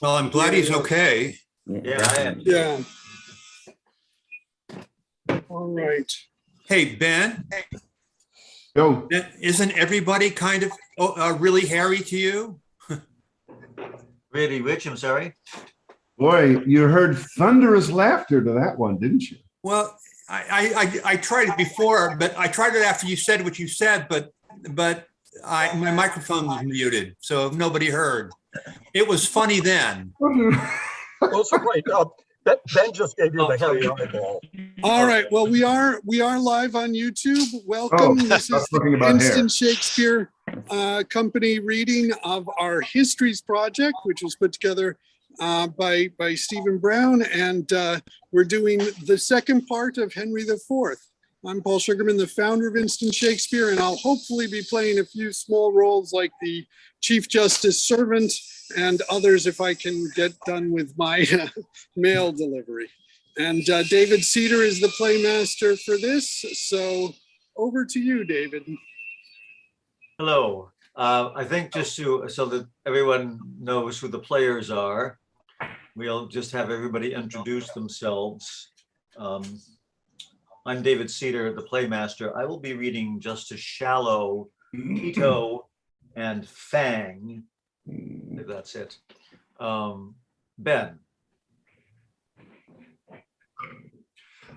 Well, I'm glad he's okay. Yeah, I am. Yeah. All right. Hey, Ben, Yo, isn't everybody kind of really hairy to you? Really, Rich, I'm sorry. boy, you heard thunderous laughter to that one, didn't you? Well, I tried it before, but I tried it after you said what you said, but my microphone was muted, so nobody heard. It was funny then. Oh, so wait, Ben just gave you the hairy eyeball. All right. Well, we are live on YouTube. Welcome. Oh, This I is was talking the about hair. Instant Shakespeare Company reading of our Histories project, which was put together by Stephen Brown, and we're doing the second part of Henry IV. I'm Paul Sugarman, the founder of Instant Shakespeare, and I'll hopefully be playing a few small roles like the Chief Justice servant and others if I can get done with my mail delivery. And David Cedar is the playmaster for this, so over to you, David. Hello. I think just so that everyone knows who the players are, we'll just have everybody introduce themselves. I'm David Cedar, the playmaster. I will be reading Justice Shallow, Tito, and Fang. I think that's it. Ben.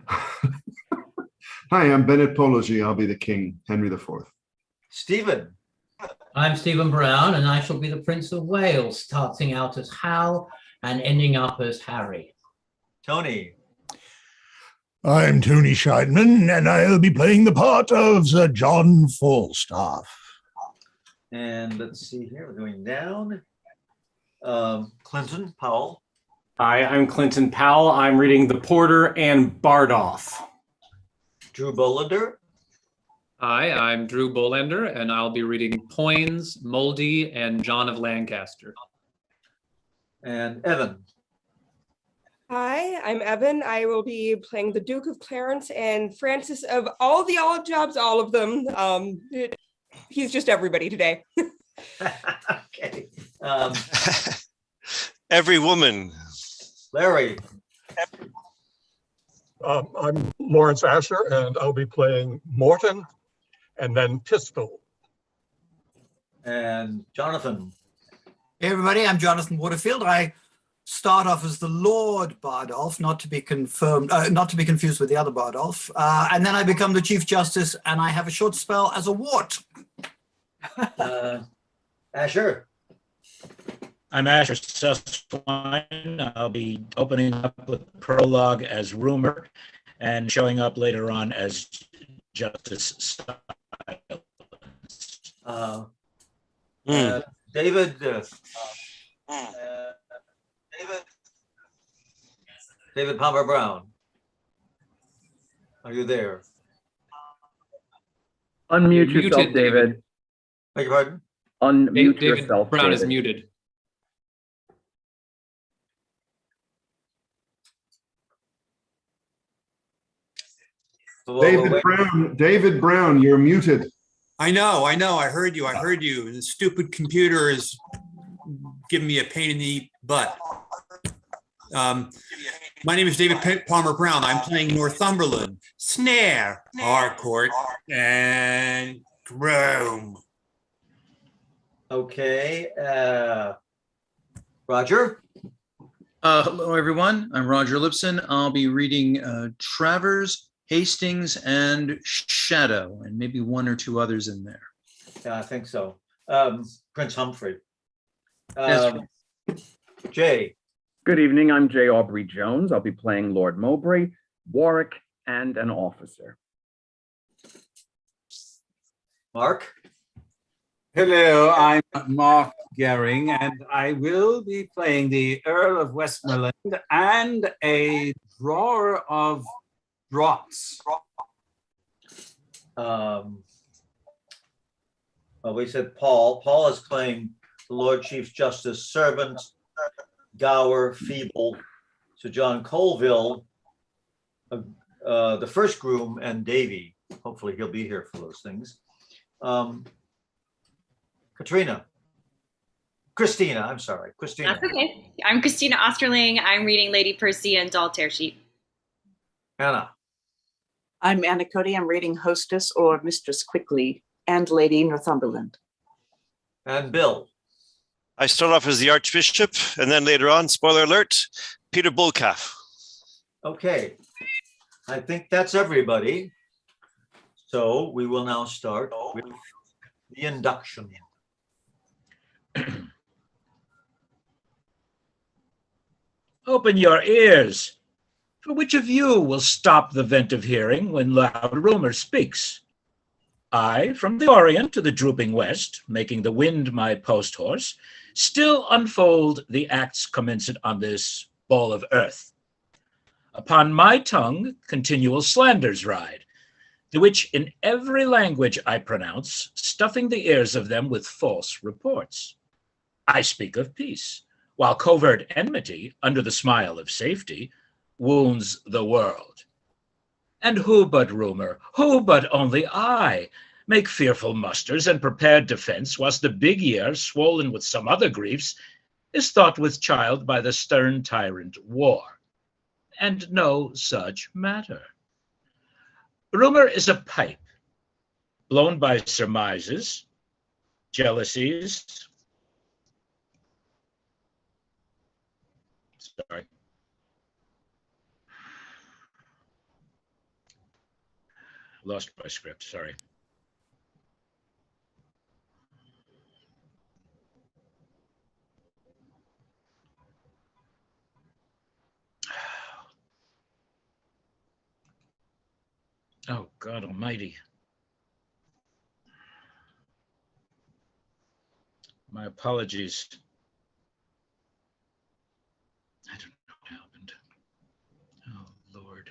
Hi, I'm Bennett Pology. I'll be the king, Henry IV. Stephen. I'm Stephen Brown, and I shall be the Prince of Wales, starting out as Hal and ending up as Harry. Tony. I'm Tony Scheidman, and I'll be playing the part of Sir John Falstaff. And let's see here, we're going down. Clinton Powell. Hi, I'm Clinton Powell. I'm reading The Porter and Bardolph. Drew Bolender. Hi, I'm Drew Bolender, and I'll be reading Poins, Moldy, and John of Lancaster. And Evan. Hi, I'm Evan. I will be playing the Duke of Clarence and Francis of all the odd jobs, all of them. He's just everybody today. Okay. Every woman. Larry. I'm Lawrence Asher, and I'll be playing Morton and then Pistol. And Jonathan. Hey everybody, I'm Jonathan Waterfield. I start off as the Lord Bardolph, not to be confused with the other Bardolph, and then I become the Chief Justice, and I have a short spell as a wart. Asher. I'm Asher Susswine. I'll be opening up with prologue as Rumor and showing up later on as Justice Style. David. David Palmer Brown. Are you there? Unmute yourself, David. Beg your pardon? Unmute David yourself. Brown David. is muted. David Brown, you're muted. I know. I heard you. The stupid computer is giving me a pain in the butt. My name is David Palmer Brown. I'm playing Northumberland, Snare, Harcourt, and Groom. Okay. Roger. Hello, everyone. I'm Roger Lipson. I'll be reading Travers, Hastings, and Shadow, and maybe one or two others in there. Yeah, I think so. Prince Humphrey. Yes. Jay. Good evening. I'm Jay Aubrey Jones. I'll be playing Lord Mowbray, Warwick, and an officer. Mark. Hello, I'm Mark Gehring, and I will be playing the Earl of Westmoreland and a drawer of draughts. Well, we said Paul. Paul is playing the Lord Chief Justice Servant, Gower, Feeble, Sir John Colville, the first groom, and Davy. Hopefully he'll be here for those things. Katrina. Christina, I'm sorry. Christina. That's okay. I'm Christina Osterling. I'm reading Lady Percy and Doll Tearsheet. Anna. I'm Anna Cody. I'm reading Hostess or Mistress Quickly and Lady Northumberland. And Bill. I start off as the Archbishop, and then later on, spoiler alert, Peter Bullcalf. Okay. I think that's everybody. So we will now start with the induction. Open your ears. For which of you will stop the vent of hearing when loud rumor speaks? I, from the Orient to the drooping West, making the wind my post horse, still unfold the acts commenced on this ball of earth. Upon my tongue continual slanders ride, the which in every language I pronounce, stuffing the ears of them with false reports. I speak of peace, while covert enmity, under the smile of safety, wounds the world. And who but rumor, who but only I, make fearful musters and prepared defense, whilst the big year, swollen with some other griefs, is thought with child by the stern tyrant war, and no such matter. Rumor is a pipe, blown by surmises, jealousies, sorry, lost my script, sorry. Oh, God almighty. My apologies. I don't know what happened. Oh, Lord.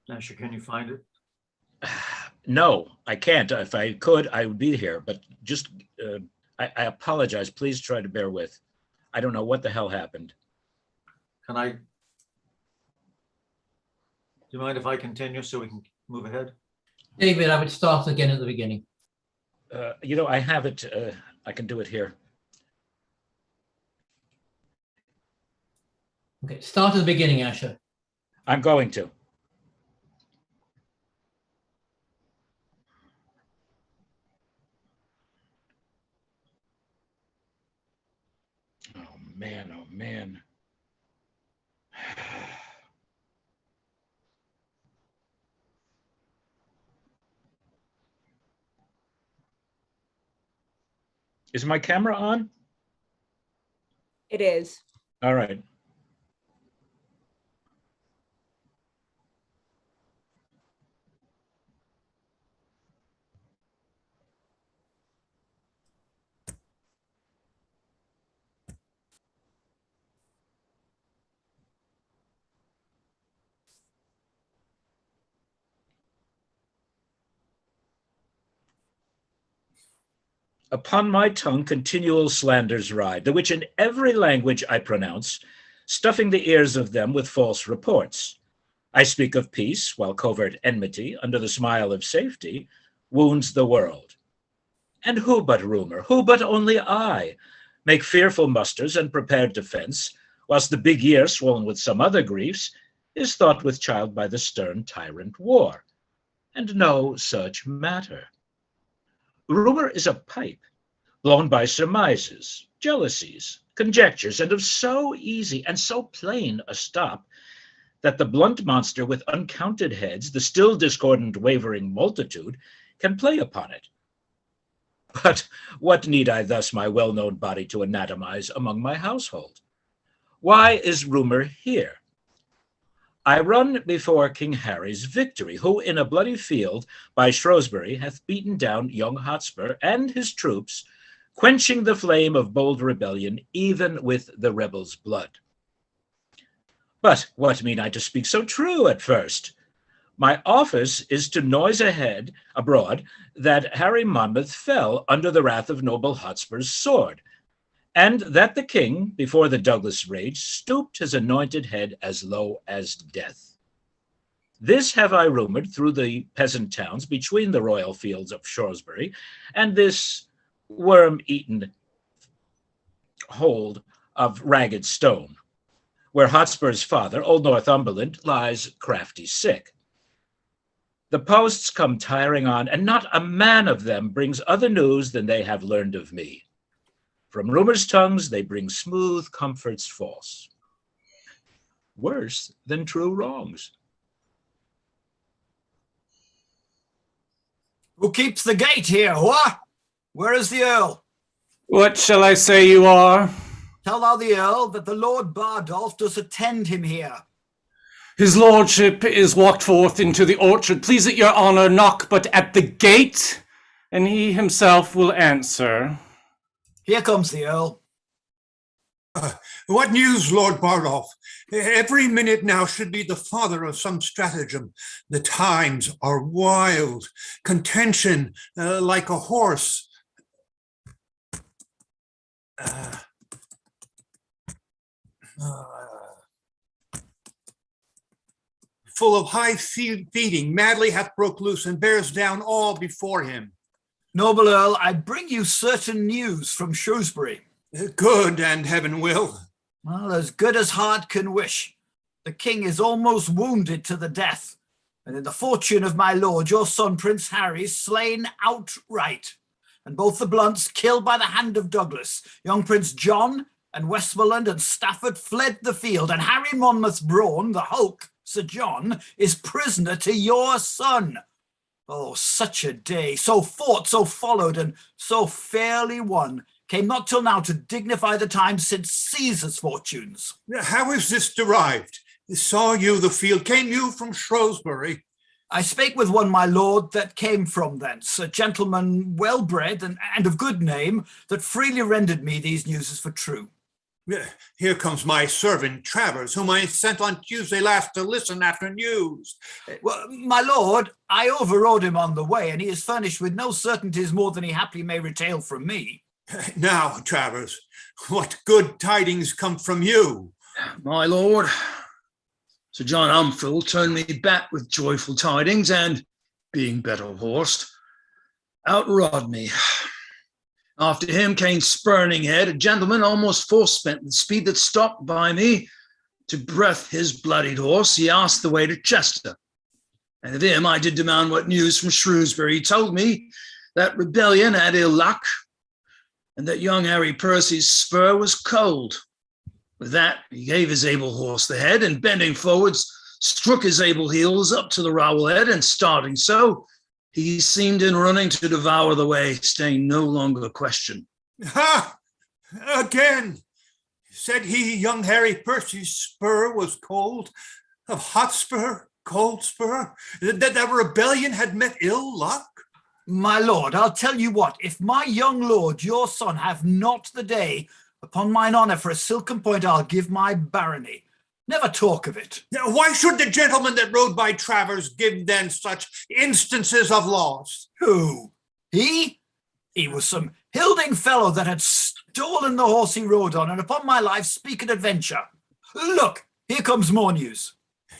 Asher, can you find it? No, I can't. If I could, I would be here. But just, I apologize. Please try to bear with. I don't know what the hell happened. Can I? Do you mind if I continue so we can move ahead? David, I would start again at the beginning. You know, I have it. I can do it here. Okay, start at the beginning, Asher. I'm going to. Oh, man, oh, man. Is my camera on? It is. All right. Upon my tongue continual slanders ride, the which in every language I pronounce, stuffing the ears of them with false reports. I speak of peace, while covert enmity, under the smile of safety, wounds the world. And who but rumor, who but only I, make fearful musters and prepared defense, whilst the big year, swollen with some other griefs, is thought with child by the stern tyrant war, and no such matter. Rumor is a pipe, blown by surmises, jealousies, conjectures, and of so easy and so plain a stop, that the blunt monster with uncounted heads, the still discordant wavering multitude, can play upon it. But what need I thus my well-known body to anatomize among my household? Why is rumor here? I run before King Harry's victory, who in a bloody field by Shrewsbury hath beaten down young Hotspur and his troops, quenching the flame of bold rebellion even with the rebels' blood. But what mean I to speak so true at first? My office is to noise abroad that Harry Monmouth fell under the wrath of noble Hotspur's sword, and that the king, before the Douglas rage, stooped his anointed head as low as death. This have I rumored through the peasant towns between the royal fields of Shrewsbury and this worm-eaten hold of Ragged Stone, where Hotspur's father, old Northumberland, lies crafty sick. The posts come tiring on, and not a man of them brings other news than they have learned of me. From rumor's tongues they bring smooth comforts false, worse than true wrongs. Who keeps the gate here, what? Where is the Earl? What shall I say you are? Tell thou the Earl that the Lord Bardolph does attend him here. His lordship is walked forth into the orchard. Please it your honour, knock but at the gate, and he himself will answer. Here comes the Earl. What news, Lord Bardolph? Every minute now should be the father of some stratagem. The times are wild, contention like a horse. Full of high feeding, madly hath broke loose and bears down all before him. Noble Earl, I bring you certain news from Shrewsbury. Good, and heaven will. Well, as good as heart can wish. The king is almost wounded to the death, and in the fortune of my lord, your son, Prince Harry, slain outright, and both the Blunts killed by the hand of Douglas. Young Prince John and Westmoreland and Stafford fled the field, and Harry Monmouth's brawn, the hulk, Sir John, is prisoner to your son. Oh, such a day, so fought, so followed, and so fairly won, came not till now to dignify the time since Caesar's fortunes. How is this derived? Saw you the field? Came you from Shrewsbury? I spake with one, my lord, that came from thence, a gentleman well-bred and of good name, that freely rendered me these news for true. Here comes my servant Travers, whom I sent on Tuesday last to listen after news. Well, my lord, I overrode him on the way, and he is furnished with no certainties more than he haply may retail from me. Now, Travers, what good tidings come from you? My lord, Sir John Umphil turned me back with joyful tidings, and, being better horsed, outrode me. After him came Spurning Head, a gentleman almost forespent with speed that stopped by me. To breath his bloodied horse, he asked the way to Chester. And of him I did demand what news from Shrewsbury. He told me that rebellion had ill luck, and that young Harry Percy's spur was cold. With that, he gave his able horse the head, and bending forwards, struck his able heels up to the rowel head, and starting so, he seemed in running to devour the way, staying no longer a question. Ha! Again! Said he young Harry Percy's spur was cold, of Hotspur, cold spur, that rebellion had met ill luck? My lord, I'll tell you what, if my young lord, your son, have not the day, upon mine honour for a silken point, I'll give my barony. Never talk of it. Why should the gentleman that rode by Travers give then such instances of loss? Who? He? He was some hilding fellow that had stolen the horse he rode on, and upon my life speak an adventure. Look, here comes more news.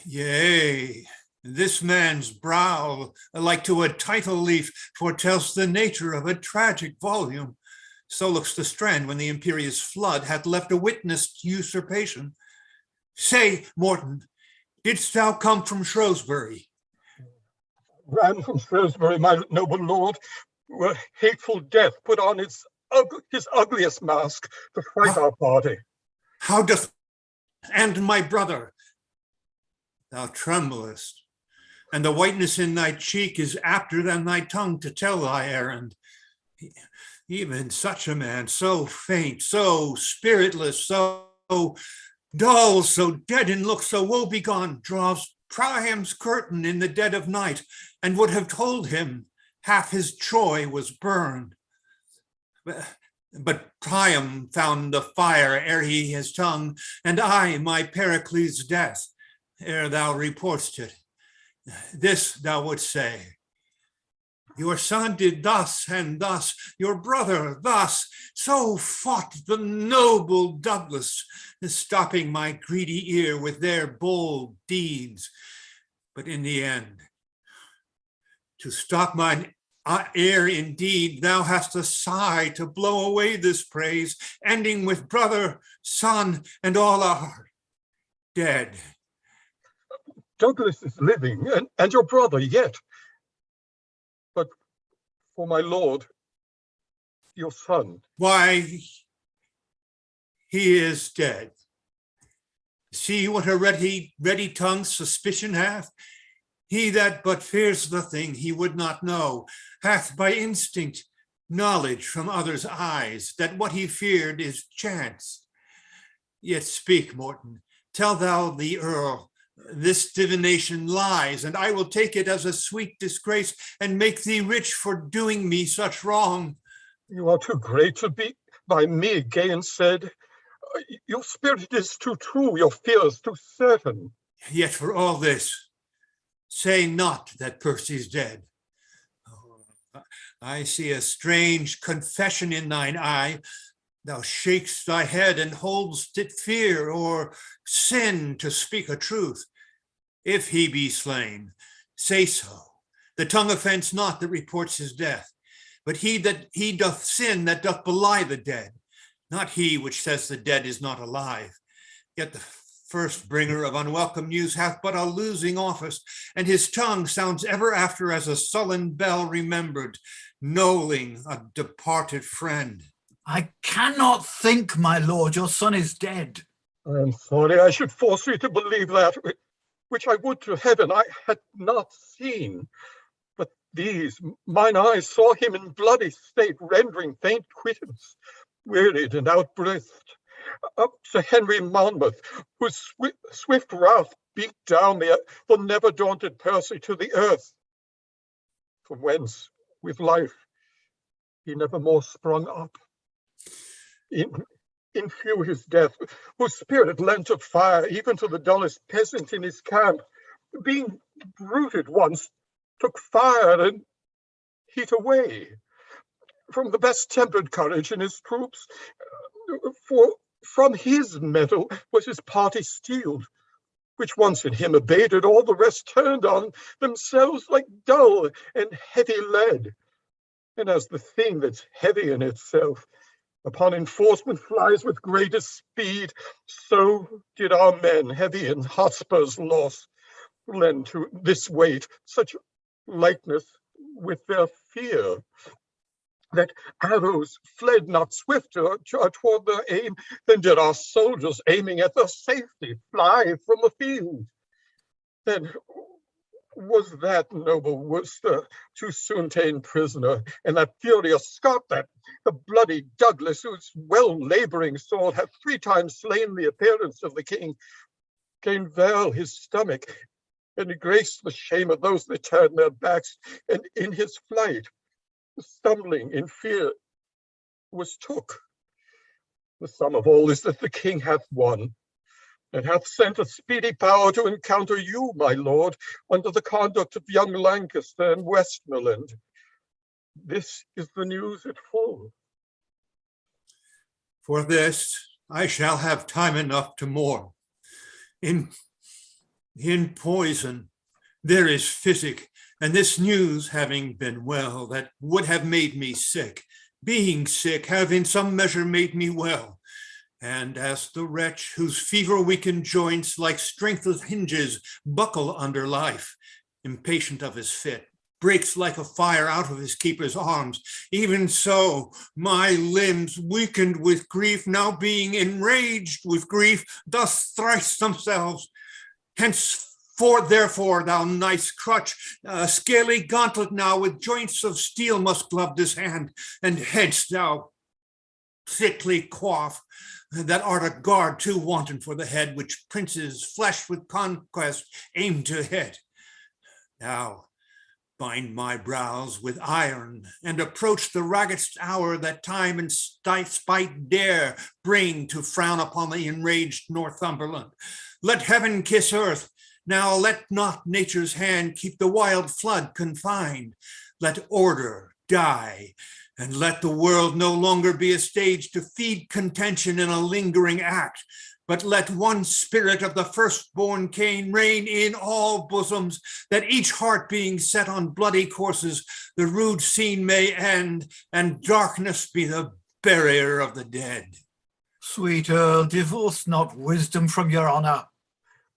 Yea, this man's brow, like to a title leaf, foretells the nature of a tragic volume. So looks the strand when the imperious flood hath left a witnessed usurpation. Say, Morton, didst thou come from Shrewsbury? Ran from Shrewsbury, my noble lord, where hateful death put on his ugliest mask to fright our party. How doth, and my brother? Thou tremblest, and the whiteness in thy cheek is apter than thy tongue to tell thy errand. Even such a man, so faint, so spiritless, so dull, so dead in look, so woebegone, draws Priam's curtain in the dead of night, and would have told him half his Troy was burned. But Priam found the fire ere he his tongue, and I my Pericles' death, ere thou report'st it. This thou wouldst say, your son did thus and thus, your brother thus, so fought the noble Douglas, stopping my greedy ear with their bold deeds. But in the end, to stop mine ear indeed, thou hast a sigh to blow away this praise, ending with brother, son, and all are dead. Douglas is living, and your brother yet. But for my lord, your son. Why, he is dead. See what a ready tongue suspicion hath? He that but fears the thing he would not know, hath by instinct knowledge from others' eyes that what he feared is chance. Yet speak, Morton, tell thou the earl, this divination lies, and I will take it as a sweet disgrace and make thee rich for doing me such wrong. You are too great to be by me gainsaid. Your spirit is too true, your fears too certain. Yet for all this, say not that Percy's dead. Oh, I see a strange confession in thine eye. Thou shakest thy head and holdst it fear or sin to speak a truth. If he be slain, say so. The tongue offends not that reports his death, but he doth sin that doth belie the dead, not he which says the dead is not alive. Yet the first bringer of unwelcome news hath but a losing office, and his tongue sounds ever after as a sullen bell remembered, knolling a departed friend. I cannot think, my lord, your son is dead. I am sorry I should force you to believe that, which I would to heaven I had not seen. But these, mine eyes saw him in bloody state, rendering faint quittance, wearied and outbreathed, up to Henry Monmouth, whose swift wrath beat down the never-daunted Percy to the earth, from whence, with life, he never more sprung up. In few his death, whose spirit lent a fire even to the dullest peasant in his camp, being bruited once, took fire and heat away from the best-tempered courage in his troops, for from his metal was his party steeled, which once in him abated, all the rest turned on themselves like dull and heavy lead. And as the thing that's heavy in itself upon enforcement flies with greatest speed, so did our men, heavy in Hotspur's loss, lend to this weight such likeness with their fear, that arrows fled not swifter toward their aim than did our soldiers aiming at their safety fly from the field. Then was that noble Worcester too soon ta'en prisoner, and that furious Scot, that the bloody Douglas, whose well-laboring sword hath 3 times slain the appearance of the king, gained well his stomach, and graced the shame of those that turned their backs, and in his flight, stumbling in fear, was took. The sum of all is that the king hath won, and hath sent a speedy power to encounter you, my lord, under the conduct of young Lancaster and Westmoreland. This is the news at full. For this I shall have time enough to mourn. In poison there is physic, and this news having been well, that would have made me sick, being sick, have in some measure made me well. And as the wretch whose fever-weakened joints like strengthless hinges buckle under life, impatient of his fit, breaks like a fire out of his keeper's arms, even so my limbs, weakened with grief, now being enraged with grief, thus thrice themselves. Therefore, thou nice crutch, scaly gauntlet now with joints of steel must glove this hand, and hence thou thickly coif, that art a guard too wanton for the head which princes flesh with conquest aim to hit. Now bind my brows with iron and approach the raggedst hour that time and spite dare bring to frown upon the enraged Northumberland. Let heaven kiss earth, Now let not nature's hand keep the wild flood confined. Let order die, and let the world no longer be a stage to feed contention in a lingering act, but let one spirit of the firstborn Cain reign in all bosoms, that each heart being set on bloody courses, the rude scene may end, and darkness be the barrier of the dead. Sweet Earl, divorce not wisdom from your honor.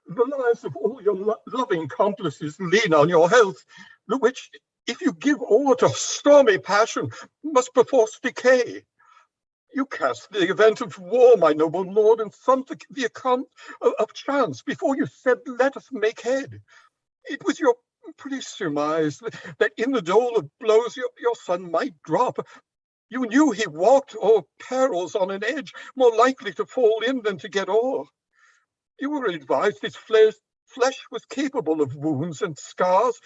The lives of all your loving complices lean on your health, which, if you give all to stormy passion, must perforce decay. You cast the event of war, my noble lord, and some to the account of chance before you said, let us make head. It was your pretty surmise that in the dole of blows your son might drop. You knew he walked o'er perils on an edge, more likely to fall in than to get o'er. You were advised his flesh was capable of wounds and scars,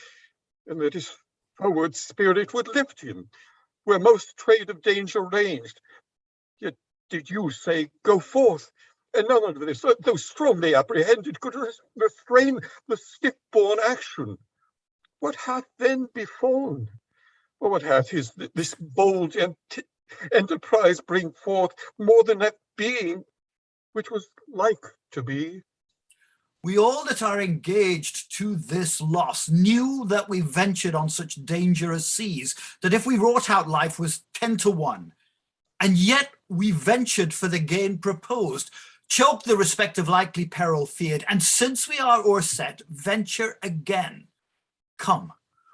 and that his forward spirit would lift him, where most trade of danger ranged. Yet did you say, go forth, and none of this, though strongly apprehended, could restrain the stiff-born action. What hath then befallen? Or what hath this bold enterprise bring forth more than that being which was like to be? We all that are engaged to this loss knew that we ventured on such dangerous seas, that if we wrought out life was 10 to 1. And yet we ventured for the gain proposed, choke the respective likely peril feared, and since we are o'erset, venture again. Come,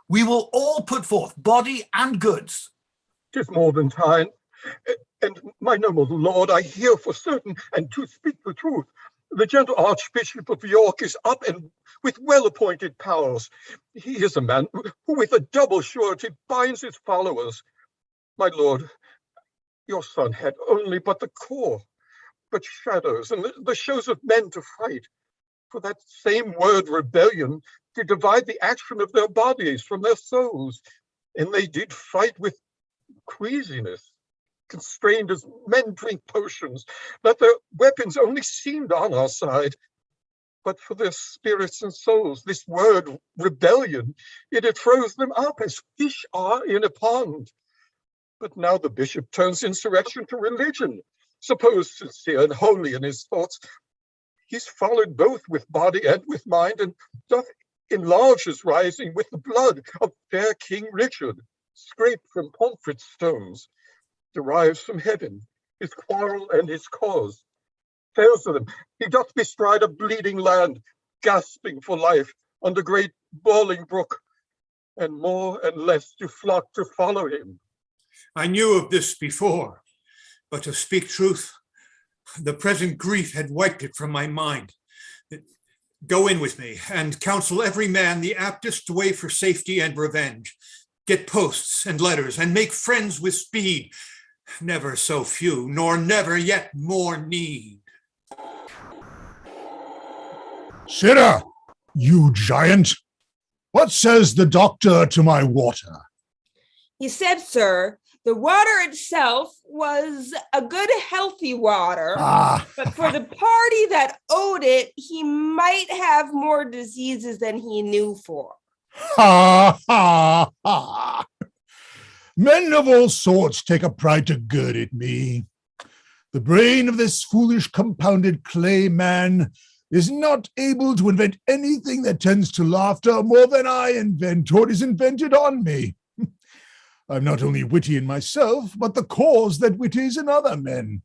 we will all put forth body and goods. 'Tis more than time, and my noble lord, I hear for certain, and to speak the truth, the gentle Archbishop of York is up and with well-appointed powers. He is a man who with a double surety binds his followers. My lord, your son had only but the core, but shadows and the shows of men to fight. For that same word rebellion did divide the action of their bodies from their souls, and they did fight with queasiness, constrained as men drink potions, that their weapons only seemed on our side. But for their spirits and souls, this word rebellion, it froze them up as fish are in a pond. But now the bishop turns insurrection to religion, supposed sincere and holy in his thoughts. He's followed both with body and with mind, and doth enlarge his rising with the blood of fair King Richard, scraped from Pomfret stones, derives from heaven, his quarrel and his cause. Tells of them, he doth bestride a bleeding land, gasping for life under great bawling brook, and more and less do flock to follow him. I knew of this before, but to speak truth, the present grief had wiped it from my mind. Go in with me and counsel every man the aptest way for safety and revenge. Get posts and letters and make friends with speed. Never so few, nor never yet more need. Sirrah, you giant, what says the doctor to my water? He said, sir, the water itself was a good, healthy water, but for the party that owed it, he might have more diseases than he knew for. Ha, ha, ha. Men of all sorts take a pride to gird at me. The brain of this foolish compounded clay man is not able to invent anything that tends to laughter more than I invent or is invented on me. I'm not only witty in myself, but the cause that wit is in other men.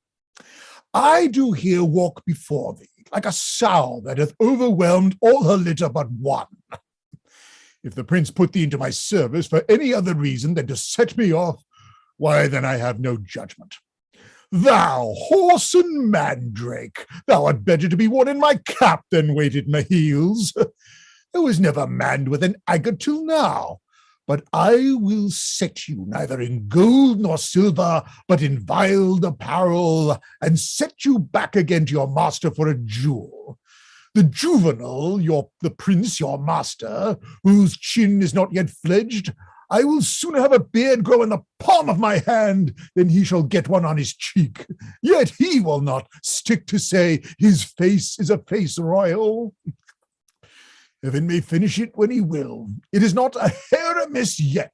I do here walk before thee, like a sow that hath overwhelmed all her litter but one. If the prince put thee into my service for any other reason than to set me off, why then I have no judgment. Thou whoreson mandrake, thou art better to be worn in my cap than wait at my heels. I was never manned with an agate till now, but I will set you neither in gold nor silver, but in viled apparel, and set you back again to your master for a jewel. The juvenile, the prince, your master, whose chin is not yet fledged, I will sooner have a beard grow in the palm of my hand than he shall get one on his cheek. Yet he will not stick to say his face is a face royal. Heaven may finish it when he will. It is not a hair amiss yet.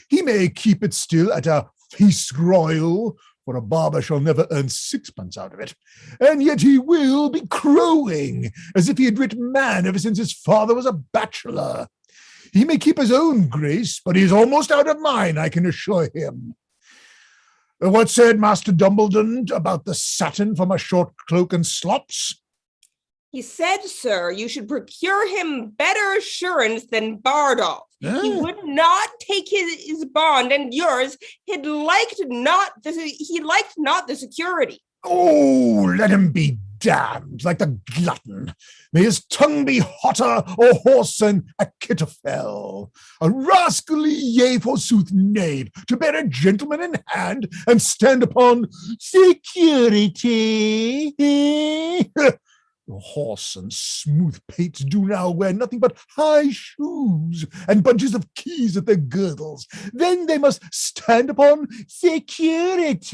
He may keep it still at a feast royal, for a barber shall never earn sixpence out of it. And yet he will be crowing, as if he had writ man ever since his father was a bachelor. He may keep his own grace, but he is almost out of mine, I can assure him. What said Master Dumbledon about the satin for my short cloak and slops? He said, sir, you should procure him better assurance than Bardolph. He would not take his bond and yours. He liked not the security. Oh, let him be damned, like the glutton. May his tongue be hotter or hoarse than Achitophel. A rascally, yea, forsooth, knave, to bear a gentleman in hand and stand upon security. The horse and smooth pates do now wear nothing but high shoes and bunches of keys at their girdles. Then they must stand upon security.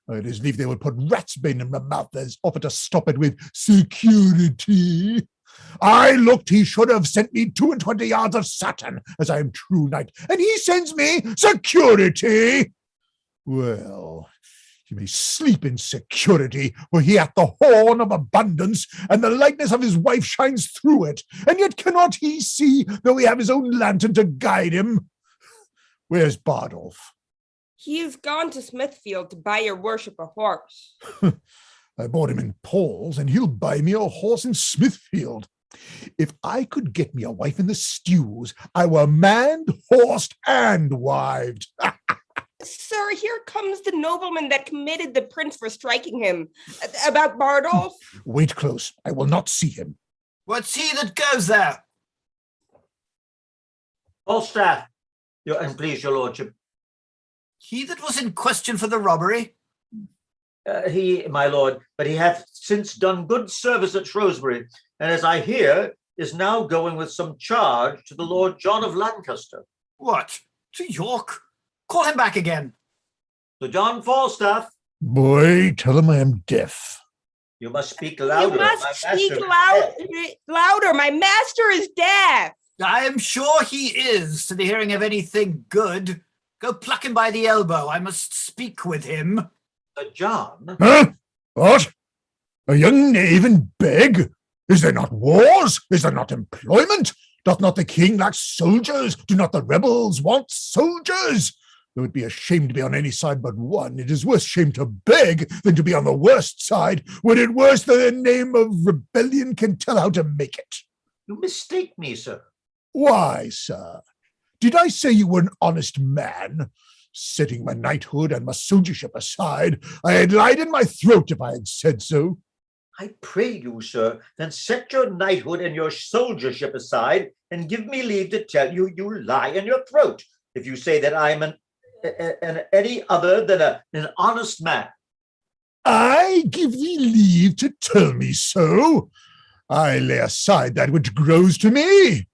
I'd as lief they would put ratsbane in my mouth as offer to stop it with security. I looked he should have sent me 22 yards of satin, as I am true knight, and he sends me security. Well, he may sleep in security, for he hath the horn of abundance, and the likeness of his wife shines through it. And yet cannot he see, though he have his own lantern to guide him? Where's Bardolph? He is gone to Smithfield to buy your worship a horse. I bought him in Paul's, and he'll buy me a horse in Smithfield. If I could get me a wife in the stews, I were manned, horsed, and wived. Sir, here comes the nobleman that committed the prince for striking him. About Bardolph? Wait close. I will not see him. What's he that goes there? Falstaff, and please, your lordship. He that was in question for the robbery? He, my lord, but he hath since done good service at Shrewsbury, and as I hear, is now going with some charge to the Lord John of Lancaster. What? To York? Call him back again. Sir John Falstaff. Boy, tell him I am deaf. You must speak louder. You must speak louder. My master is deaf. I am sure he is, to the hearing of anything good. Go pluck him by the elbow. I must speak with him. Sir John? Huh? What? A young knave and beg? Is there not wars? Is there not employment? Doth not the king lack soldiers? Do not the rebels want soldiers? Though it be a shame to be on any side but one, it is worse shame to beg than to be on the worst side, when it worse than the name of rebellion can tell how to make it. You mistake me, sir. Why, sir? Did I say you were an honest man? Setting my knighthood and my soldiership aside, I had lied in my throat if I had said so. I pray you, sir, then set your knighthood and your soldiership aside, and give me leave to tell you you lie in your throat, if you say that I am any other than an honest man. I give thee leave to tell me so. I lay aside that which grows to me.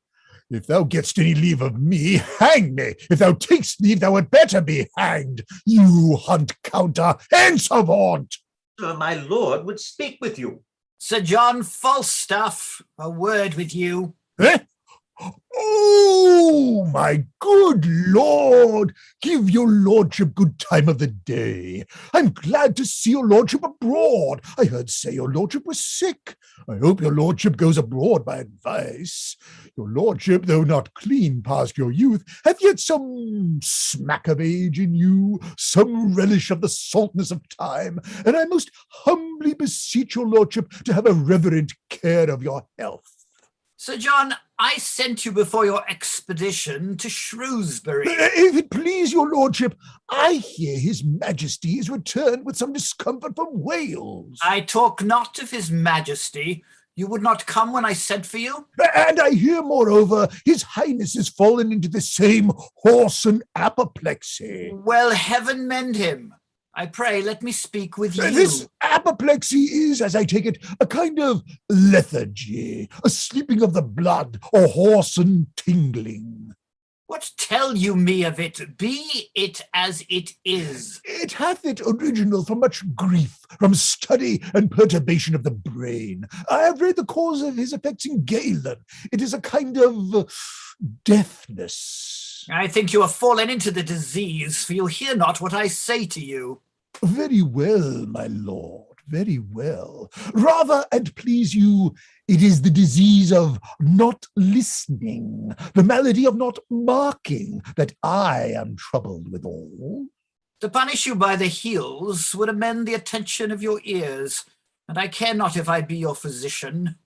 If thou gett'st any leave of me, hang me. If thou takest leave, thou had better be hanged. You hunt counter, hence avaunt. Sir, my lord would speak with you. Sir John Falstaff, a word with you. Eh? Oh, my good lord, give your lordship good time of the day. I'm glad to see your lordship abroad. I heard say your lordship was sick. I hope your lordship goes abroad by advice. Your lordship, though not clean past your youth, hath yet some smack of age in you, some relish of the saltness of time, and I most humbly beseech your lordship to have a reverent care of your health. Sir John, I sent you before your expedition to Shrewsbury. If it please your lordship, I hear his majesty is returned with some discomfort from Wales. I talk not of his majesty. You would not come when I sent for you? And I hear, moreover, his highness has fallen into the same horse and apoplexy. Well, heaven mend him. I pray, let me speak with you. This apoplexy is, as I take it, a kind of lethargy, a sleeping of the blood, or hoarse and tingling. What tell you me of it? Be it as it is. It hath it original from much grief, from study and perturbation of the brain. I have read the cause of his effects in Galen. It is a kind of deafness. I think you have fallen into the disease, for you hear not what I say to you. Very well, my lord, very well. Rather, and please you, it is the disease of not listening, the malady of not marking, that I am troubled withal. To punish you by the heels would amend the attention of your ears, and I care not if I be your physician.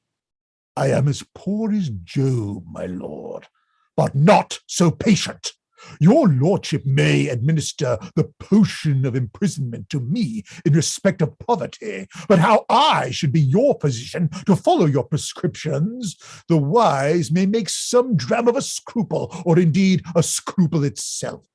I am as poor as Job, my lord, but not so patient. Your lordship may administer the potion of imprisonment to me in respect of poverty, but how I should be your physician to follow your prescriptions, the wise may make some dram of a scruple, or indeed a scruple itself.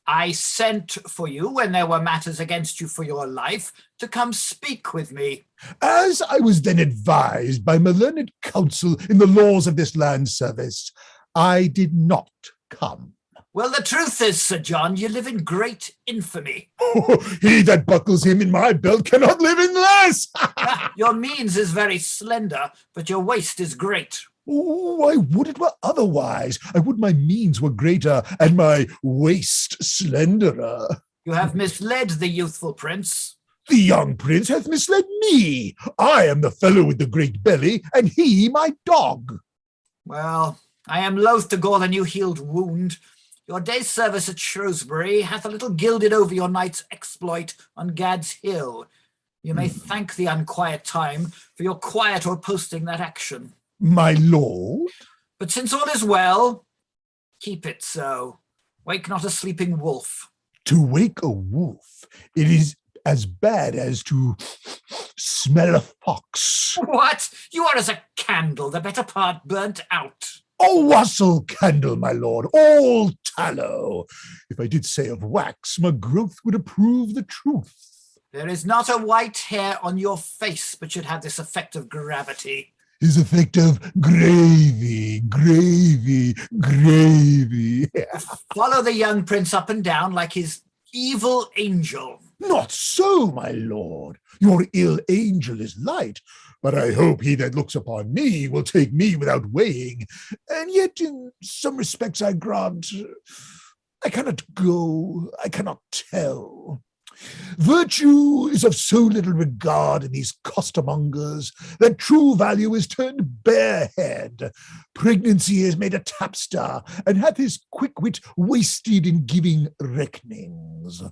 I sent for you when there were matters against you for your life to come speak with me. As I was then advised by my learned counsel in the laws of this land service, I did not come. Well, the truth is, Sir John, you live in great infamy. He that buckles him in my belt cannot live in less. Your means is very slender, but your waist is great. Oh, I would it were otherwise. I would my means were greater and my waist slenderer. You have misled the youthful prince. The young prince hath misled me. I am the fellow with the great belly, and he my dog. Well, I am loath to gore the new-healed wound. Your day's service at Shrewsbury hath a little gilded over your night's exploit on Gad's Hill. You may thank the unquiet time for your quiet or posting that action. My lord? But since all is well, keep it so. Wake not a sleeping wolf. To wake a wolf, it is as bad as to smell a fox. What? You are as a candle, the better part burnt out. A wassail candle, my lord, all tallow. If I did say of wax, my growth would approve the truth. There is not a white hair on your face but should have this effect of gravity. His effect of gravy, gravy, gravy. Follow the young prince up and down like his evil angel. Not so, my lord. Your ill angel is light, but I hope he that looks upon me will take me without weighing. And yet, in some respects, I grant, I cannot go, I cannot tell. Virtue is of so little regard in these costermongers that true value is turned barehead. Pregnancy is made a tapster, and hath his quick wit wasted in giving reckonings.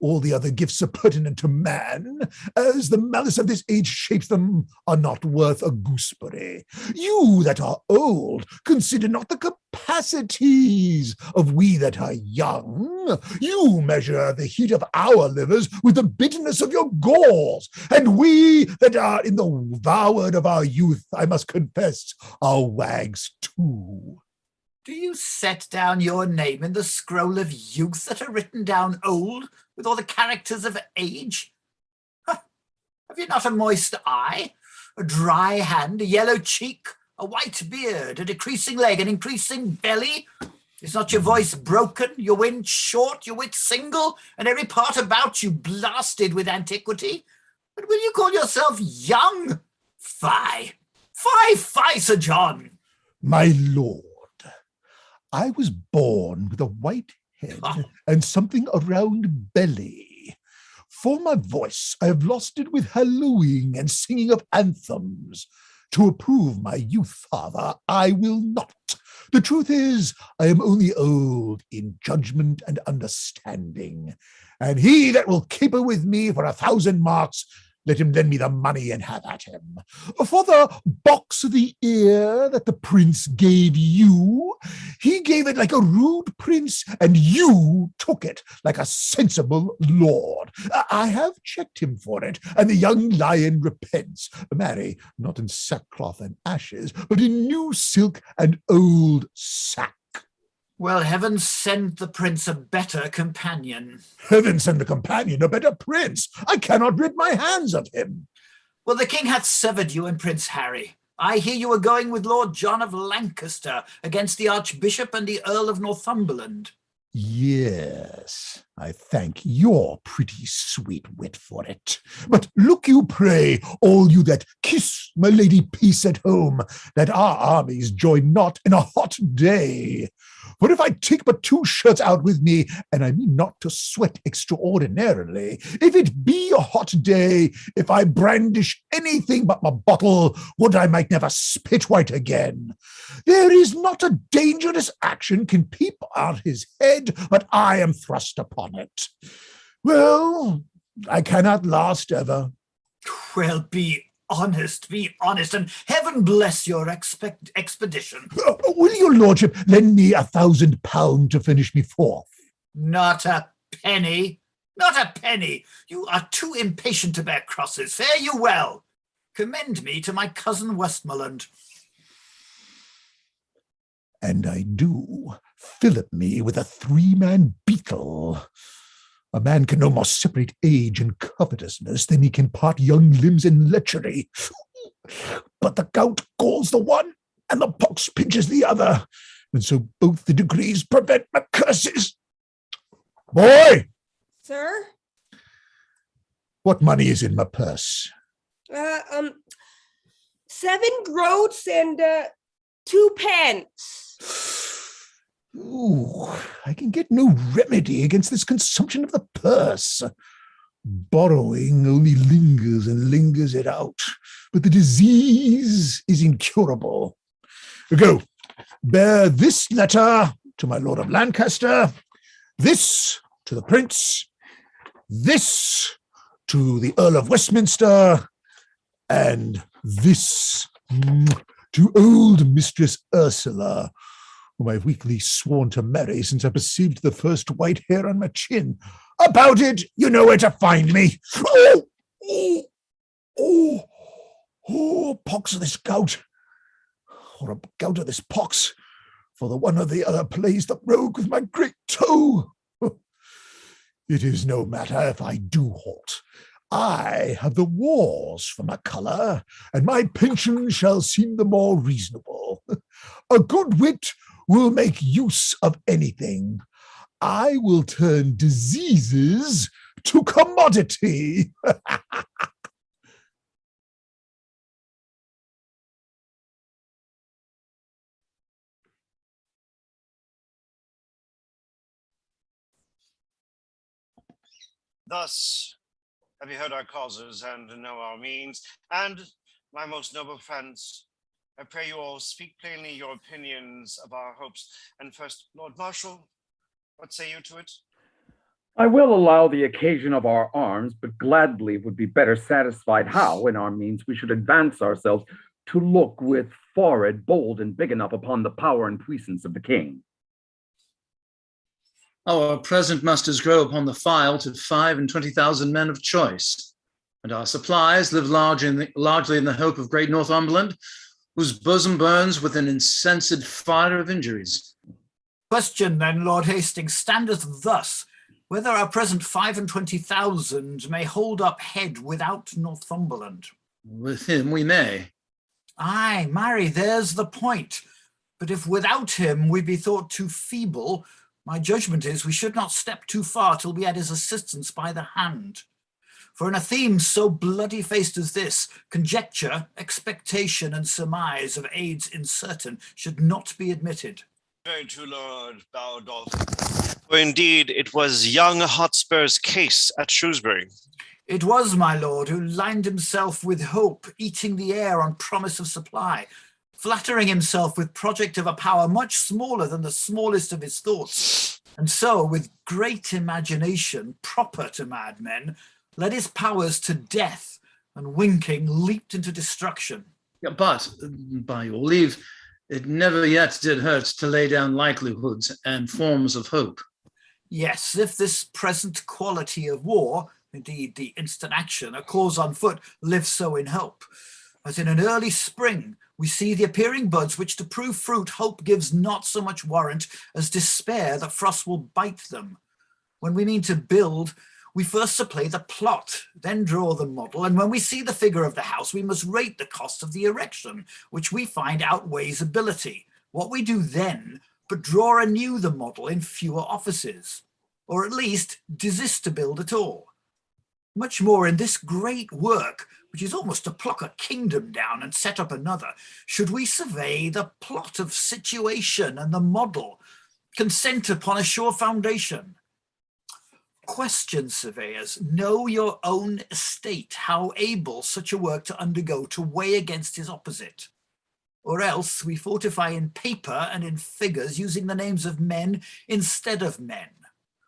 All the other gifts are pertinent to man, as the malice of this age shapes them, are not worth a gooseberry. You that are old, consider not the capacities of we that are young. You measure the heat of our livers with the bitterness of your galls, and we that are in the voward of our youth, I must confess, are wags too. Do you set down your name in the scroll of youth that are written down old, with all the characters of age? Have you not a moist eye, a dry hand, a yellow cheek, a white beard, a decreasing leg, an increasing belly? Is not your voice broken, your wind short, your wit single, and every part about you blasted with antiquity? But will you call yourself young? Fie, fie, fie, Sir John. My lord, I was born with a white head and something around belly. For my voice, I have lost it with hallooing and singing of anthems. To approve my youth, father, I will not. The truth is, I am only old in judgment and understanding. And he that will caper with me for 1,000 marks, let him lend me the money and have at him. For the box of the ear that the prince gave you, he gave it like a rude prince, and you took it like a sensible lord. I have checked him for it, and the young lion repents. Marry, not in sackcloth and ashes, but in new silk and old sack. Well, heaven send the prince a better companion. Heaven send the companion a better prince. I cannot rid my hands of him. Well, the king hath severed you and Prince Harry. I hear you are going with Lord John of Lancaster against the Archbishop and the Earl of Northumberland. Yes, I thank your pretty sweet wit for it. But look you, pray, all you that kiss my lady peace at home, that our armies join not in a hot day. For if I take but 2 shirts out with me, and I mean not to sweat extraordinarily, if it be a hot day, if I brandish anything but my bottle, would I might never spit white again. There is not a dangerous action can peep out his head, but I am thrust upon it. Well, I cannot last ever. Well, be honest, and heaven bless your expedition. Will your lordship lend me £1,000 to finish me forth? Not a penny, not a penny. You are too impatient to bear crosses. Fare you well. Commend me to my cousin Westmoreland. And I do. Fillip me with a 3-man beetle. A man can no more separate age and covetousness than he can part young limbs in lechery. But the gout galls the one, and the pox pinches the other, and so both the degrees prevent my curses. Boy! Sir? What money is in my purse? 7 groats and 2 pence. Ooh, I can get no remedy against this consumption of the purse. Borrowing only lingers and lingers it out, but the disease is incurable. Go, bear this letter to my Lord of Lancaster, this to the Prince, this to the Earl of Westminster, and this to old Mistress Ursula, whom I've weakly sworn to marry since I perceived the first white hair on my chin. About it, you know where to find me. Pox of this gout, or a gout of this pox, for the one or the other plays the rogue with my great toe. It is no matter if I do halt. I have the wars for my colour, and my pension shall seem the more reasonable. A good wit will make use of anything. I will turn diseases to commodity. Thus have you heard our causes and know our means, and my most noble friends, I pray you all speak plainly your opinions of our hopes. And first, Lord Marshal, what say you to it? I will allow the occasion of our arms, but gladly would be better satisfied how, in our means, we should advance ourselves to look with forehead bold and big enough upon the power and puissance of the king. Our present musters grow upon the file to 25,000 men of choice, and our supplies live largely in the hope of great Northumberland, whose bosom burns with an incensed fire of injuries. Question then, Lord Hastings, standeth thus, whether our present 25,000 may hold up head without Northumberland. With him we may. Aye, marry, there's the point. But if without him we be thought too feeble, my judgment is we should not step too far till we had his assistance by the hand. For in a theme so bloody-faced as this, conjecture, expectation, and surmise of aids uncertain should not be admitted. Very true, Lord Bowdolph. For indeed, it was young Hotspur's case at Shrewsbury. It was, my lord, who lined himself with hope, eating the air on promise of supply, flattering himself with project of a power much smaller than the smallest of his thoughts, and so, with great imagination, proper to madmen, led his powers to death, and winking leaped into destruction. Yeah, but, by your leave, it never yet did hurt to lay down likelihoods and forms of hope. Yes, if this present quality of war, indeed the instant action, a cause on foot, lives so in hope, as in an early spring, we see the appearing buds, which to prove fruit, hope gives not so much warrant as despair that frost will bite them. When we mean to build, We first supply the plot, then draw the model, and when we see the figure of the house, we must rate the cost of the erection, which we find outweighs ability. What we do then, but draw anew the model in fewer offices, or at least desist to build at all. Much more in this great work, which is almost to pluck a kingdom down and set up another, should we survey the plot of situation and the model, consent upon a sure foundation. Question, surveyors, know your own estate, how able such a work to undergo to weigh against his opposite. Or else we fortify in paper and in figures using the names of men instead of men.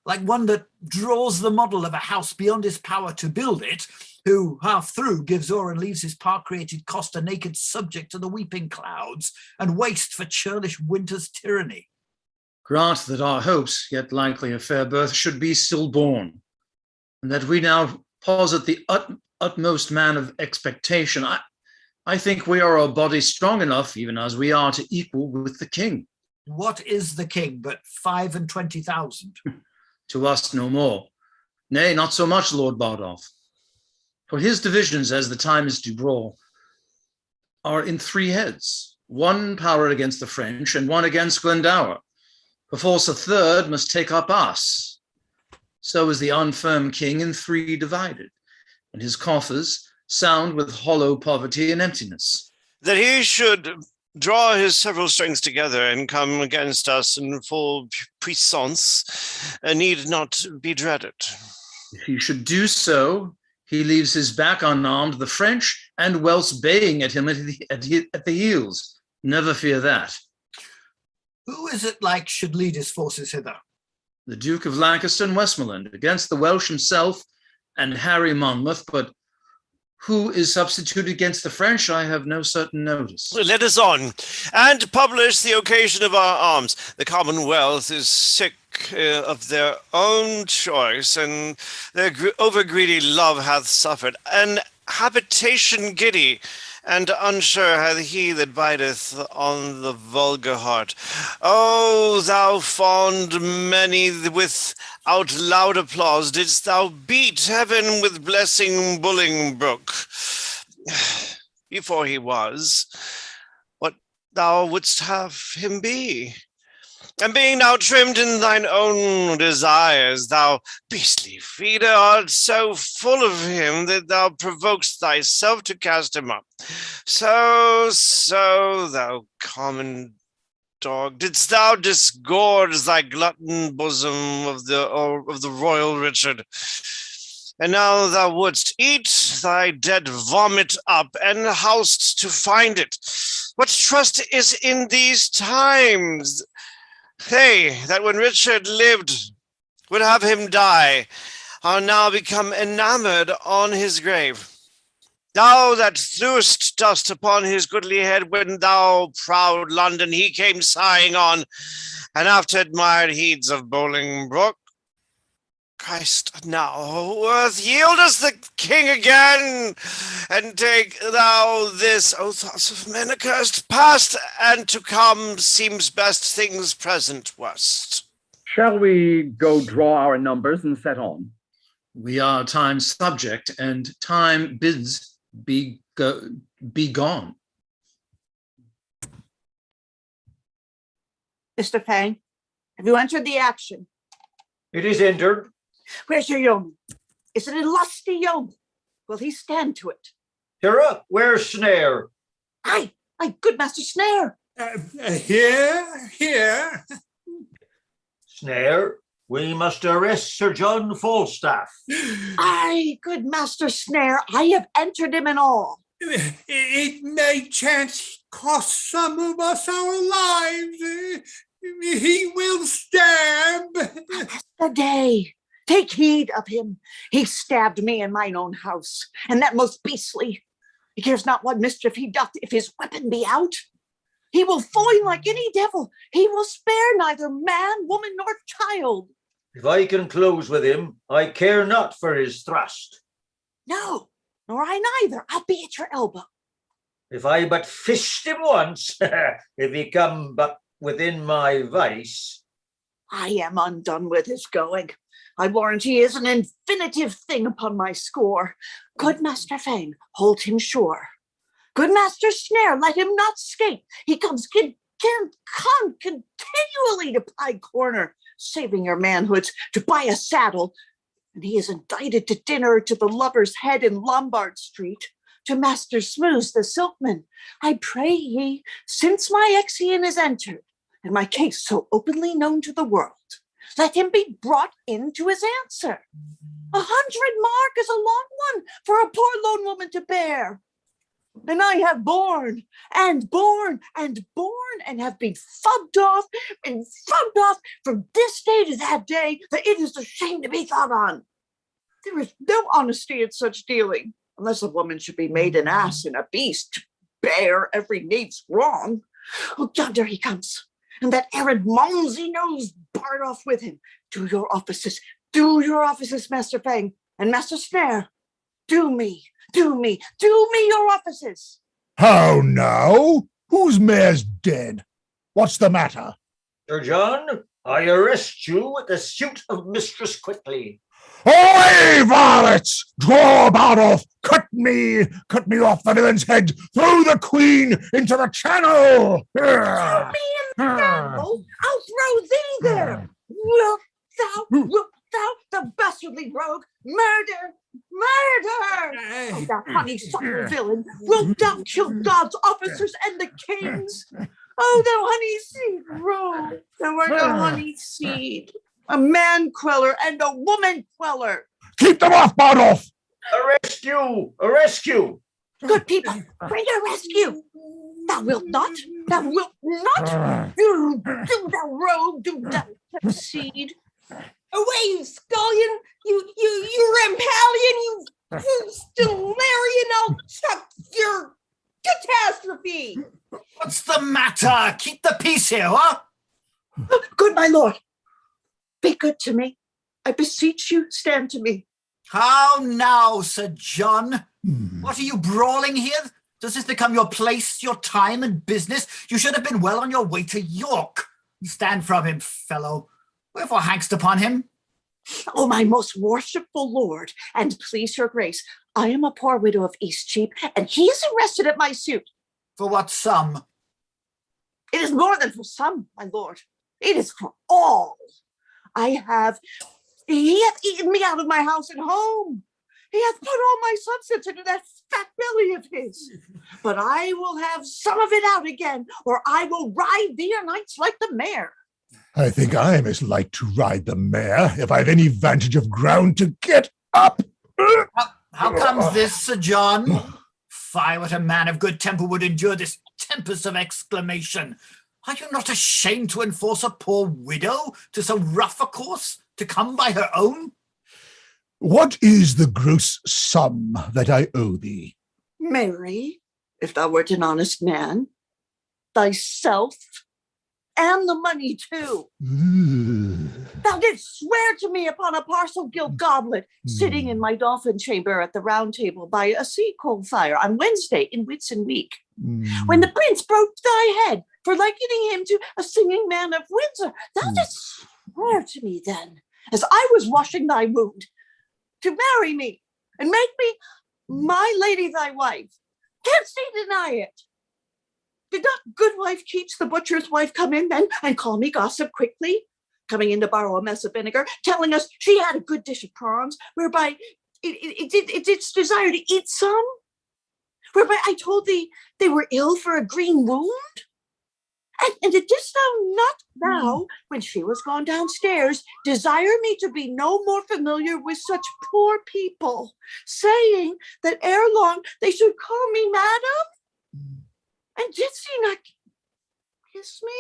Like one that draws the model of a house beyond his power to build it, who half through gives o'er and leaves his par-created cost a naked subject to the weeping clouds and waste for churlish winter's tyranny. Grant that our hopes, yet likely a fair birth, should be stillborn, and that we now posit the utmost man of expectation. I think we are a body strong enough, even as we are, to equal with the king. What is the king but 25,000? To us no more. Nay, not so much, Lord Bardolph. For his divisions, as the time is to draw, are in 3 heads, one power against the French and one against Glendower. Perforce a third must take up us. So is the unfirm king in 3 divided, and his coffers sound with hollow poverty and emptiness. That he should draw his several strengths together and come against us in full puissance need not be dreaded. If he should do so, he leaves his back unarmed, the French and Welsh baying at him at the heels. Never fear that. Who is it like should lead his forces hither? The Duke of Lancaster and Westmoreland, against the Welsh himself and Harry Monmouth, but who is substituted against the French, I have no certain notice. Let us on, and publish the occasion of our arms. The Commonwealth is sick of their own choice, and their over-greedy love hath suffered. An habitation giddy, and unsure hath he that bideth on the vulgar heart. O thou fond many, without loud applause didst thou beat heaven with blessing Bolingbroke, before he was what thou wouldst have him be. And being now trimmed in thine own desires, thou beastly feeder art so full of him that thou provokest thyself to cast him up. So, thou common dog, didst thou disgorge thy glutton bosom of the royal Richard? And now thou wouldst eat thy dead vomit up, and houst to find it. What trust is in these times? They that when Richard lived would have him die, are now become enamored on his grave. Thou that threwest dust upon his goodly head when thou proud London he came sighing on, and after admired heeds of Bolingbroke, Christ, now worth yield us the king again, and take thou this, O thoughts of men accursed, past and to come seems best, things present worst. Shall we go draw our numbers and set on? We are time's subject, and time bids be gone. Mr. Fang, have you entered the action? It is entered. Where's your yeoman? Is it a lusty yeoman? Will he stand to it? Tara, where's Snare? Aye, good Master Snare. Here. Snare, we must arrest Sir John Falstaff. Aye, good Master Snare, I have entered him in all. It may chance cost some of us our lives. He will stab. That's the day. Take heed of him. He stabbed me in mine own house, and that most beastly. He cares not what mischief he doth if his weapon be out. He will foin like any devil. He will spare neither man, woman, nor child. If I can close with him, I care not for his thrust. No, nor I neither. I'll be at your elbow. If I but fished him once, if he come but within my vice. I am undone with his going. I warrant he is an infinitive thing upon my score. Good Master Fang, hold him sure. Good Master Snare, let him not escape. He comes continually to ply corner, saving your manhoods to buy a saddle. And he is indicted to dinner to the Lover's Head in Lombard Street, to Master Smooth the silkman. I pray ye, since my Exian is entered, and my case so openly known to the world, let him be brought in to his answer. 100 mark is a long one for a poor lone woman to bear. And I have borne and borne and borne and have been fubbed off from this day to that day, that it is a shame to be thought on. There is no honesty in such dealing, unless a woman should be made an ass and a beast to bear every need's wrong. Oh, yonder he comes, and that errand Monsey knows Bardolph with him. Do your offices, Master Fang and Master Snare. Do me your offices. How now? Whose mare's dead? What's the matter? Sir John, I arrest you with the suit of Mistress Quickly. Away, varlets! Draw Bardolph! Cut me off the villain's head! Throw the queen into the channel! Throw me in the channel? I'll throw thee there! Wilt thou, the bastardly rogue, murder! Oh, thou honeysuckle villain, wilt thou kill God's officers and the king's? Oh, thou honeyseed rogue, thou art a honeyseed, a man queller and a woman queller. Keep them off, Bardolph! A rescue! Good people, bring a rescue. Thou wilt not. Do thou rogue, do thou seed. Away, you scullion! You rampallion! You Stellarian! I'll chuck your catastrophe! What's the matter? Keep the peace here, huh? Good, my lord. Be good to me. I beseech you, stand to me. How now, Sir John? What are you brawling here? Does this become your place, your time and business? You should have been well on your way to York. Stand from him, fellow. Wherefore hangst upon him? Oh, my most worshipful lord, and please your grace, I am a poor widow of Eastcheap, and he is arrested at my suit. For what sum? It is more than for some, my lord. It is for all. He hath eaten me out of my house and home. He hath put all my substance into that fat belly of his. But I will have some of it out again, or I will ride thee o' nights like the mare. I think I'm as like to ride the mare if I've any vantage of ground to get up. How comes this, Sir John? Fie, what a man of good temper would endure this tempest of exclamation. Are you not ashamed to enforce a poor widow to so rough a course, to come by her own? What is the gross sum that I owe thee? Marry, if thou wert an honest man, thyself, and the money too. Thou didst swear to me upon a parcel gilt goblet, sitting in my dolphin chamber at the round table by a sea coal fire on Wednesday in Whitsun week, when the prince broke thy head for likening him to a singing man of Windsor. Thou didst swear to me then, as I was washing thy wound, to marry me and make me my lady thy wife. Canst thee deny it? Did not Goodwife Keats, the butcher's wife, come in then and call me Gossip Quickly, coming in to borrow a mess of vinegar, telling us she had a good dish of prawns, whereby it didst desire to eat some? Whereby I told thee they were ill for a green wound? And didst thou not now, when she was gone downstairs, desire me to be no more familiar with such poor people, saying that ere long they should call me madam? And didst thee not kiss me?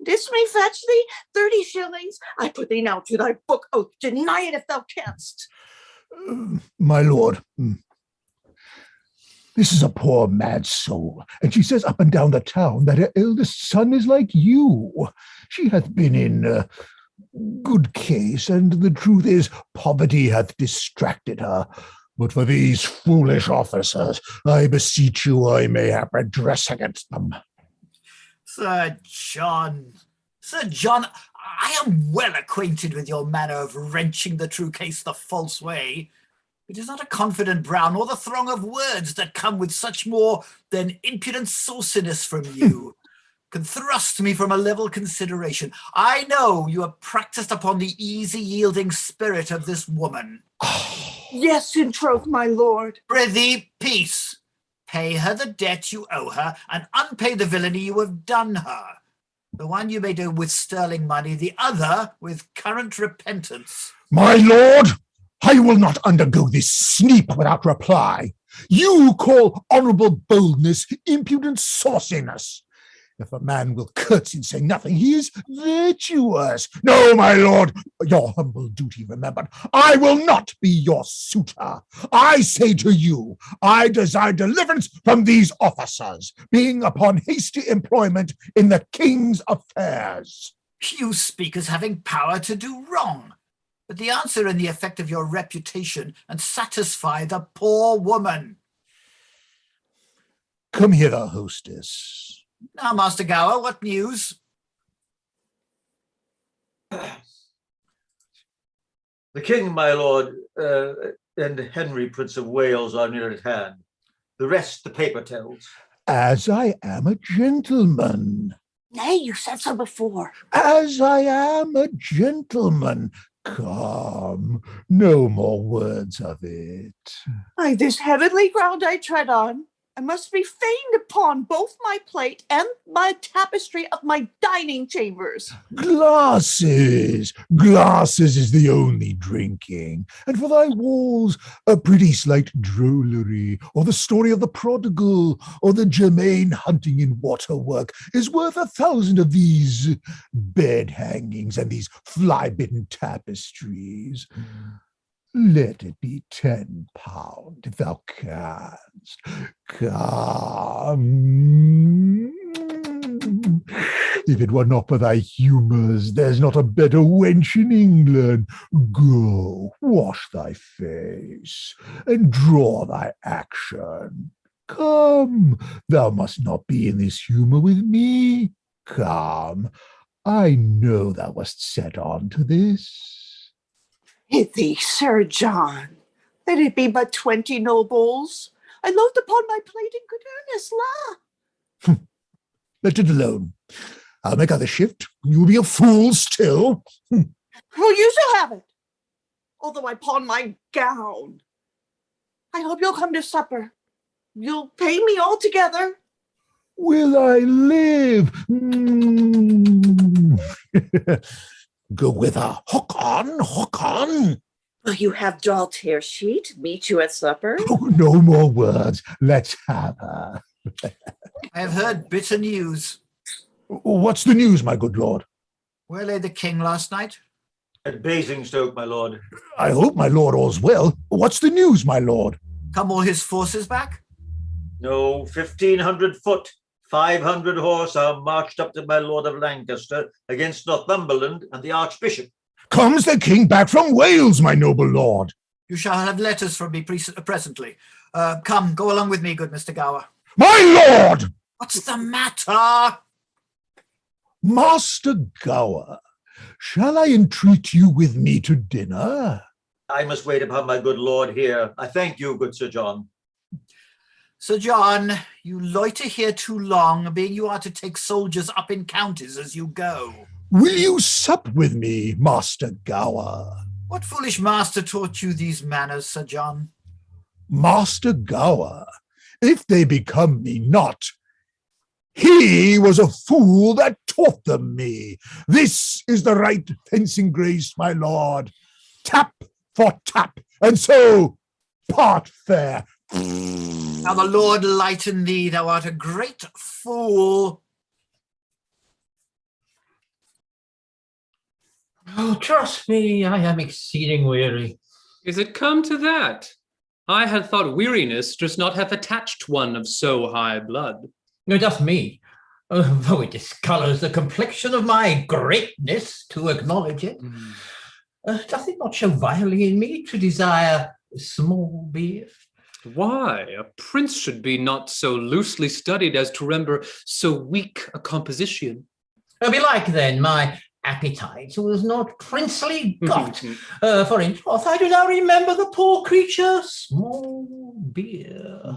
Didst me fetch thee 30 shillings? I put thee now to thy book oath. Deny it if thou canst. My lord, this is a poor mad soul, and she says up and down the town that her eldest son is like you. She hath been in good case, and the truth is poverty hath distracted her. But for these foolish officers, I beseech you, I may have redress against them. Sir John, I am well acquainted with your manner of wrenching the true case the false way. It is not a confident Brown or the throng of words that come with such more than impudent sauciness from you can thrust me from a level consideration. I know you are practiced upon the easy-yielding spirit of this woman. Yes, in troth, my lord. Prithee, peace. Pay her the debt you owe her, and unpay the villainy you have done her. The one you may do with sterling money, the other with current repentance. My lord, I will not undergo this sneap without reply. You call honorable boldness impudent sauciness. If a man will curtsy and say nothing, he is virtuous. No, my lord, your humble duty remembered. I will not be your suitor. I say to you, I desire deliverance from these officers, being upon hasty employment in the king's affairs. You speak as having power to do wrong, but the answer in the effect of your reputation and satisfy the poor woman. Come hither, hostess. Now, Master Gower, what news? The king, my lord, and Henry, Prince of Wales, are near at hand. The rest the paper tells. As I am a gentleman. Nay, you said so before. As I am a gentleman. Come, no more words of it. By this heavenly ground I tread on, I must be feigned upon both my plate and my tapestry of my dining chambers. Glasses, glasses is the only drinking, and for thy walls a pretty slight drollery, or the story of the prodigal, or the germain hunting in waterwork is worth 1,000 of these bed hangings and these fly-bitten tapestries. Let it be £10, if thou canst. Come. If it were not for thy humours, there's not a better wench in England. Go, wash thy face, and draw thy action. Come, thou must not be in this humour with me. Come, I know thou wast set on to this. Thee, Sir John, let it be but 20 nobles. I load upon my plate in good earnest, la. Let it alone. I'll make other shift. You'll be a fool still. Well, you shall have it, although I pawn my gown. I hope you'll come to supper. You'll pay me altogether. Will I live? Go with her. Hook on, hook on. Will you have doll tear sheet meet you at supper? Oh, no more words. Let's have her. I have heard bitter news. What's the news, my good lord? Where lay the king last night? At Basingstoke, my lord. I hope my lord all's well. What's the news, my lord? Come all his forces back? No, 1,500 foot, 500 horse are marched up to my lord of Lancaster against Northumberland and the archbishop. Comes the king back from Wales, my noble lord? You shall have letters from me presently. Come, go along with me, good Mr. Gower. My lord! What's the matter? Master Gower, shall I entreat you with me to dinner? I must wait upon my good lord here. I thank you, good Sir John. Sir John, you loiter here too long, being you are to take soldiers up in counties as you go. Will you sup with me, Master Gower? What foolish master taught you these manners, Sir John? Master Gower, if they become me not, he was a fool that taught them me. This is the right fencing grace, my lord. Tap for tap, and so part fair. Now the Lord lighten thee, thou art a great fool. Oh, trust me, I am exceeding weary. Is it come to that? I had thought weariness does not have attached one of so high blood. No, just me. Though it discolors the complexion of my greatness to acknowledge it. Doth it not show vilely in me to desire small beer? Why? A prince should be not so loosely studied as to render so weak a composition. Belike then, my appetite was not princely got. For in troth, I do now remember the poor creature small beer.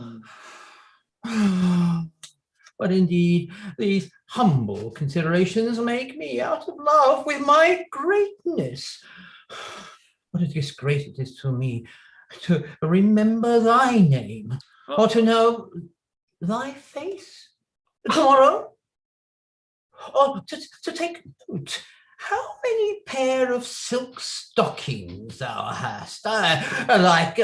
But indeed, these humble considerations make me out of love with my greatness. What a disgrace it is to me to remember thy name, or to know thy face tomorrow, or to take note how many pair of silk stockings thou hast, like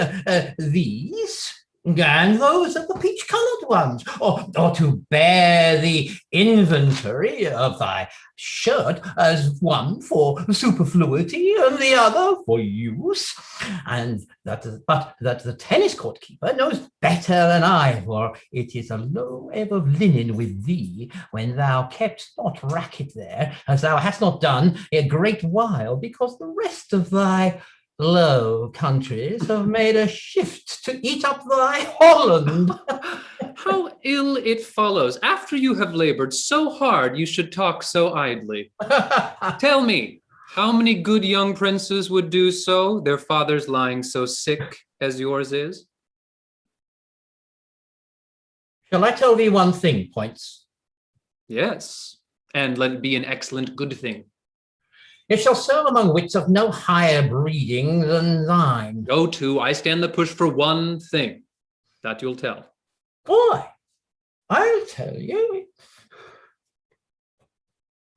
these, and those of the peach-coloured ones, or to bear the inventory of thy shirt as one for superfluity and the other for use, and that the tennis court keeper knows better than I, for it is a low ebb of linen with thee when thou kept not racket there, as thou hast not done a great while, because the rest of thy Low Countries have made a shift to eat up thy Holland. How ill it follows. After you have labored so hard, you should talk so idly. Tell me, how many good young princes would do so, their fathers lying so sick as yours is? Shall I tell thee one thing, Points? Yes, and let it be an excellent good thing. It shall serve among wits of no higher breeding than thine. Go to, I stand the push for one thing, that you'll tell. Boy, I'll tell you.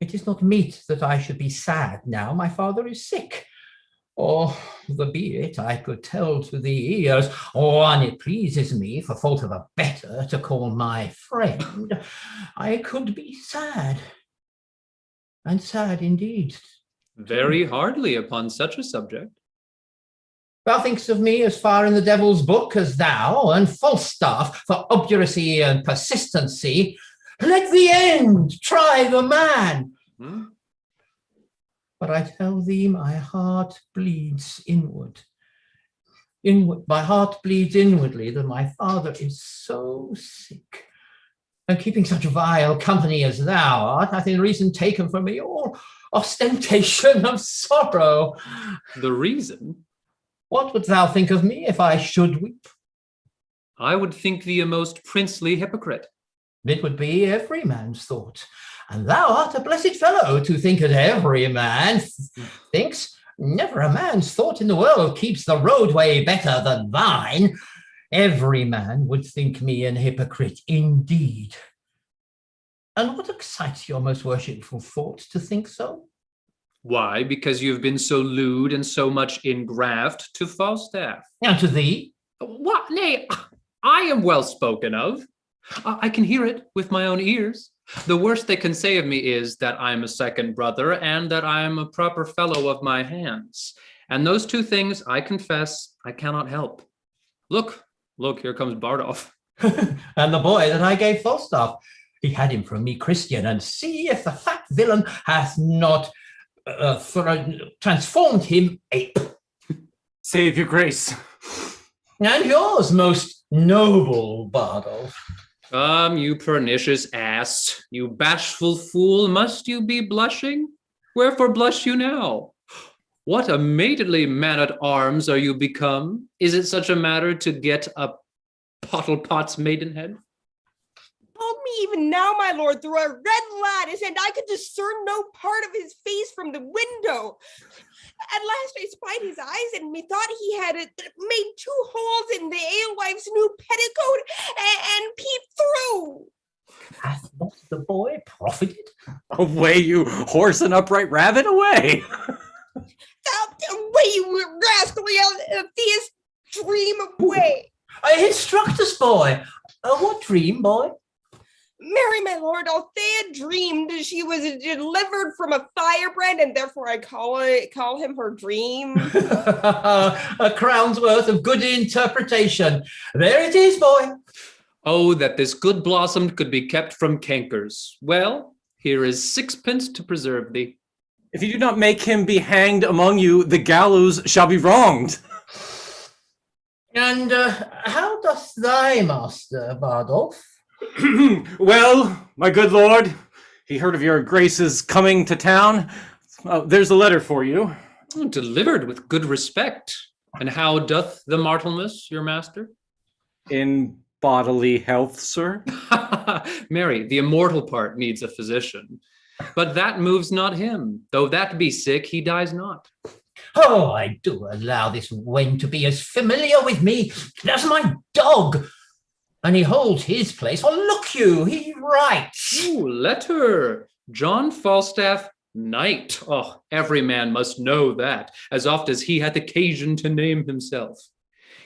It is not meet that I should be sad now my father is sick. Or the be it I could tell to thee ears, or an it pleases me, for fault of a better, to call my friend, I could be sad, and sad indeed. Very hardly upon such a subject. Thou thinkst of me as far in the devil's book as thou, and Falstaff for obduracy and persistency. Let the end try the man. But I tell thee, my heart bleeds inward. My heart bleeds inwardly that my father is so sick. And keeping such vile company as thou art, hath in reason taken from me all ostentation of sorrow. The reason? What wouldst thou think of me if I should weep? I would think thee a most princely hypocrite. It would be every man's thought. And thou art a blessed fellow to think as every man thinks. Never a man's thought in the world keeps the roadway better than thine. Every man would think me an hypocrite indeed. And what excites your most worshipful thought to think so? Why? Because you have been so lewd and so much ingraft to Falstaff. And to thee? What? Nay, I am well spoken of. I can hear it with my own ears. The worst they can say of me is that I am a second brother and that I am a proper fellow of my hands. And those two things, I confess, I cannot help. Look, here comes Bardolph. And the boy that I gave Falstaff. He had him from me, Christian, and see if the fat villain hath not transformed him ape. Save your grace. And yours, most noble Bardolph. You pernicious ass, you bashful fool, must you be blushing? Wherefore blush you now? What a maidenly man-at-arms are you become? Is it such a matter to get a Pottle-Pot's maidenhead? Told me even now, my lord, through a red lattice, and I could discern no part of his face from the window. At last I spied his eyes, and methought he had made 2 holes in the alewife's new petticoat and peeped through. Hath not the boy profited? Away, you horse and upright rabbit, away! Away, you rascally Theus, dream away. Instruct us, boy. What dream, boy? Marry, my lord, Althea dreamed she was delivered from a firebrand, and therefore I call him her dream. A crown's worth of good interpretation. There it is, boy. Oh, that this good blossom could be kept from cankers. Well, here is 6pence to preserve thee. If you do not make him be hanged among you, the gallows shall be wronged. And how doth thy master, Bardolph? Well, my good lord, he heard of your grace's coming to town, Oh, there's a letter for you. Oh, delivered with good respect. And how doth the Martelmus, your master? In bodily health, sir. Mary, the immortal part needs a physician. But that moves not him. Though that be sick, he dies not. Oh, I do allow this wen to be as familiar with me as my dog. And he holds his place. Oh, look you, he writes. Ooh, letter. John Falstaff, knight. Oh, every man must know that, as oft as he hath occasion to name himself.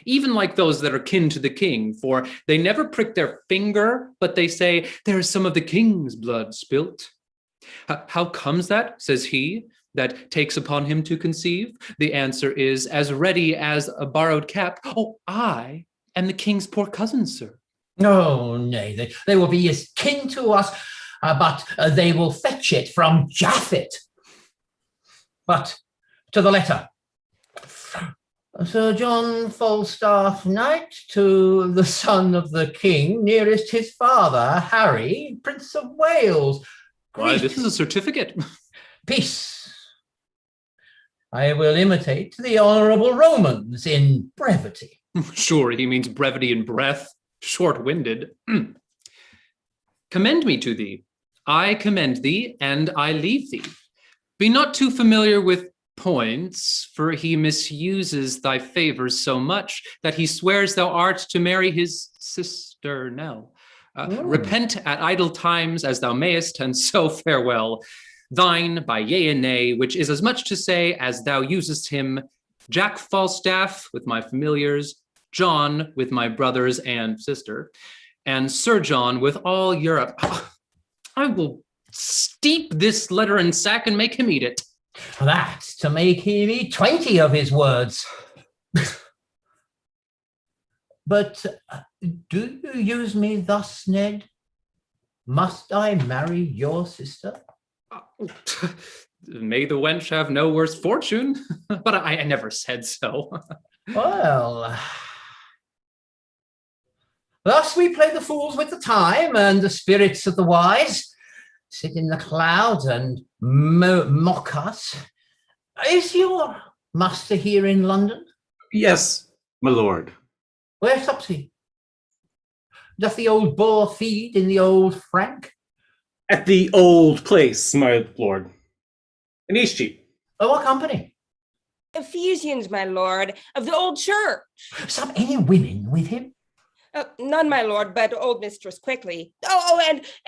Even like those that are kin to the king, for they never prick their finger, but they say, there is some of the king's blood spilt. How comes that, says he, that takes upon him to conceive? The answer is as ready as a borrowed cap. Oh, I am the king's poor cousin, sir. Oh, nay, they will be as kin to us, but they will fetch it from Japhet. But to the letter. Sir John Falstaff, knight, to the son of the king, nearest his father, Harry, Prince of Wales. Why, this is a certificate. Peace. I will imitate the honourable Romans in brevity. Sure, he means brevity in breath, short-winded. Commend me to thee. I commend thee, and I leave thee. Be not too familiar with points, for he misuses thy favours so much that he swears thou art to marry his sister Nell. Repent at idle times as thou mayest, and so farewell. Thine by yea and nay, which is as much to say as thou usest him, Jack Falstaff with my familiars, John with my brothers and sister, and Sir John with all Europe. I will steep this letter in sack and make him eat it. That's to make him eat 20 of his words. But do you use me thus, Ned? Must I marry your sister? May the wench have no worse fortune, but I never said so. Well, thus we play the fools with the time, and the spirits of the wise sit in the clouds and mock us. Is your master here in London? Yes, my lord. Where stops he? Doth the old boar feed in the old Frank? At the old place, my lord. In Eastcheap. Oh, what company? Ephesians, my lord, of the old church. Some any women with him? None, my lord, but old Mistress Quickly.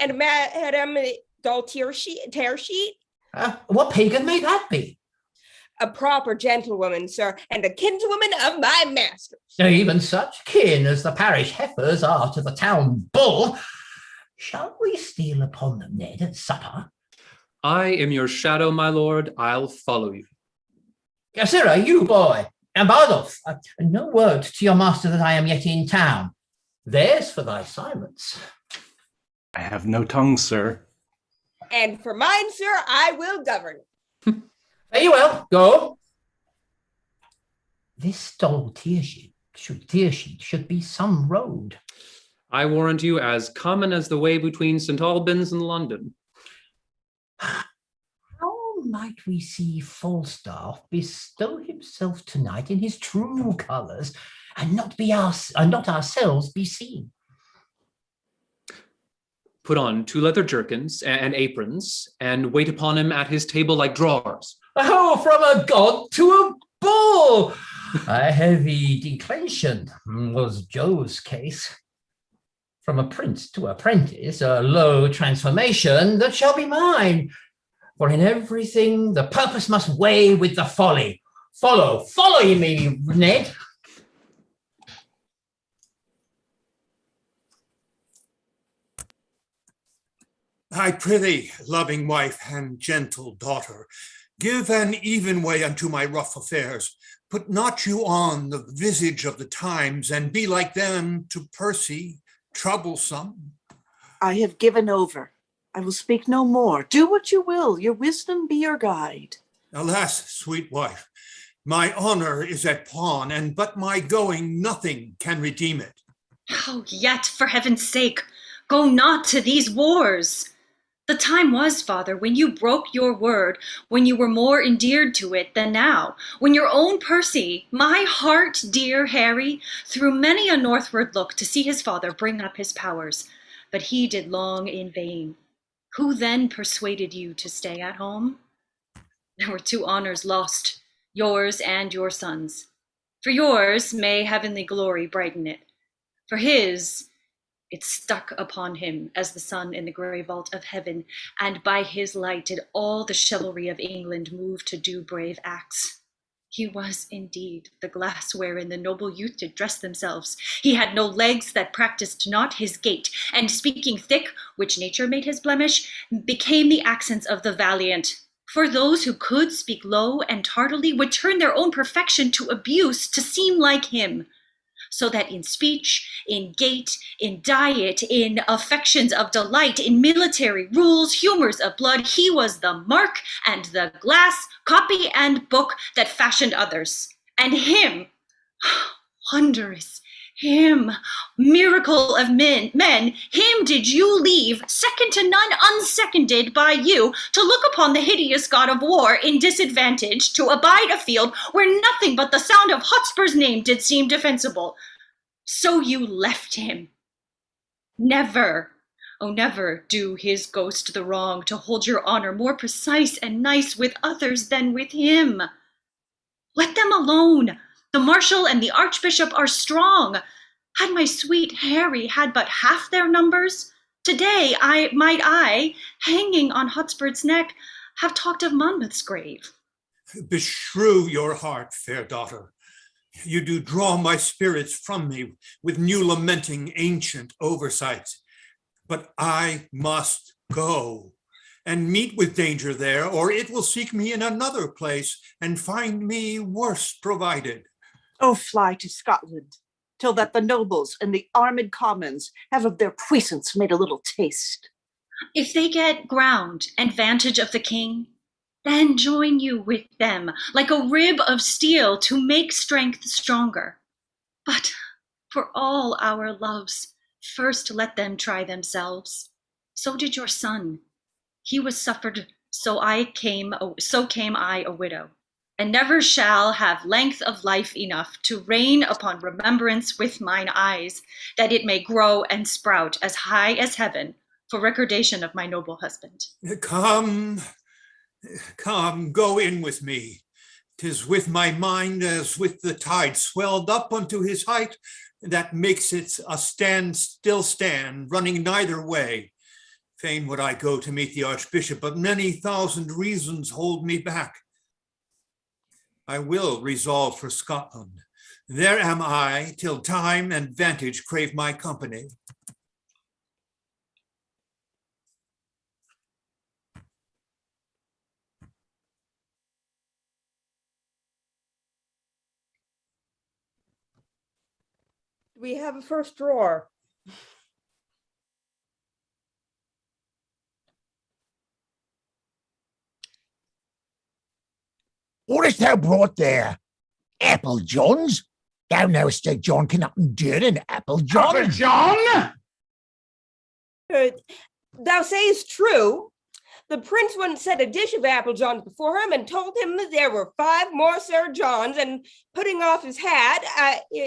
And Madame Tearsheet. What pagan may that be? A proper gentlewoman, sir, and a kinswoman of my master's. Even such kin as the parish heifers are to the town bull. Shall we steal upon them, Ned, at supper? I am your shadow, my lord. I'll follow you. Sirrah, you boy, and Bardolph, no word to your master that I am yet in town. There's for thy silence. I have no tongue, sir. And for mine, sir, I will govern. Very well, go. This dull Tearsheet should be some road. I warrant you as common as the way between St. Albans and London. How might we see Falstaff bestow himself tonight in his true colours, and not ourselves be seen? Put on 2 leather jerkins and aprons, and wait upon him at his table like drawers. Oh, from a god to a bull! A heavy declension was Joe's case. From a prince to apprentice, a low transformation that shall be mine. For in everything the purpose must weigh with the folly. Follow me, Ned. I prithee, loving wife and gentle daughter, give an even way unto my rough affairs. Put not you on the visage of the times, and be like them to Percy, troublesome. I have given over. I will speak no more. Do what you will. Your wisdom be your guide. Alas, sweet wife, my honor is at pawn, and but my going nothing can redeem it. How yet, for heaven's sake, go not to these wars. The time was, Father, when you broke your word, when you were more endeared to it than now, when your own Percy, my heart dear Harry, threw many a northward look to see his father bring up his powers, but he did long in vain. Who then persuaded you to stay at home? There were 2 honors lost, yours and your son's. For yours, may heavenly glory brighten it. For his, it stuck upon him as the sun in the grey vault of heaven, and by his light did all the chivalry of England move to do brave acts. He was indeed the glass wherein the noble youth did dress themselves. He had no legs that practised not his gait, and speaking thick, which nature made his blemish, became the accents of the valiant. For those who could speak low and tardily would turn their own perfection to abuse to seem like him. So that in speech, in gait, in diet, in affections of delight, in military rules, humors of blood, he was the mark and the glass, copy and book that fashioned others. And him, wondrous, him, miracle of men, him did you leave, second to none, unseconded by you, to look upon the hideous god of war in disadvantage, to abide a field where nothing but the sound of Hotspur's name did seem defensible. So you left him. Never, oh never do his ghost the wrong to hold your honor more precise and nice with others than with him. Let them alone. The marshal and the archbishop are strong. Had my sweet Harry had but half their numbers, today might I, hanging on Hotspur's neck, have talked of Monmouth's grave. Beshrew your heart, fair daughter. You do draw my spirits from me with new lamenting ancient oversights. But I must go and meet with danger there, or it will seek me in another place and find me worse provided. Oh, fly to Scotland, till that the nobles and the armed commons have of their puissance made a little taste. If they get ground and vantage of the king, then join you with them, like a rib of steel, to make strength stronger. But for all our loves, first let them try themselves. So did your son. He was suffered, so came I a widow, and never shall have length of life enough to reign upon remembrance with mine eyes, that it may grow and sprout as high as heaven, for recordation of my noble husband. Come, go in with me. 'Tis with my mind as with the tide swelled up unto his height, that makes it a still stand, running neither way. Fain would I go to meet the archbishop, but many thousand reasons hold me back. I will resolve for Scotland. There am I, till time and vantage crave my company. We have a first drawer. What hast thou brought there? Apple Johns? Thou knowest that John cannot endure an Apple John. Apple John? Thou sayest true. The prince once set a dish of apple johns before him and told him that there were 5 more Sir Johns, and putting off his hat,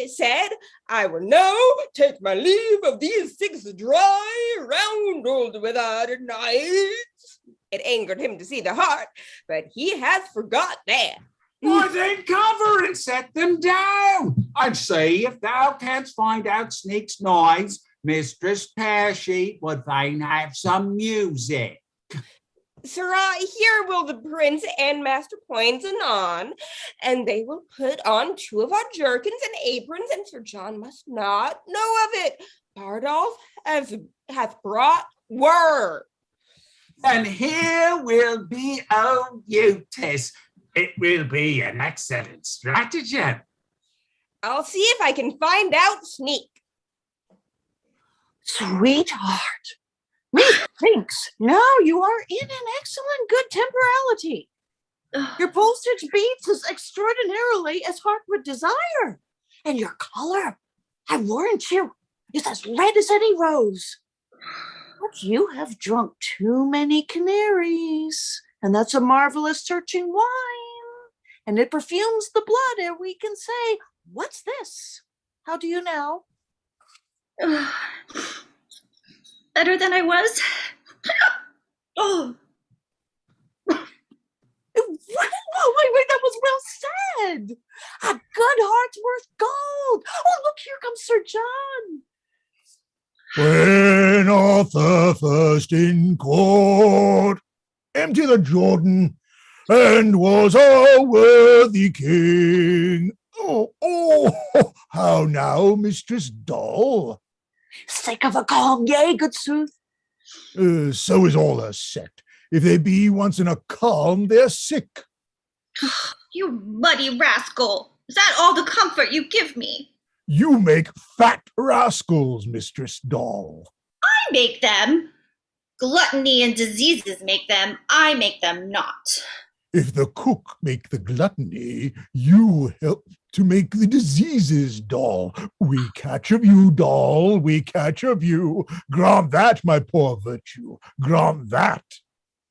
said, I will now take my leave of these 6 dry, round-old withered knights. It angered him to see the heart, but he hath forgot that. Why then cover and set them down. I'd say if thou canst find out Sneak's noise, Mistress Pearsheet would fain have some music. Sirrah, here will the prince and Master Poins anon, and they will put on 2 of our jerkins and aprons, and Sir John must not know of it. Bardolph hath brought word. And here will be Eustace. It will be an excellent stratagem. I'll see if I can find out Sneak. Sweetheart, methinks now you are in an excellent good temporality. Your postage beats as extraordinarily as heart would desire. And your color, I warrant you, is as red as any rose. But But you have drunk too many canaries, and that's a marvelous searching wine, and it perfumes the blood, ere we can say, what's this? How do you now? Better than I was. Oh. Wait, that was well said. A good heart's worth gold. Oh, look, here comes Sir John. When Arthur first in court emptied the Jordan and was a worthy king. Oh, how now, Mistress Doll? Sick of a calm, yea, good sooth. So is all her sect. If they be once in a calm, they're sick. You muddy rascal. Is that all the comfort you give me? You make fat rascals, Mistress Doll. I make them. Gluttony and diseases make them. I make them not. If the cook make the gluttony, you help to make the diseases, Doll. We catch of you, Doll, we catch of you. Grant that, my poor virtue, grant that.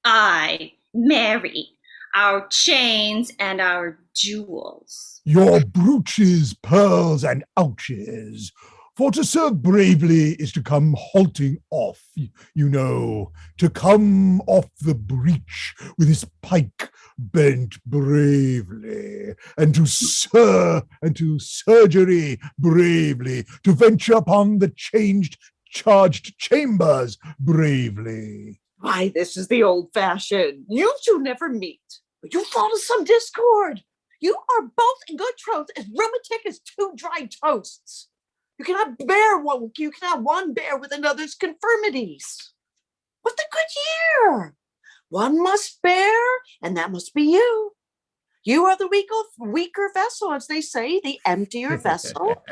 I marry our chains and our jewels. Your brooches, pearls, and ouches. For to serve bravely is to come halting off, you know, to come off the breach with his pike bent bravely, and to surgery bravely, to venture upon the charged chambers bravely. Why, this is the old fashion. You two never meet, but you thought of some discord. You are both in good troth as rheumatic as two dry toasts. You cannot have one bear with another's confirmities. What the good year? One must bear, and that must be you. You are the weaker vessel, as they say, the emptier vessel.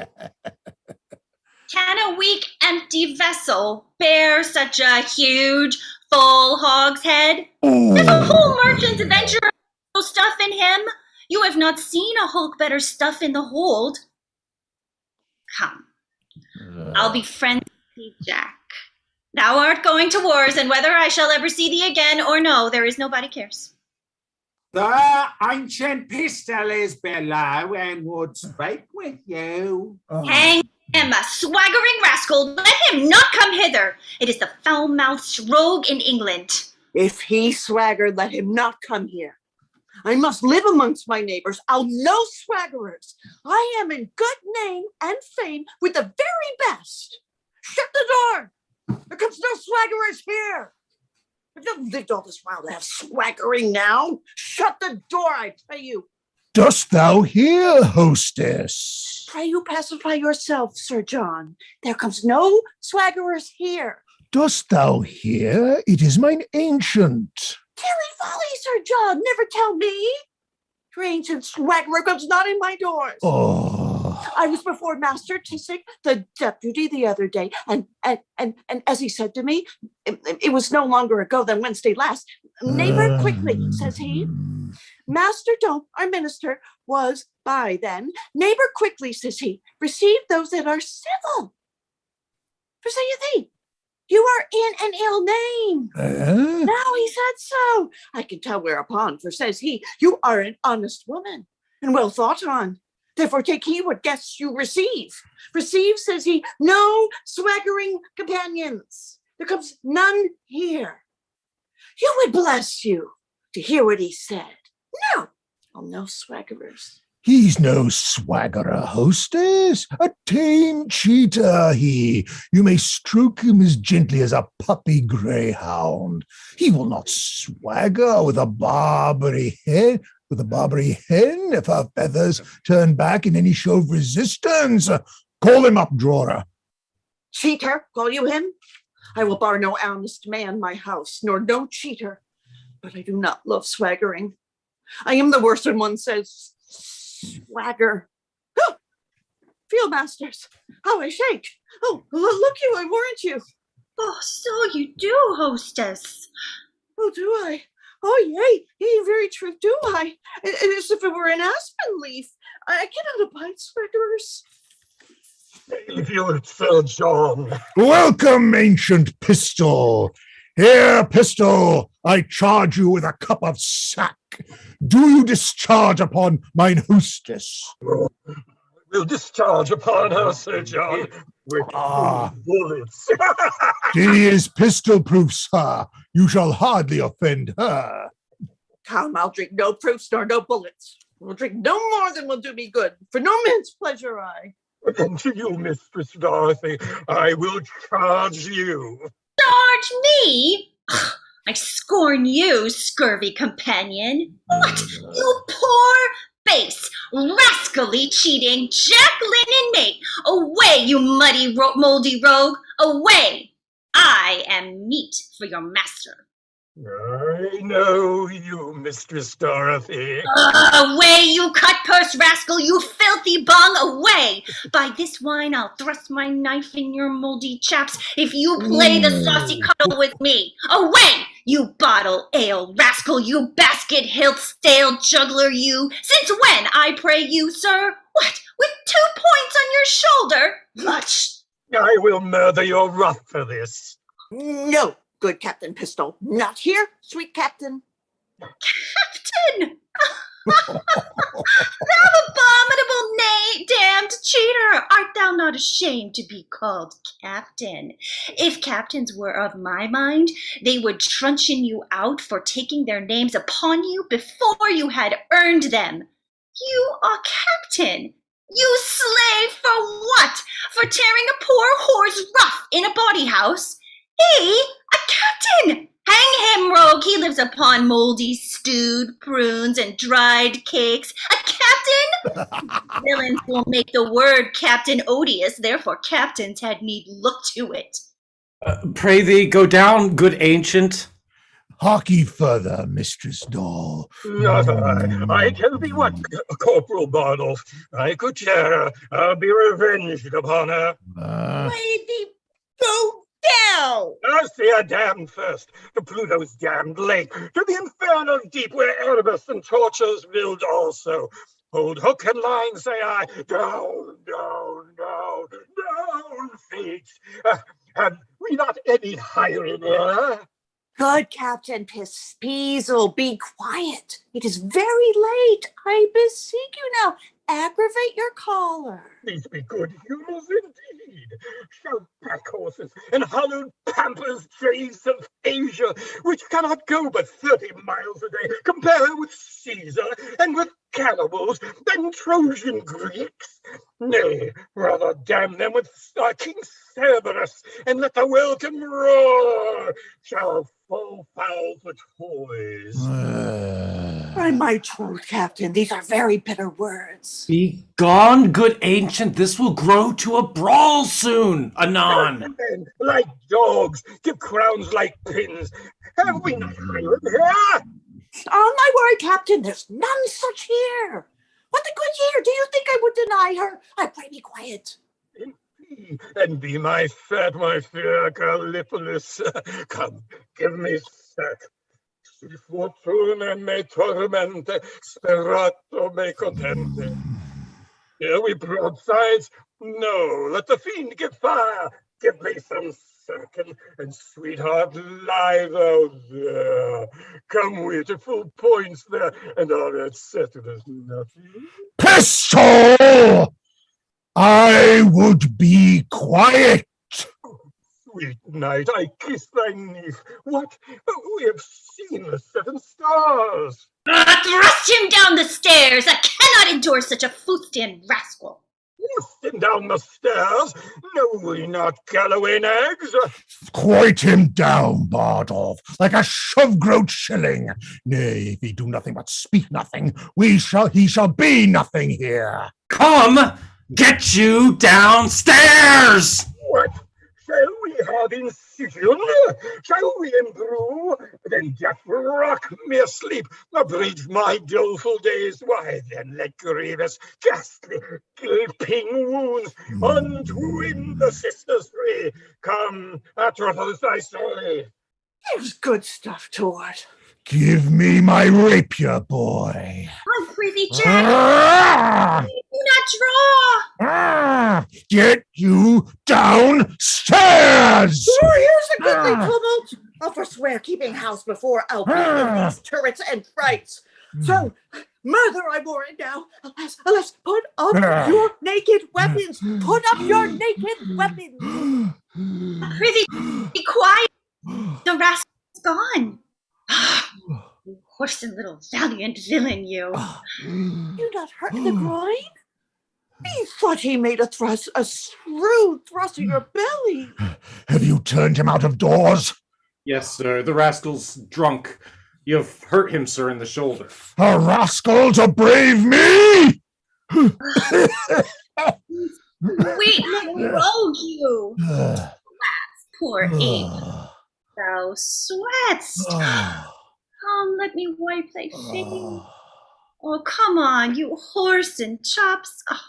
Can a weak, empty vessel bear such a huge, full hogshead? There's a whole merchant's adventure stuff in him. You have not seen a hulk better stuff in the hold. Come, I'll be friends with thee, Jack. Thou art going to wars, and whether I shall ever see thee again or no, there is nobody cares. The ancient pistol is below and would speak with you. Hang him, a swaggering rascal. Let him not come hither. It is the foul-mouthed rogue in England. If he swaggered, let him not come here. I must live amongst my neighbors. I'll know swaggerers. I am in good name and fame with the very best. Shut the door. There comes no swaggerers here. I've not lived all this while to have swaggering now. Shut the door, I pray you. Dost thou hear, hostess? Pray you pacify yourself, Sir John. There comes no swaggerers here. Dost thou hear? It is mine ancient. Tilly folly, Sir John, never tell me. Your ancient swaggerer comes not in my doors. Oh. I was before Master Tissick, the deputy, the other day, and as he said to me, it was no longer ago than Wednesday last. Neighbor quickly, says he. Master Dope, our minister, was by then. Neighbor quickly, says he, receive those that are civil. For say you thee, you are in an ill name. Now he said so. I can tell whereupon, for says he, you are an honest woman, and well thought on. Therefore take heed what guests you receive. Receive, says he, no swaggering companions. There comes none here. You would bless you to hear what he said. No swaggerers. He's no swaggerer, hostess. A tame cheater, he. You may stroke him as gently as a puppy greyhound. He will not swagger with a Barbary hen. If her feathers turn back in any show of resistance. Call him up, drawer. Cheater, call you him? I will bar no honest man my house, nor no cheater. But I do not love swaggering. I am the worst when one says swagger. Oh, field masters, how I shake. Oh, look you, I warrant you. Oh, so you do, hostess. Oh, do I? Oh, yea, very true, do I? As if it were an aspen leaf. I cannot abide swaggerers. Save you, Sir John. Welcome, ancient pistol. Here, pistol, I charge you with a cup of sack. Do you discharge upon mine hostess? We'll discharge upon her, Sir John, with bullets. She is pistol-proof, sir. You shall hardly offend her. Come, I'll drink no proofs nor no bullets. We'll drink no more than will do me good. For no man's pleasure I. And to you, Mistress Dorothy, I will charge you. Charge me? I scorn you, scurvy companion. What, you poor, base, rascally, cheating, jack-linen mate? Away, you muddy, moldy rogue, away! I am meat for your master. I know you, Mistress Dorothy. Away, you cut-purse rascal, you filthy bung, away! By this wine I'll thrust my knife in your moldy chaps if you play the saucy cuddle with me. Away, you bottle ale rascal, you basket-hilt stale juggler, you! Since when, I pray you, sir? What, with 2 points on your shoulder? Much! I will murder your wrath for this. No, good Captain Pistol. Not here, sweet Captain. Captain! Thou abominable damned cheater! Art thou not ashamed to be called captain? If captains were of my mind, they would truncheon you out for taking their names upon you before you had earned them. You are captain. You slave for what? For tearing a poor whore's ruff in a bawdy house? He, a captain! Hang him, rogue! He lives upon moldy stewed prunes and dried cakes. A captain? Villains will make the word captain odious, therefore captains had need look to it. Pray thee, go down, good ancient. Harkye further, Mistress Doll. Not I tell thee what, Corporal Bardolph, I could tear her. I'll be revenged upon her. Lady, go down! I'll see her damned first, to Pluto's damned lake, to the infernal deep where Erebus and tortures build also. Hold hook and line, say I, down, down, down, down, fate. Have we not any higher in air? Good Captain Peasel, be quiet. It is very late. I beseech you now, aggravate your caller. These be good humors indeed. Shall pack horses and hollowed pampas jays of Asia, which cannot go but 30 miles a day, compare with Caesar and with cannibals and Trojan Greeks? Nay, rather damn them with King Cerberus, and let the welkin roar. Shall fall foul for toys. By my troth, Captain, these are very bitter words. Be gone, good ancient. This will grow to a brawl soon. Anon. Men, like dogs, give crowns like pins. Have we not hired here? On my word, Captain, there's none such here. What the good year, do you think I would deny her? I pray be quiet. And be my fat, my fair Gallipolis. Come, give me sack. Si fortuna me tormente, sperato me contente. Here we broadsides? No, let the fiend give fire. Give me some second, and sweetheart, lie thou there. Come we to full points there, and our red settled as nothing. Pistol! I would be quiet. Sweet night, I kiss thy knee. What? We have seen the 7 stars. Thrust him down the stairs! I cannot endure such a fustian rascal. Thrust him down the stairs? Know we not Galloway nags? Quoit him down, Bardolph, like a shove-groat shilling. Nay, if he do nothing but speak nothing, he shall be nothing here. Come, get you downstairs! What? Shall we have incision? Shall we imbrue? Then death rock me asleep, abridge my doleful days. Why then let grievous, ghastly, gaping wounds untwin the sisters three. Come, Atrophos, I say. There's good stuff to it. Give me my rapier, boy. I prithee, Jack, do not draw. Get you downstairs! Warriors, a goodly tumult! I'll forswear keeping house before I'll be in these turrets and frights. So, murder I warrant now. Alas, put up your naked weapons. Put up your naked weapons. Prithee, be quiet. The rascal's gone. You whoreson little valiant villain, you. You not hurt in the groin? He thought he made a shrewd thrust in your belly. Have you turned him out of doors? Yes, sir. The rascal's drunk. You've hurt him, sir, in the shoulder. A rascal to brave me? Wait, let me rogue you. Poor ape. Thou sweatst. Come, let me wipe thy face. Oh, come on, you horse and chops. Oh,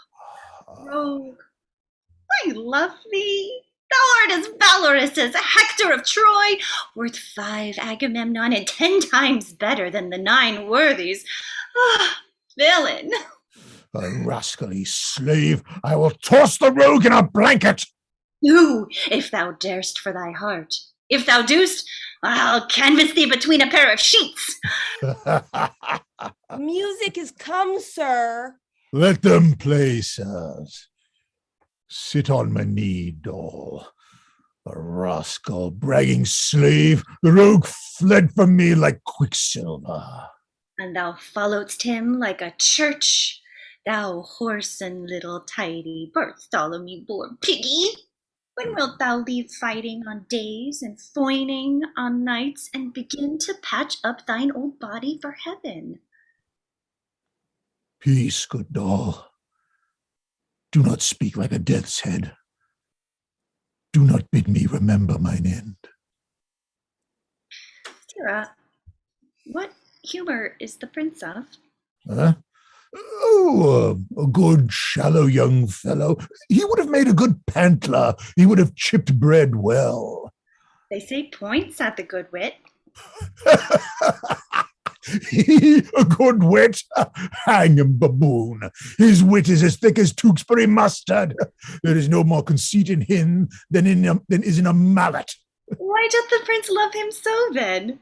rogue. I love thee. Thou art as valorous as Hector of Troy, worth 5 Agamemnon and 10 times better than the 9 worthies. Ah, villain. A rascally slave. I will toss the rogue in a blanket. No, if thou darest for thy heart. If thou dost, I'll canvas thee between a pair of sheets. Music is come, sir. Let them play, sirs. Sit on my knee, doll. A rascal, bragging slave. The rogue fled from me like quicksilver. And thou followedst him like a church. Thou whoreson little tidy Bartholomew born piggy. When wilt thou leave fighting on days and foining on nights and begin to patch up thine old body for heaven? Peace, good doll. Do not speak like a death's head. Do not bid me remember mine end. Sarah, what humor is the prince of? Huh? Oh, a good, shallow young fellow. He would have made a good pantler. He would have chipped bread well. They say points at the good wit. A good wit? Hang him, baboon. His wit is as thick as Tewkesbury mustard. There is no more conceit in him than is in a mallet. Why doth the prince love him so, then?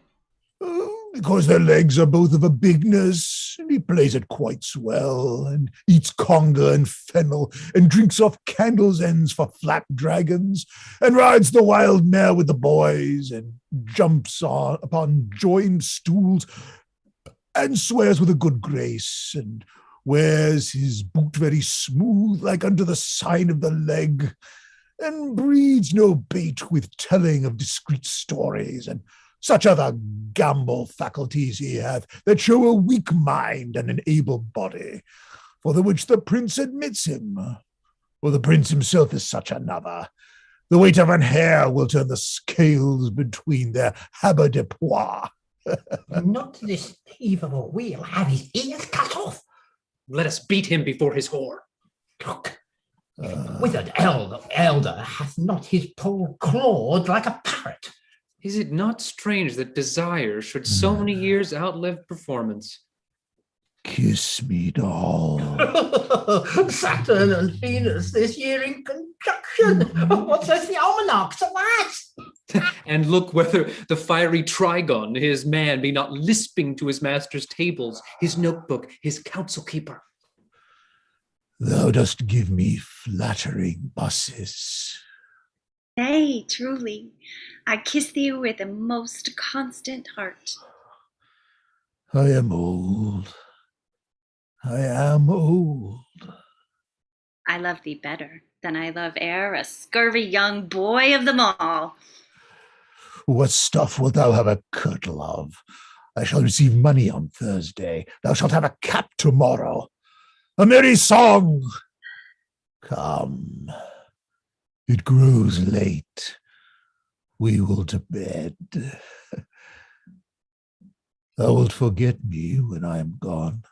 Because their legs are both of a bigness, and he plays it quite swell, and eats conger and fennel, and drinks off candles' ends for flap dragons, and rides the wild mare with the boys, and jumps upon joined stools, and swears with a good grace, and wears his boot very smooth, like unto the sign of the leg, and breeds no bait with telling of discreet stories, and such other gamble faculties he hath that show a weak mind and an able body, for the which the prince admits him. For the prince himself is such another. The weight of an hair will turn the scales between their haberdepois. Not this thief of a wheel have his ears cut off. Let us beat him before his whore. Look, withered elder hath not his poll clawed like a parrot. Is it not strange that desire should so many years outlive performance? Kiss me, doll. Saturn and Venus this year in conjunction. What says the almanac to that? And look whether the fiery Trigon, his man, be not lisping to his master's tables, his notebook, his counsel keeper. Thou dost give me flattering busses. Nay, truly, I kiss thee with a most constant heart. I am old. I am old. I love thee better than I love e'er a scurvy young boy of them all. What stuff wilt thou have a kirtle of? I shall receive money on Thursday. Thou shalt have a cap tomorrow. A merry song. Come. It grows late. We will to bed. Thou wilt forget me when I am gone.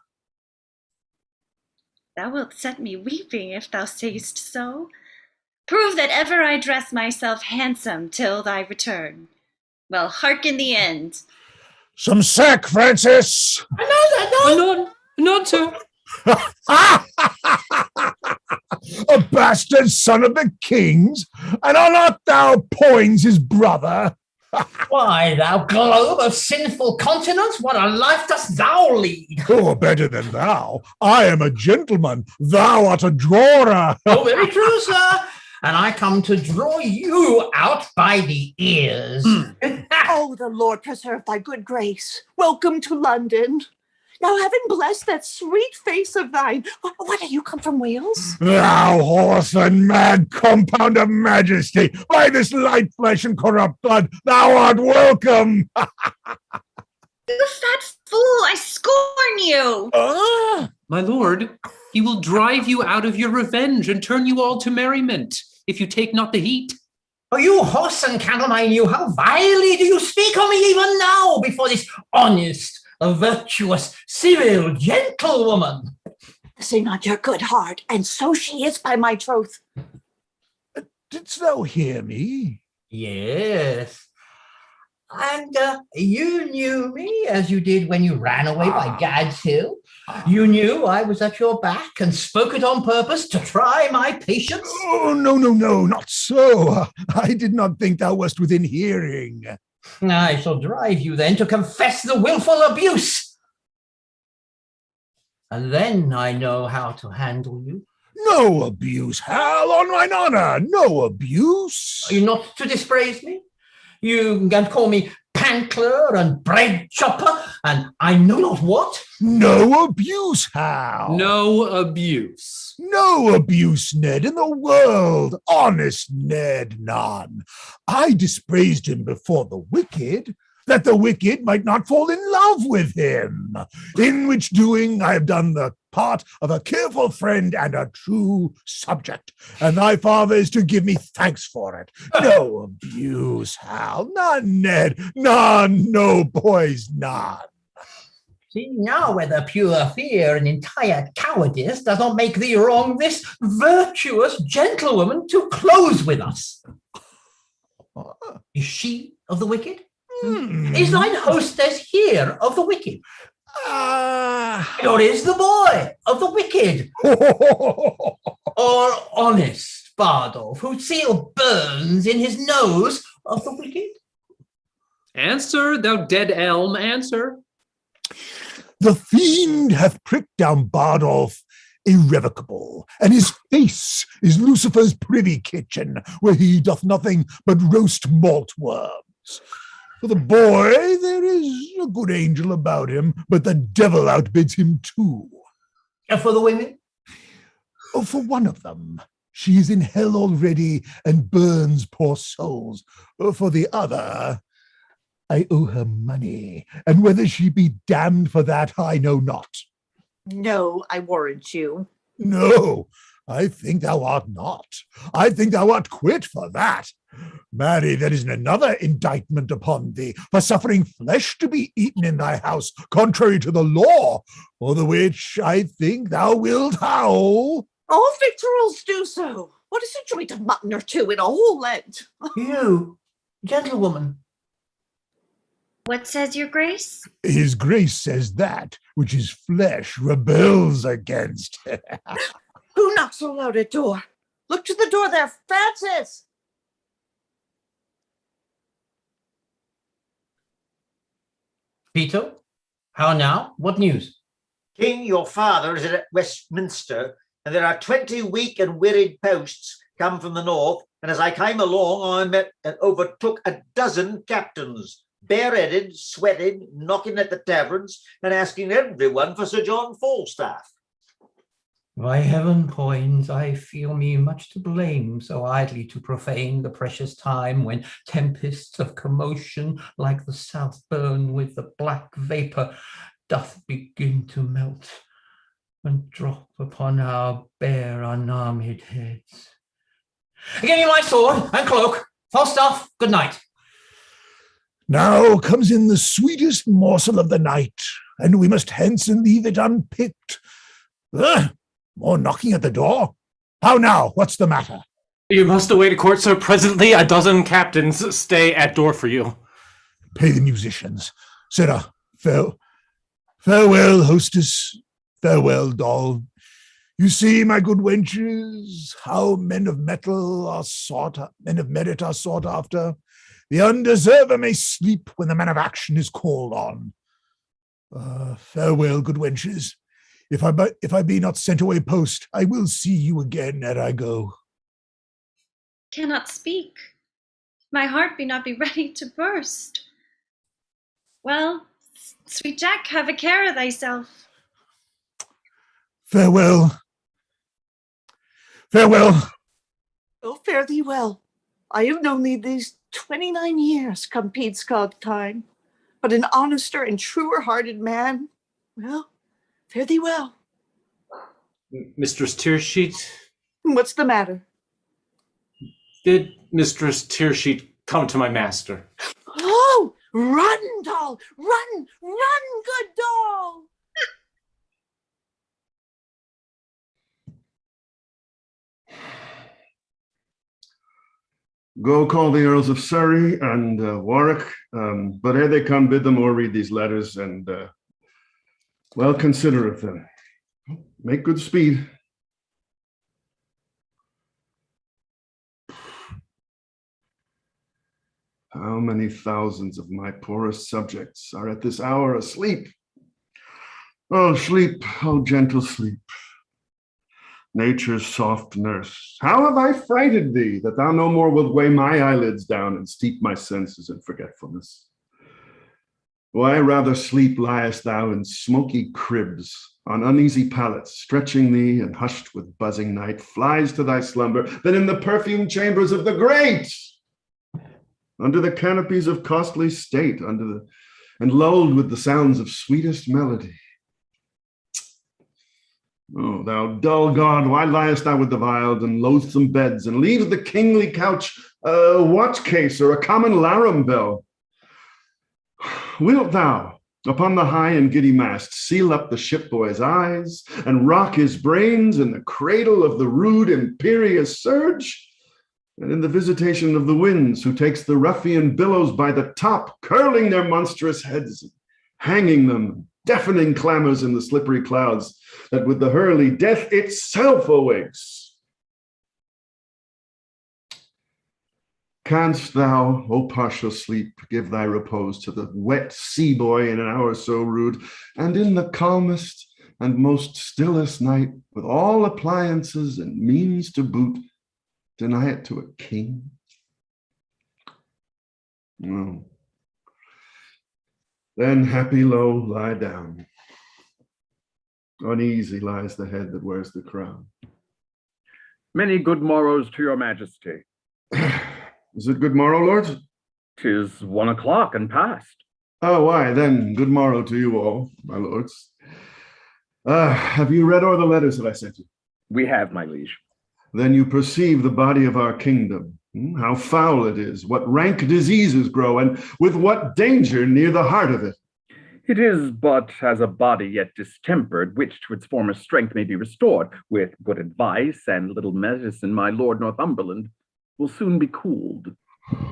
Thou wilt set me weeping if thou say'st so. Prove that ever I dress myself handsome till thy return. Well, hearken the end. Some sack, Francis! None, sir. A bastard son of the king's, and are not thou Poins' brother? Why, thou globe of sinful continence, what a life dost thou lead? Oh, better than thou. I am a gentleman. Thou art a drawer. Oh, very true, sir. And I come to draw you out by the ears. Oh, the Lord preserve thy good grace. Welcome to London. Now, having blessed that sweet face of thine, what, do you come from Wales? Thou horse and mad compound of majesty, by this light flesh and corrupt blood, thou art welcome. You fat fool, I scorn you. My lord, he will drive you out of your revenge and turn you all to merriment, if you take not the heat. Oh, you horse and Calamine, you, how vilely do you speak of me even now before this honest, a virtuous, civil, gentlewoman? Say not your good heart, and so she is by my troth. Didst thou hear me? Yes. And you knew me as you did when you ran away by Gad's Hill. You knew I was at your back and spoke it on purpose to try my patience. Oh, no, not so. I did not think thou wast within hearing. I shall drive you then to confess the willful abuse. And then I know how to handle you. No abuse, Hal, on mine honor, no abuse. Are you not to dispraise me? You can call me pantler and bread chopper and I know not what. No abuse, Hal. No abuse. No abuse, Ned, in the world. Honest Ned, none. I dispraised him before the wicked, that the wicked might not fall in love with him, in which doing I have done the part of a careful friend and a true subject, and thy father is to give me thanks for it. No abuse, Hal, none, Ned, none, no boys, none. See now whether pure fear and entire cowardice does not make thee wrong this virtuous gentlewoman to close with us. Is she of the wicked? Is thine hostess here of the wicked? Or is the boy of the wicked? Or honest Bardolph, whose seal burns in his nose, of the wicked? Answer, thou dead elm, answer. The fiend hath pricked down Bardolph irrevocable, and his face is Lucifer's privy kitchen, where he doth nothing but roast malt worms. For the boy, there is a good angel about him, but the devil outbids him too. And for the women? Oh, for one of them, she is in hell already and burns poor souls. For the other, I owe her money, and whether she be damned for that, I know not. No, I warrant you. No, I think thou art not. I think thou art quit for that. Marry, there is another indictment upon thee, for suffering flesh to be eaten in thy house, contrary to the law, for the which I think thou wilt howl. All victuals do so. What is a joint of mutton or two in a whole Lent? You, gentlewoman. What says your grace? His grace says that which his flesh rebels against. Who knocks so loud at door? Look to the door there, Francis! Peter, how now? What news? King, your father is at Westminster, and there are 20 weak and wearied posts come from the north, and as I came along, I met and overtook a dozen captains, bareheaded, sweating, knocking at the taverns, and asking everyone for Sir John Falstaff. By heaven, Poins, I feel me much to blame, so idly to profane the precious time when tempests of commotion, like the south burn with the black vapour, doth begin to melt and drop upon our bare unarmed heads. Give me my sword and cloak. Falstaff, good night. Now comes in the sweetest morsel of the night, and we must hence and leave it unpicked. More knocking at the door? How now? What's the matter? You must await a court, sir. Presently, a dozen captains stay at door for you. Pay the musicians. Sirrah, farewell, hostess. Farewell, doll. You see, my good wenches, how men of merit are sought after. The undeserver may sleep when the man of action is called on. Farewell, good wenches. If I be not sent away post, I will see you again ere I go. Cannot speak. My heart be not be ready to burst. Well, sweet Jack, have a care of thyself. Farewell. Farewell. Oh, fare thee well. I have known thee these 29 years come Peatscog time, but an honester and truer hearted man. Well, fare thee well. Mistress Tearsheet? What's the matter? Did Mistress Tearsheet come to my master? Oh, run, doll, run, good doll. Go call the Earls of Surrey and Warwick, but ere they come, bid them read these letters and, well, consider of them. Make good speed. How many thousands of my poorest subjects are at this hour asleep? Oh, sleep, oh, gentle sleep. Nature's soft nurse, how have I frighted thee that thou no more wilt weigh my eyelids down and steep my senses in forgetfulness? Why rather sleep liest thou in smoky cribs, on uneasy pallets, stretching thee and hushed with buzzing night flies to thy slumber, than in the perfumed chambers of the great, under the canopies of costly state, and lulled with the sounds of sweetest melody? Oh, thou dull god, why liest thou with the viled and loathsome beds, and leaves the kingly couch a watch case or a common larum bell? Wilt thou, upon the high and giddy mast, seal up the shipboy's eyes, and rock his brains in the cradle of the rude imperious surge? And in the visitation of the winds, who takes the ruffian billows by the top, curling their monstrous heads, hanging them, deafening clamors in the slippery clouds, that with the hurly death itself awakes. Canst thou, O partial sleep, give thy repose to the wet sea boy in an hour so rude, and in the calmest and most stillest night, with all appliances and means to boot, deny it to a king? No. Then happy low lie down. Uneasy lies the head that wears the crown. Many good morrows to your majesty. Is it good morrow, lord? 'Tis 1 o'clock and past. Oh, why, then good morrow to you all, my lords. Have you read o'er the letters that I sent you? We have, my liege. Then you perceive the body of our kingdom, how foul it is, what rank diseases grow, and with what danger near the heart of it. It is but as a body yet distempered, which to its former strength may be restored, with good advice and little medicine, my lord Northumberland will soon be cooled.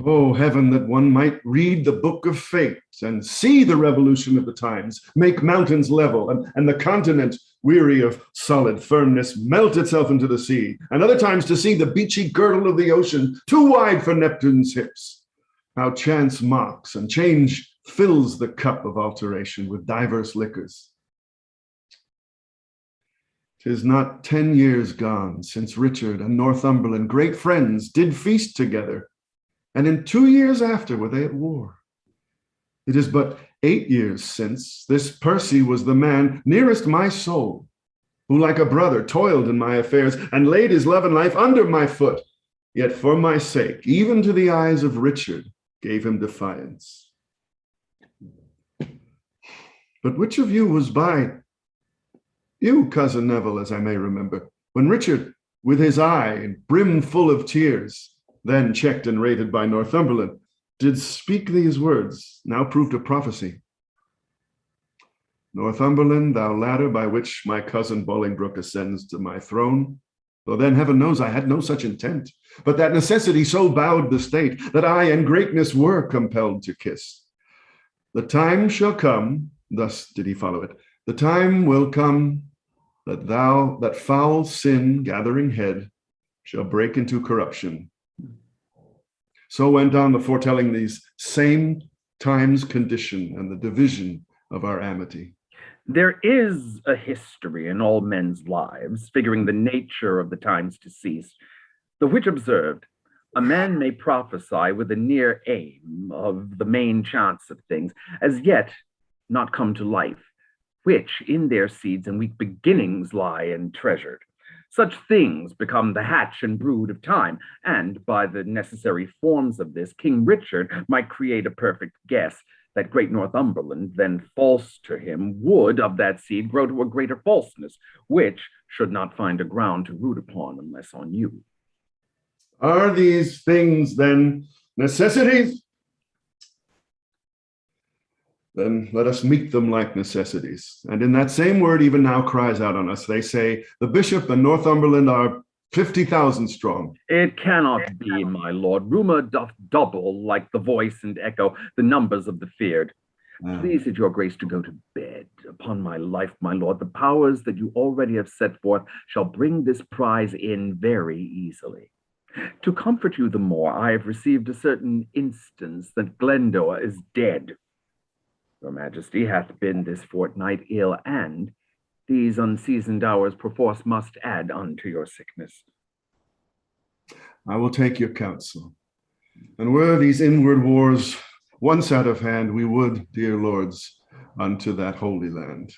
Oh, heaven, that one might read the book of fate and see the revolution of the times, make mountains level, and the continent, weary of solid firmness, melt itself into the sea, and other times to see the beachy girdle of the ocean, too wide for Neptune's hips. How chance mocks and change fills the cup of alteration with diverse liquors. 'Tis not 10 years gone since Richard and Northumberland, great friends, did feast together, and in 2 years after were they at war. It is but 8 years since this Percy was the man nearest my soul, who like a brother toiled in my affairs and laid his love and life under my foot, yet for my sake, even to the eyes of Richard, gave him defiance. But which of you was by? You, cousin Neville, as I may remember, when Richard, with his eye brimmed full of tears, then checked and rated by Northumberland, did speak these words, now proved a prophecy. Northumberland, thou ladder by which my cousin Bolingbroke ascends to my throne, though then heaven knows I had no such intent, but that necessity so bowed the state, that I and greatness were compelled to kiss. The time shall come, thus did he follow it, the time will come that foul sin gathering head shall break into corruption. So went on the foretelling these same times condition and the division of our amity. There is a history in all men's lives, figuring the nature of the times to cease, the which observed, a man may prophesy with a near aim of the main chance of things, as yet not come to life, which in their seeds and weak beginnings lie entreasured. Such things become the hatch and brood of time, and by the necessary forms of this, King Richard might create a perfect guess that great Northumberland, then false to him, would of that seed grow to a greater falseness, which should not find a ground to root upon unless on you. Are these things then necessities? Then let us meet them like necessities. And in that same word even now cries out on us. They say, the bishop and Northumberland are 50,000 strong. It cannot be, my lord. Rumor doth double, like the voice and echo, the numbers of the feared. Please it your grace to go to bed. Upon my life, my lord, the powers that you already have set forth shall bring this prize in very easily. To comfort you the more, I have received a certain instance that Glendower is dead. Your Majesty hath been this fortnight ill, and these unseasoned hours perforce must add unto your sickness. I will take your counsel. And were these inward wars once out of hand, we would, dear lords, unto that holy land.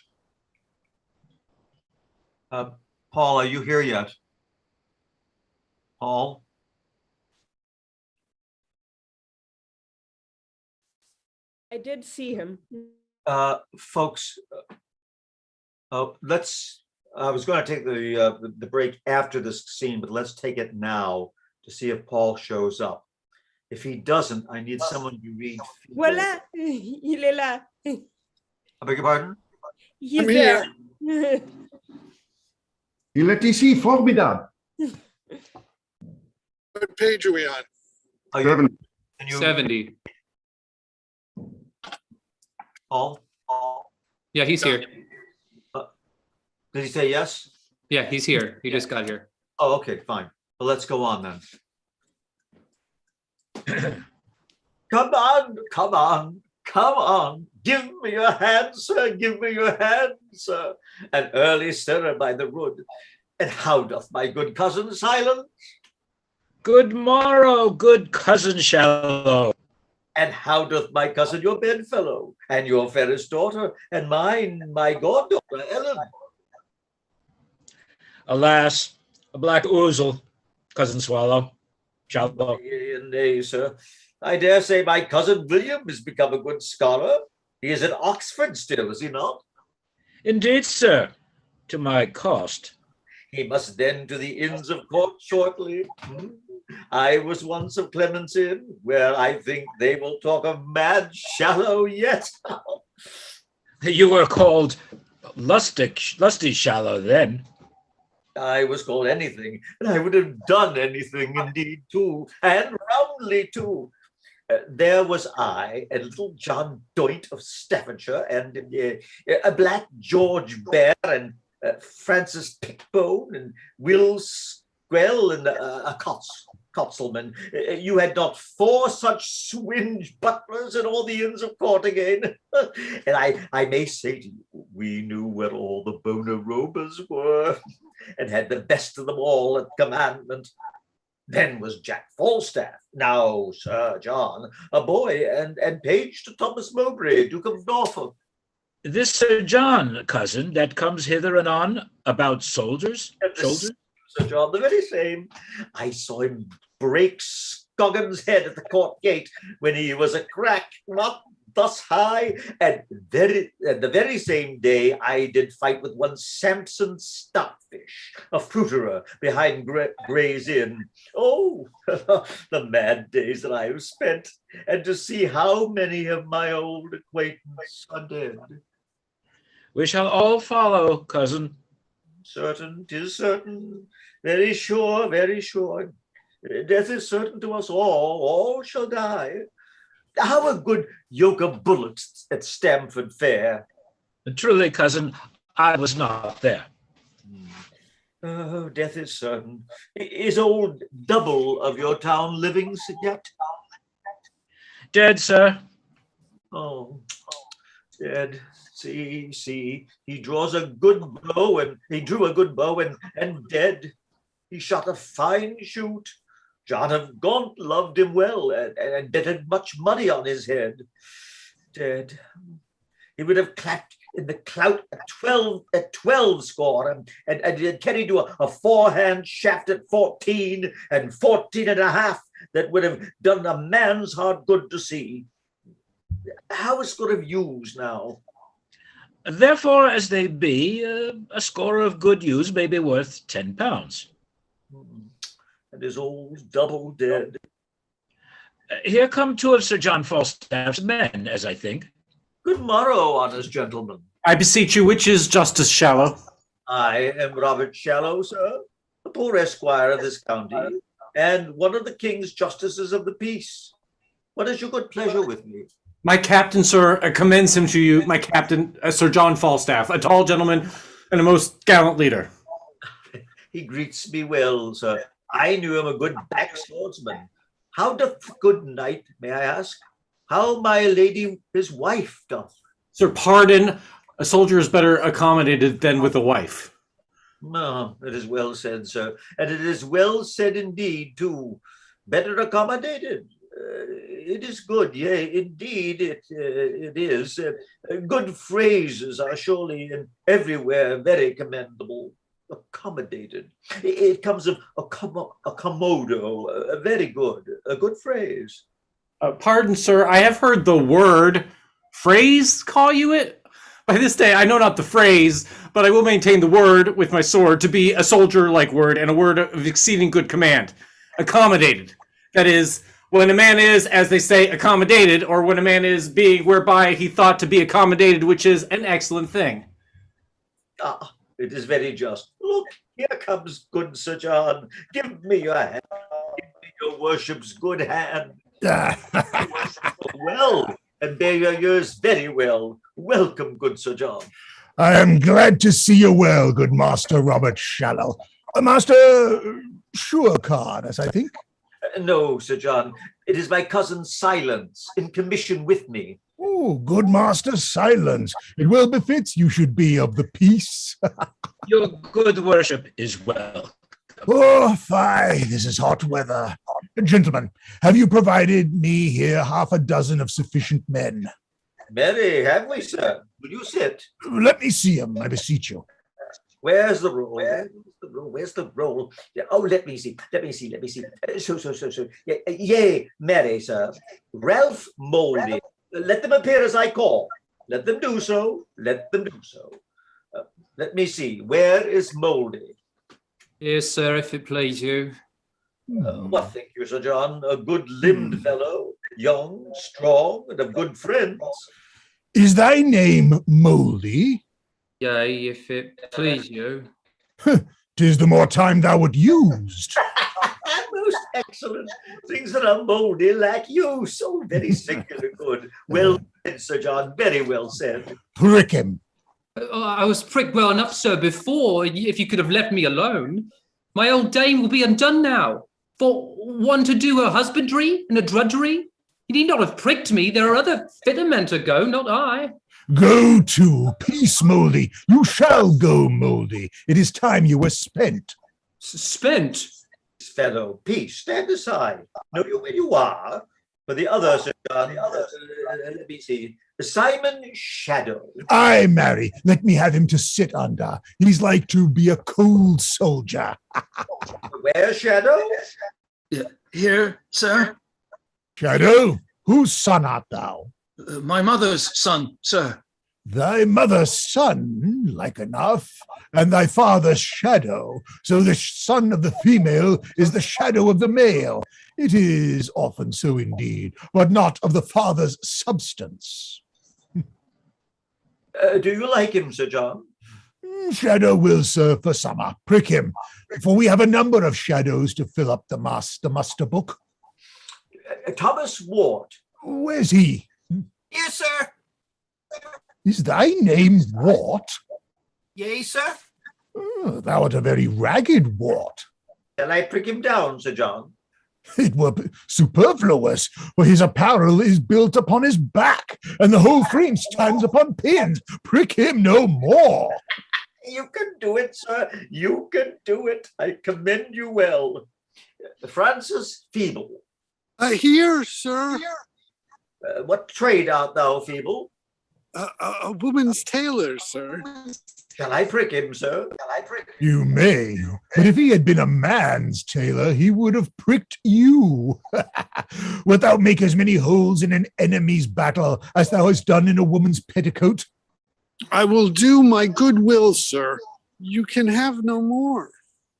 Paul, are you here yet? Paul? I did see him. Folks, I was going to take the break after this scene, but let's take it now to see if Paul shows up. If he doesn't, I need someone to read. Voilà, il est là. I beg your pardon? He's I'm there. Il est ici, formidable. What page are we on? Are you, 70. Paul? Yeah, he's here. Did he say yes? Yeah, he's here. He just got here. Oh, okay, fine. Well, let's go on then. Come on, come on, come on. Give me your hand, sir. Give me your hand, sir. An early stirrer by the wood. And how doth my good cousin Silence? Good morrow, good cousin Shallow. And how doth my cousin your bedfellow, and your fairest daughter, and mine, my goddaughter, Ellen? Alas, a black ousel, cousin Swallow. Shallow. Nay, sir. I dare say my cousin William has become a good scholar. He is at Oxford still, is he not? Indeed, sir, to my cost. He must then to the Inns of Court shortly. I was once of Clement's Inn, where I think they will talk of mad Shallow yet. You were called lusty Shallow then. I was called anything, and I would have done anything indeed too, and roundly too. There was I, and little John Doint of Staffordshire, and a black George Bear, and Francis Pickbone, and Will Squell, and a Cotselman. You had not 4 such swinge butlers in all the Inns of Court again. And I may say to you, we knew where all the Boner Robers were, and had the best of them all at commandment. Then was Jack Falstaff, now Sir John, a boy, and page to Thomas Mowbray, Duke of Norfolk. This Sir John, cousin, that comes hither and on about soldiers? Soldiers? Sir John, the very same. I saw him break Scoggin's head at the court gate when he was a crack, not thus high, and the very same day I did fight with one Samson Stockfish, a fruiterer behind Gray's Inn. Oh, the mad days that I have spent, and to see how many of my old acquaintance are dead. We shall all follow, cousin. Certain, 'tis certain, very sure, very sure. Death is certain to us all shall die. How a good yoke of bullocks at Stamford Fair? Truly, cousin, I was not there. Oh, death is certain. Is old double of your town living yet? Dead, sir. Oh, dead. See, he draws a good bow and he drew a good bow and dead. He shot a fine shoot. John of Gaunt loved him well and betted much money on his head. Dead. He would have clapped in the clout at 12 score and carried to a forehand shaft at 14 and 14 and a half that would have done a man's heart good to see. How is score of ewes now? Therefore, as they be, a score of good ewes may be worth £10. And his old double dead. Here come two of Sir John Falstaff's men, as I think. Good morrow, honest gentlemen. I beseech you, which is Justice Shallow? I am Robert Shallow, sir, a poor esquire of this county, and one of the king's justices of the peace. What is your good pleasure with me? My captain, sir, commends him to you, my captain, Sir John Falstaff, a tall gentleman and a most gallant leader. He greets me well, sir. I knew him a good back swordsman. How doth good knight, may I ask? How my lady his wife doth? Sir, pardon, a soldier is better accommodated than with a wife. No, it is well said, sir. And it is well said indeed, too. Better accommodated. It is good, yea, indeed it is. Good phrases are surely and everywhere very commendable. Accommodated. It comes of accommodo, a good phrase. Pardon, sir, I have heard the word phrase call you it. By this day, I know not the phrase, but I will maintain the word with my sword to be a soldier-like word and a word of exceeding good command. Accommodated. That is, when a man is, as they say, accommodated, or when a man is being whereby he thought to be accommodated, which is an excellent thing. Ah, it is very just. Look, here comes good Sir John. Give me your hand. Give me your worship's good hand. Well, and bear your years very well. Welcome, good Sir John. I am glad to see you well, good Master Robert Shallow. Master Surecard, as I think. No, Sir John. It is my cousin Silence, in commission with me. Oh, good Master Silence. It well befits you should be of the peace. Your good worship is well. Oh, fie, this is hot weather. Gentlemen, have you provided me here half a dozen of sufficient men? Mary, have we, sir? Will you sit? Let me see him, I beseech you. Where's the roll? Where's the roll? Oh, let me see. So. Yea, Mary, sir. Ralph Moldy. Let them appear as I call. Let them do so. Let me see. Where is Moldy? Yes, sir, if it please you. What think you, Sir John? A good-limbed fellow, young, strong, and of good friends. Is thy name Moldy? Yea, if it please you. 'Tis the more time thou wert used. Most excellent. Things that are moldy like you. So very singular good. Well said, Sir John. Very well said. Prick him. I was pricked well enough, sir, before, if you could have left me alone. My old dame will be undone now. For one to do her husbandry and a drudgery? You need not have pricked me. There are other fitter men to go, not I. Go to, peace, Moldy. You shall go, Moldy. It is time you were spent. Spent? Fellow, peace, stand aside. Know you where you are? For the other, Sir John, let me see. Simon Shadow. Aye, marry, let me have him to sit under. He's like to be a cold soldier. Where, Shadow? Here, sir. Shadow, whose son art thou? My mother's son, sir. Thy mother's son, like enough, and thy father's shadow. So the son of the female is the shadow of the male. It is often so indeed, but not of the father's substance. Do you like him, Sir John? Shadow will serve for summer. Prick him, for we have a number of shadows to fill up the muster book. Thomas Ward, Where's he? Here, sir. Is thy name Wart? Yea, sir. Oh, thou art a very ragged Wart. Shall I prick him down, Sir John? It were superfluous, for his apparel is built upon his back, and the whole frame stands upon pins. Prick him no more. You can do it, sir. You can do it. I commend you well. Francis Feeble. Here, sir. What trade art thou, Feeble? A woman's tailor, sir. Shall I prick him, sir? Shall I prick him? You may, but if he had been a man's tailor, he would have pricked you. Wilt thou make as many holes in an enemy's battle as thou hast done in a woman's petticoat? I will do my good will, sir. You can have no more.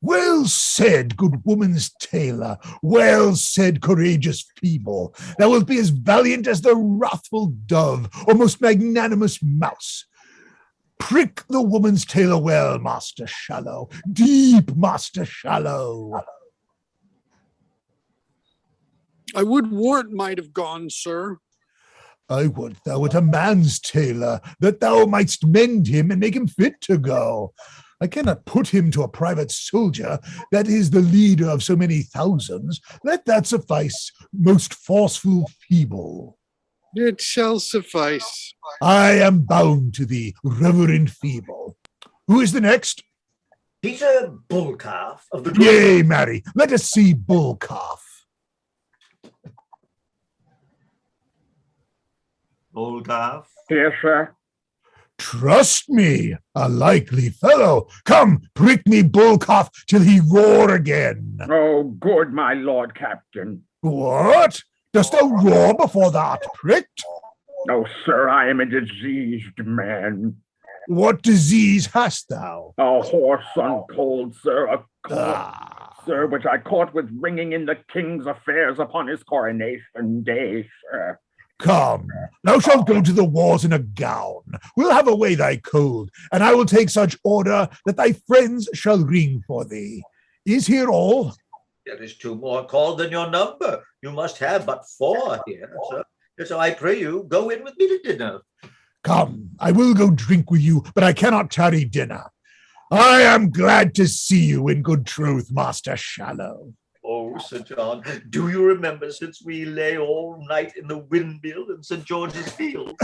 Well said, good woman's tailor. Well said, courageous Feeble. Thou wilt be as valiant as the wrathful dove or most magnanimous mouse. Prick the woman's tailor well, Master Shallow. Deep, Master Shallow. I would Wart might have gone, sir. I would thou wert a man's tailor, that thou mightst mend him and make him fit to go. I cannot put him to a private soldier that is the leader of so many thousands. Let that suffice, most forceful Feeble. It shall suffice. I am bound to thee, Reverend Feeble. Who is the next? Peter Bullcalf of the... Yea, marry, let us see Bullcalf. Bullcalf. Here, sir. Trust me, a likely fellow. Come, prick me Bullcalf till he roar again. Oh, good, my lord captain. What? Dost thou roar before thou art pricked? No, sir, I am a diseased man. What disease hast thou? A horse on cold, sir, a cold, sir, which I caught with ringing in the king's affairs upon his coronation day, sir. Come, thou shalt go to the wars in a gown. We'll have away thy cold, and I will take such order that thy friends shall ring for thee. Is here all? There is 2 more called than your number. You must have but 4 here, sir. So I pray you, go in with me to dinner. Come, I will go drink with you, but I cannot tarry dinner. I am glad to see you in good truth, Master Shallow. Oh, Sir John, do you remember since we lay all night in the windmill in St. George's Field?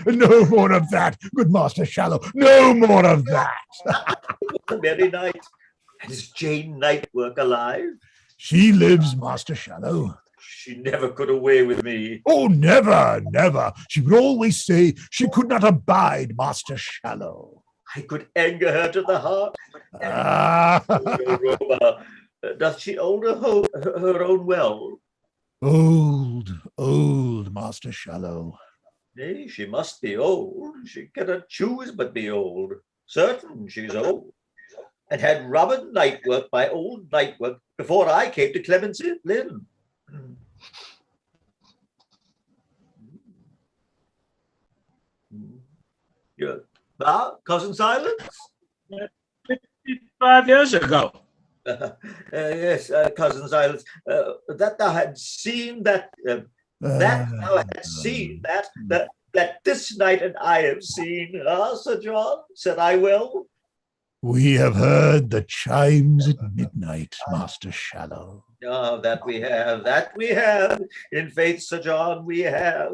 No more of that, good Master Shallow. No more of that. The very night. Is Jane Nightwork alive? She lives, Master Shallow. She never could away with me. Oh, never, never. She would always say she could not abide Master Shallow. I could anger her to the heart. Roma, doth she own her own well? Old, Master Shallow. Nay, she must be old. She cannot choose but be old. Certain she's old. And had Robert Nightwork, my old Nightwork, before I came to Clemency Lynn. Yeah. Cousin Silence? 55 years ago. Yes, Cousin Silence. That thou had seen that this night and I have seen. Ah, Sir John, said I will. We have heard the chimes at midnight, Master Shallow. Ah, that we have. In faith, Sir John, we have.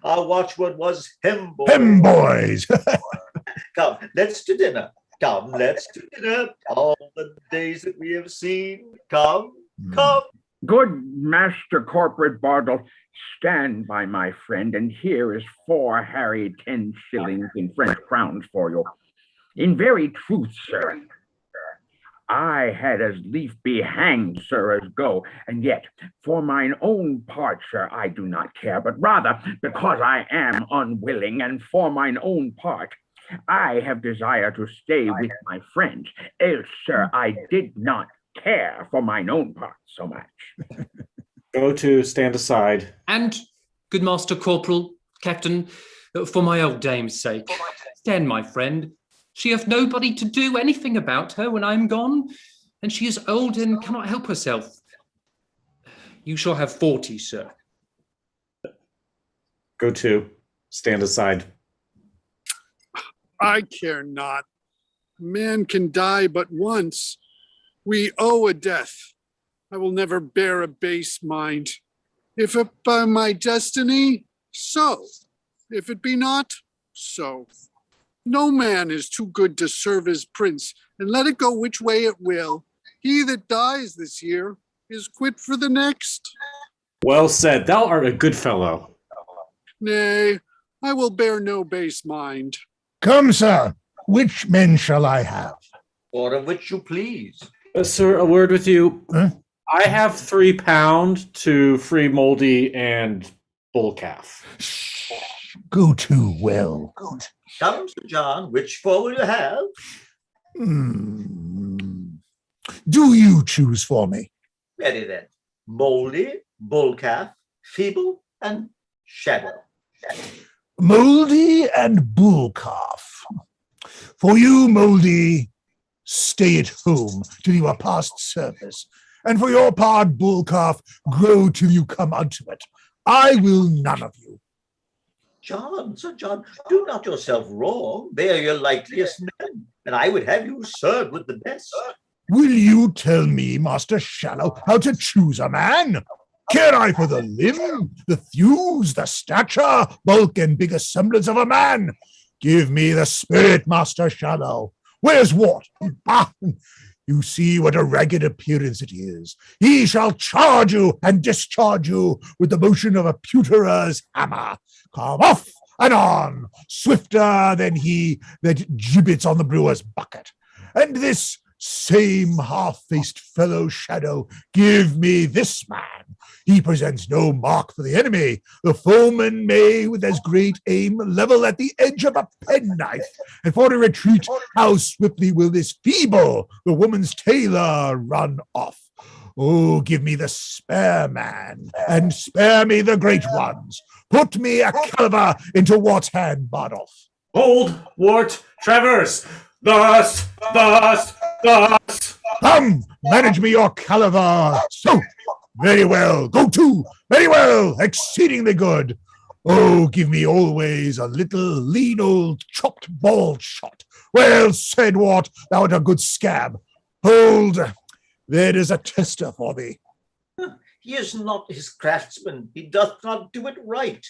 Our watchword was Hemboys. Hemboys! Come, let's to dinner. Come, let's to dinner. All the days that we have seen. Come. Good Master Corporate Bartle, stand by my friend, and here is 4 harried 10 shillings in French crowns for you. In very truth, sir, I had as lief be hanged, sir, as go, and yet, for mine own part, sir, I do not care, but rather, because I am unwilling, and for mine own part, I have desire to stay with my friends, else, sir, I did not care for mine own part so much. Go to stand aside. And, good Master Corporal, Captain, for my old dame's sake, stand, my friend. She hath nobody to do anything about her when I'm gone, and she is old and cannot help herself. You shall have 40, sir. Go to. Stand aside. I care not. Man can die but once. We owe a death. I will never bear a base mind. If it by my destiny, so. If it be not, so. No man is too good to serve his prince, and let it go which way it will. He that dies this year is quit for the next. Well said. Thou art a good fellow. Nay, I will bear no base mind. Come, sir, which men shall I have? Order which you please. Sir, a word with you. Huh? I have £3 to free Moldy and Bull Calf. Go to, well. Come, Sir John, which four will you have? Do you choose for me? Very then. Moldy, Bull Calf, Feeble, and Shadow. Moldy and bull calf. For you, Moldy, stay at home till you are past service. And for your part, bull calf, grow till you come unto it. I will none of you. John, Sir John, do not yourself wrong. They are your likeliest men, and I would have you served with the best. Will you tell me, Master Shallow, how to choose a man? Care I for the limb, the thews, the stature, bulk, and bigger semblance of a man? Give me the spirit, Master Shallow. Where's what? Ah, you see what a ragged appearance it is. He shall charge you and discharge you with the motion of a pewterer's hammer. Come off and on, swifter than he that gibbets on the brewer's bucket. And this same half-faced fellow Shadow, give me this man. He presents no mark for the enemy. The foeman may, with as great aim, level at the edge of a penknife. And for to retreat, how swiftly will this feeble, the woman's tailor, run off? Oh, give me the spare man, and spare me the great ones. Put me a caliver into Wart's hand, Bardolph. Hold, Wart, Travers. Thus. Come, manage me your caliver. So, very well. Go to. Very well. Exceedingly good. Oh, give me always a little lean old chopped ball shot. Well said, Wart. Thou art a good scab. Hold. There is a tester for thee. He is not his craftsman. He doth not do it right.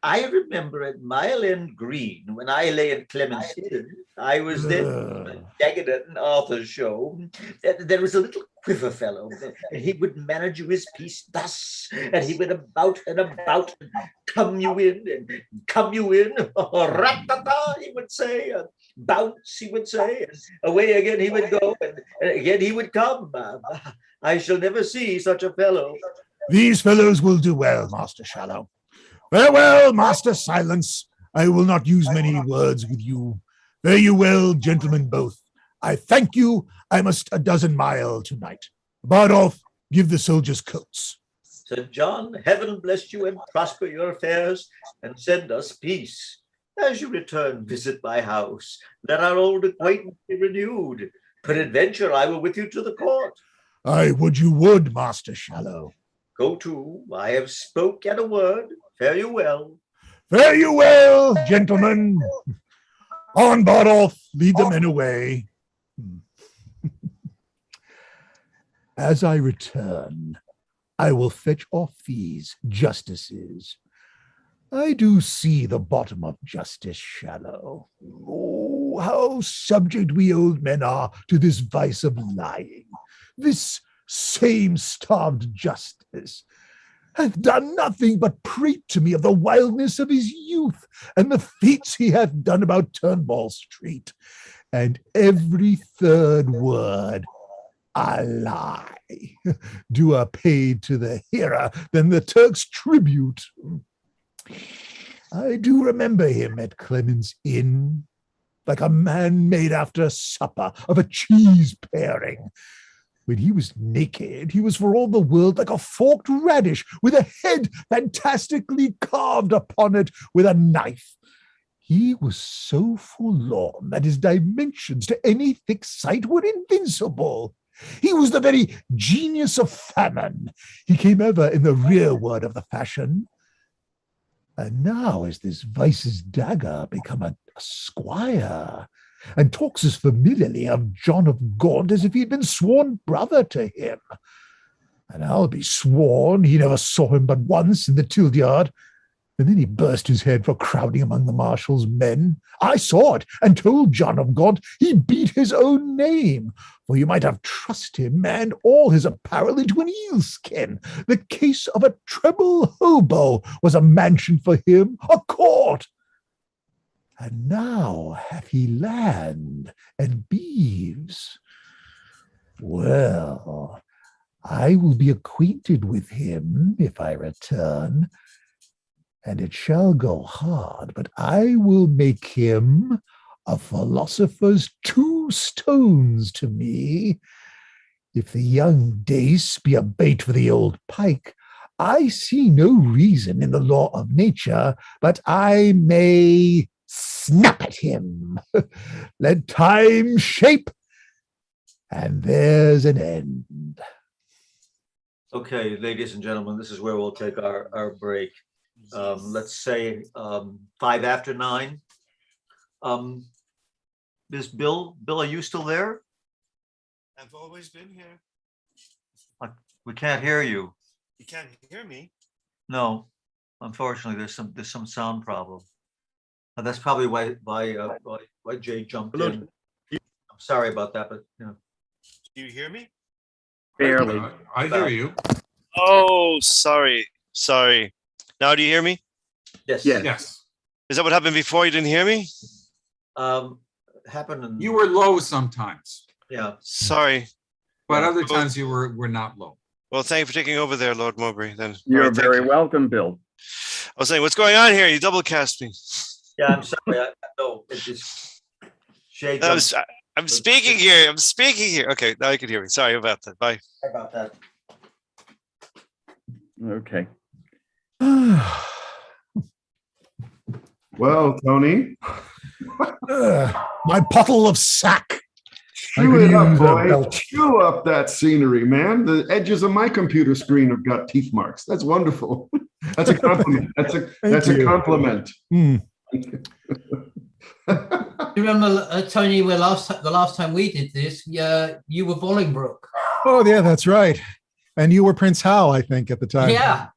I remember at Mile End Green, when I lay at Clement's Inn, I was then Daggett and Arthur's show. There was a little quiver fellow, and he would manage you his piece thus, and he went about and about, and come you in, rat-ta-ta, he would say, bounce, he would say, and away again he would go, and again he would come. I shall never see such a fellow. These fellows will do well, Master Shallow. Farewell, Master Silence. I will not use many words with you. Fare you well, gentlemen both. I thank you. I must a dozen mile tonight. Bardolph, give the soldiers coats. Sir John, heaven bless you and prosper your affairs, and send us peace. As you return, visit my house. Let our old acquaintance be renewed. Peradventure, I will with you to the court. I would you would, Master Shallow. Go to. I have spoke at a word. Fare you well. Fare you well, gentlemen. On, Bardolph, lead the men away. As I return, I will fetch off these justices. I do see the bottom of Justice Shallow. Oh, how subject we old men are to this vice of lying. This same starved Justice hath done nothing but prate to me of the wildness of his youth and the feats he hath done about Turnbull Street, and every third word a lie, duer paid to the hearer than the Turk's tribute. I do remember him at Clement's Inn, like a man made after supper of a cheese paring. When he was naked, he was for all the world like a forked radish with a head fantastically carved upon it with a knife. He was so forlorn that his dimensions to any thick sight were invincible. He was the very genius of famine. He came ever in the rearward of the fashion. And now is this Vice's dagger become a squire, and talks as familiarly of John of Gaunt as if he'd been sworn brother to him. And I'll be sworn he never saw him but once in the Tilt Yard, and then he burst his head for crowding among the marshal's men. I saw it, and told John of Gaunt he beat his own name, for you might have trussed him and all his apparel into an eelskin. The case of a treble hobo was a mansion for him, a court. And now hath he land and beeves. Well, I will be acquainted with him if I return, and it shall go hard, but I will make him a philosopher's 2 stones to me. If the young dace be a bait for the old pike, I see no reason in the law of nature, but I may snap at him. Let time shape, and there's an end. Okay, ladies and gentlemen, this is where we'll take our break. Let's say 5 after 9. Is Bill, are you still there? I've always been here. We can't hear you. You can't hear me? No, unfortunately, there's some sound problem. That's probably why Jay jumped in. I'm sorry about that, but you know. Do you hear me? Barely. I hear you. Oh, sorry. Now do you hear me? Yes. Yes. Is that what happened before? You didn't hear me? Happened in... You were low sometimes. Yeah. Sorry. But other times you were not low. Well, thank you for taking over there, Lord Mowbray. Then You're All right, very welcome, Bill. I was saying, what's going on here? You double cast me. Yeah, I'm sorry. No, it's just Shay. I'm speaking here. Okay, now you can hear me. Sorry about that. Bye. Sorry about that. Okay. Well, Tony. My pottle of sack. Chew it up, boy. Chew up that scenery, man. The edges of my computer screen have got teeth marks. That's wonderful. That's a compliment. That's a compliment. You remember, Tony, the last time we did this, you were Bolingbroke. Oh, yeah, that's right. And you were Prince Hal, I think, at the time. Yeah.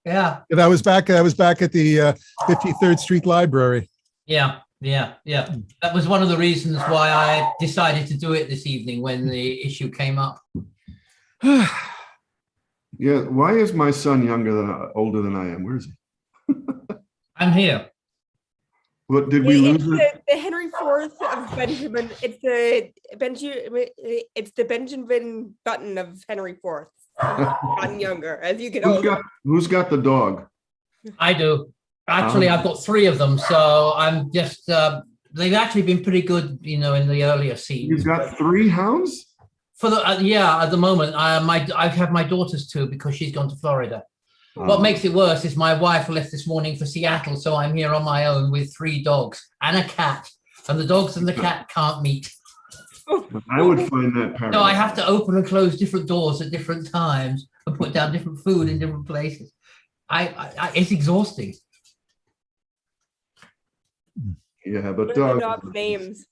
That was back at the 53rd Street Library. Yeah. That was one of the reasons why I decided to do it this evening when the issue came up. Yeah, why is my son older than I am? Where is he? I'm here. What did we lose? The Henry IV of Benjamin. It's the Benjamin Button of Henry IV. Gotten younger as you get older. Who's got the dog? I do. Actually, I've got 3 of them, so I'm just. They've actually been pretty good, in the earlier scenes. You've got 3 hounds? For the at the moment, I have my daughter's 2 because she's gone to Florida. What makes it worse is my wife left this morning for Seattle, so I'm here on my own with 3 dogs and a cat, and the dogs and the cat can't meet. I would find that paradox. So I have to open and close different doors at different times and put down different food in different places. It's exhausting. Yeah, but What are the dog names?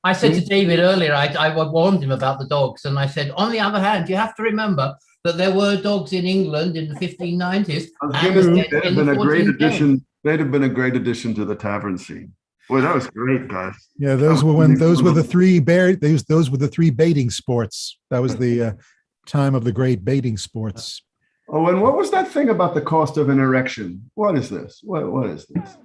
I said to David earlier, I warned him about the dogs, and I said, on the other hand, you have to remember that there were dogs in England in the 1590s. They'd have been a great addition. They'd have been a great addition to the tavern scene. Boy, that was great, guys. Yeah, those were the 3 baiting sports. That was the time of the great baiting sports. Oh, and what was that thing about the cost of an erection? What is this? What is this?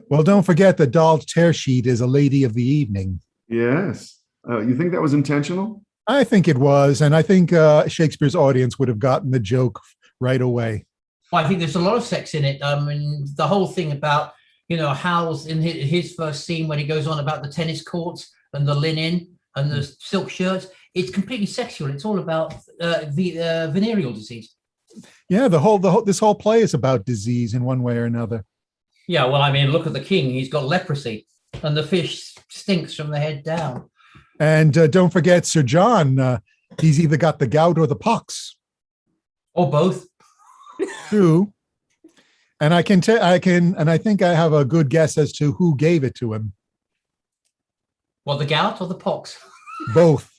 Well, don't forget that Doll Tearsheet is a lady of the evening. Yes. You think that was intentional? I think it was, and I think Shakespeare's audience would have gotten the joke right away. Well, I think there's a lot of sex in it. The whole thing about, Hal's in his first scene when he goes on about the tennis courts and the linen and the silk shirts. It's completely sexual. It's all about venereal disease. Yeah, this whole play is about disease in one way or another. Yeah, well, look at the king. He's got leprosy, and the fish stinks from the head down. And don't forget Sir John. He's either got the gout or the pox. Or both. True. And I think I have a good guess as to who gave it to him. Well, the gout or the pox? Both.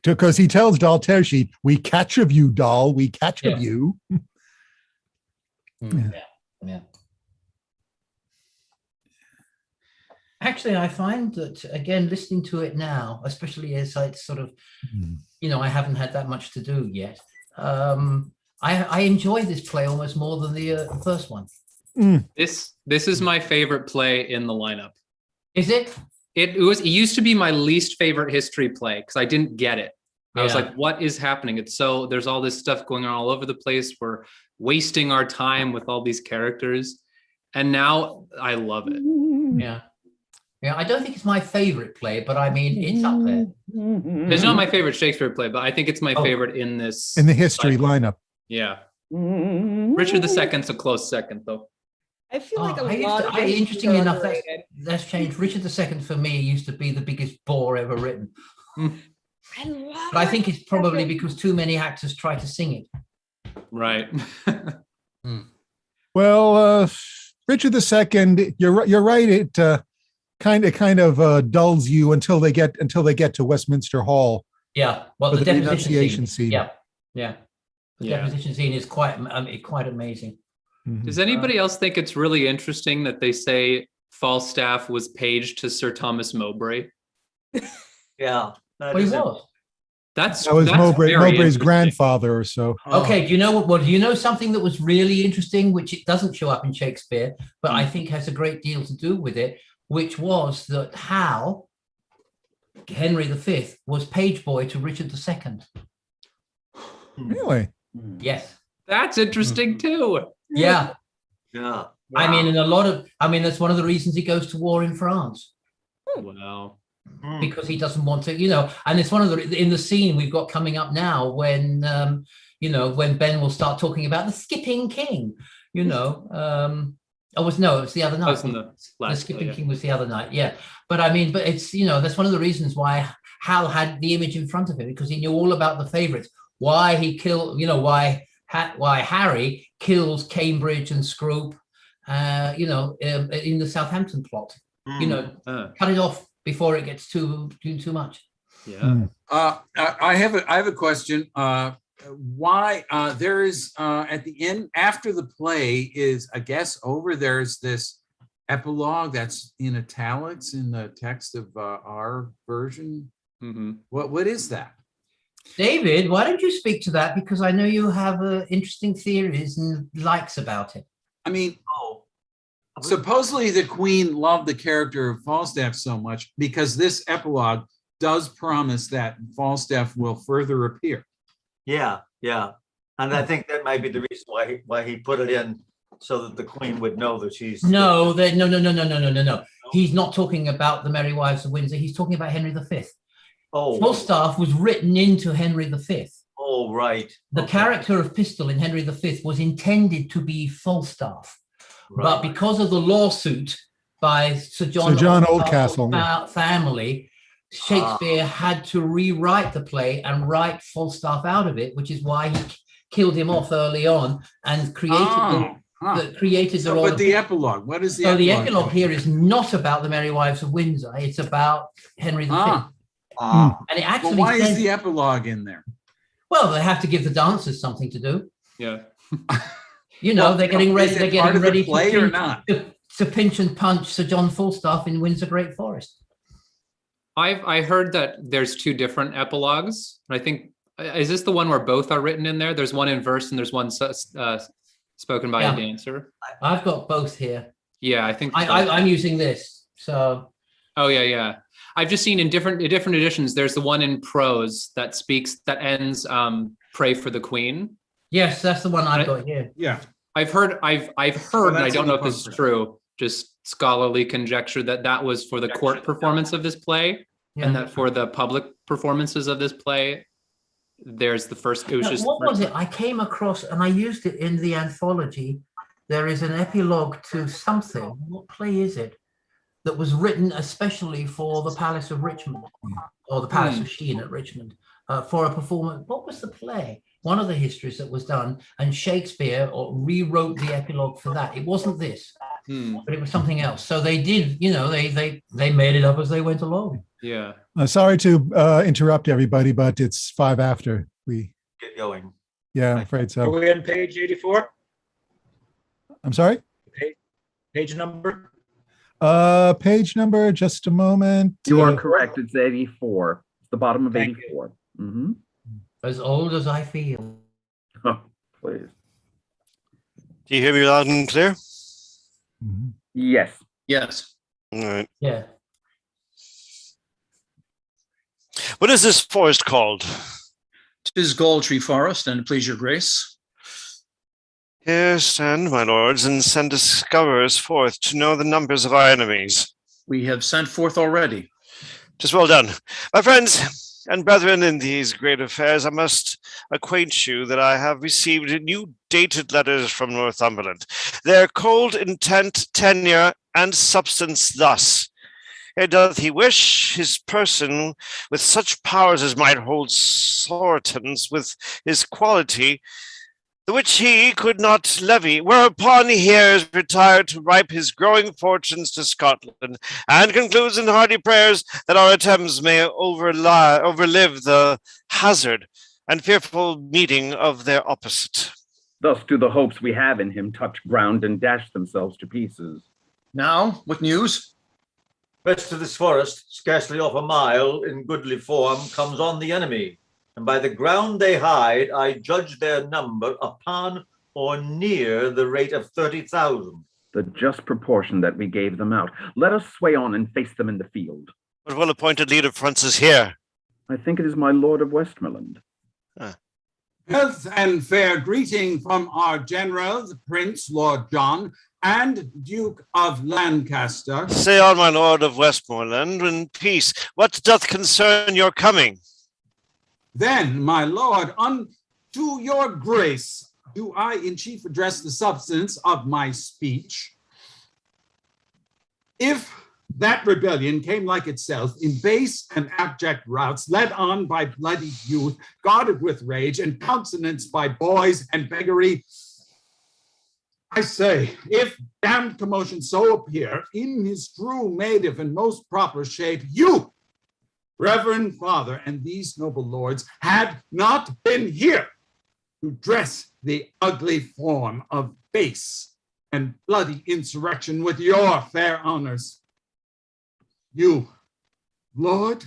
Because he tells Daltershi, "We catch of you, Dal. We catch of you." Yeah. Actually, I find that, again, listening to it now, especially as I sort of, I haven't had that much to do yet. I enjoy this play almost more than the first one. This is my favorite play in the lineup. Is it? It used to be my least favorite history play because I didn't get it. I was like, what is happening? There's all this stuff going on all over the place. We're wasting our time with all these characters. And now I love it. Yeah. Yeah, I don't think it's my favorite play, but I mean, it's up there. It's not my favorite Shakespeare play, but I think it's my favorite in this. In the history lineup. Yeah. Richard II's a close second, though. I feel like interestingly enough, that's changed. Richard II for me used to be the biggest bore ever written. But I think it's probably because too many actors try to sing it. Right. Well, Richard II, you're right. It kind of dulls you until they get to Westminster Hall. Yeah. Well, the denunciation scene. scene. Yeah. The deposition scene is quite amazing. Does anybody else think it's really interesting that they say Falstaff was paged to Sir Thomas Mowbray? Yeah. Well, he was. That was Mowbray's grandfather or so. Okay, do you know what? Do you know something that was really interesting, which it doesn't show up in Shakespeare, but I think has a great deal to do with it, which was that how Henry V was page boy to Richard II. Really? Yes. That's interesting too. Yeah. Yeah. I mean, that's one of the reasons he goes to war in France. Wow. Because he doesn't want to, and it's one of in the scene we've got coming up now when, when Ben will start talking about the skipping king, it was the other night. The skipping king was the other night. Yeah. But I mean, it's, that's one of the reasons why Hal had the image in front of him, because he knew all about the favorites, why he killed, why Harry kills Cambridge and Scrope, in the Southampton plot, cut it off before it gets too much. Yeah. I have a question. Why there is at the end after the play is, I guess, over, there's this epilogue that's in italics in the text of our version. What is that? David, why don't you speak to that? Because I know you have interesting theories and likes about it. I mean, supposedly the Queen loved the character of Falstaff so much because this epilogue does promise that Falstaff will further appear. Yeah. And I think that might be the reason why he put it in, so that the Queen would know that she's... No. He's not talking about the Merry Wives of Windsor. He's talking about Henry V. Falstaff was written into Henry V. Oh, right. The character of Pistol in Henry V was intended to be Falstaff. Right. But because of the lawsuit by Sir John Oldcastle family, Shakespeare had to rewrite the play and write Falstaff out of it, which is why he killed him off early on and created But the epilogue, what is the epilogue? So the epilogue here is not about the Merry Wives of Windsor. It's about Henry V. And it actually why is the epilogue in there? Well, they have to give the dancers something to do. Yeah. They're getting ready. They're getting ready to pinch and punch Sir John Falstaff in Windsor Great Forest. I heard that there's two different epilogues. I think, is this the one where both are written in there? There's one in verse and there's one spoken by a dancer. I've got both here. Yeah, I think I'm using this. So. Oh yeah. I've just seen in different editions. There's the one in prose that ends "Pray for the Queen." Yes, that's the one I've got here. Yeah, I've heard, and I don't know if this is true, just scholarly conjecture that was for the court performance of this play, and that for the public performances of this play, there's the first. It was just. What was it? I came across, and I used it in the anthology. There is an epilogue to something. What play is it? That was written especially for the Palace of Richmond, or the Palace of Sheen at Richmond, for a performance. What was the play? one of the histories that was done, and Shakespeare rewrote the epilogue for that. It wasn't this, but it was something else. So they did, they made it up as they went along. Yeah. Sorry to interrupt everybody, but it's 5 after. We Get going. Yeah, I'm afraid Are so. we on page 84? I'm sorry? Page number? Page number, just a moment. You are correct. It's 84. It's the bottom of Thank 84. Mm-hmm. As old as I feel. Oh, please. Do you hear me loud and clear? Yes. Yes. All right. Yeah. What is this forest called? 'Tis Galtree Forest, and please your grace. Here stand, my lords, and send discoverers forth to know the numbers of our enemies. We have sent forth already. 'Tis well done. My friends and brethren in these great affairs, I must acquaint you that I have received new dated letters from Northumberland. Their cold intent, tenure, and substance thus. Here doth he wish his person with such powers as might hold Sortons with his quality, the which he could not levy, whereupon he here is retired to ripe his growing fortunes to Scotland, and concludes in hearty prayers that our attempts may overlive the hazard and fearful meeting of their opposite. Thus do the hopes we have in him touch ground and dash themselves to pieces. Now, what news? West of this forest, scarcely off a mile, in goodly form, comes on the enemy. And by the ground they hide, I judge their number upon or near the rate of 30,000. The just proportion that we gave them out. Let us sway on and face them in the field. What well-appointed leader fronts us here? I think it is my Lord of Westmoreland. Health and fair greeting from our general, the Prince Lord John, and Duke of Lancaster. Say on, my lord of Westmoreland, in peace. What doth concern your coming? Then, my lord, unto your grace do I in chief address the substance of my speech. If that rebellion came like itself in base and abject routs, led on by bloody youth, guarded with rage, and countenanced by boys and beggary, I say, if damned commotion so appear in his true native and most proper shape, you, Reverend Father, and these noble lords had not been here to dress the ugly form of base and bloody insurrection with your fair honors. You, Lord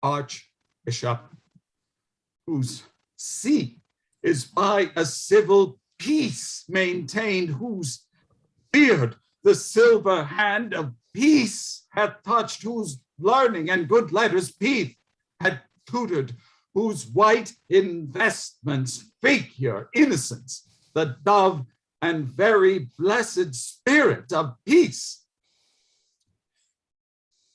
Archbishop, whose see is by a civil peace maintained, whose beard the silver hand of peace hath touched, whose learning and good letters Peace had tutored, whose white investments figure innocence, the dove and very blessed spirit of peace.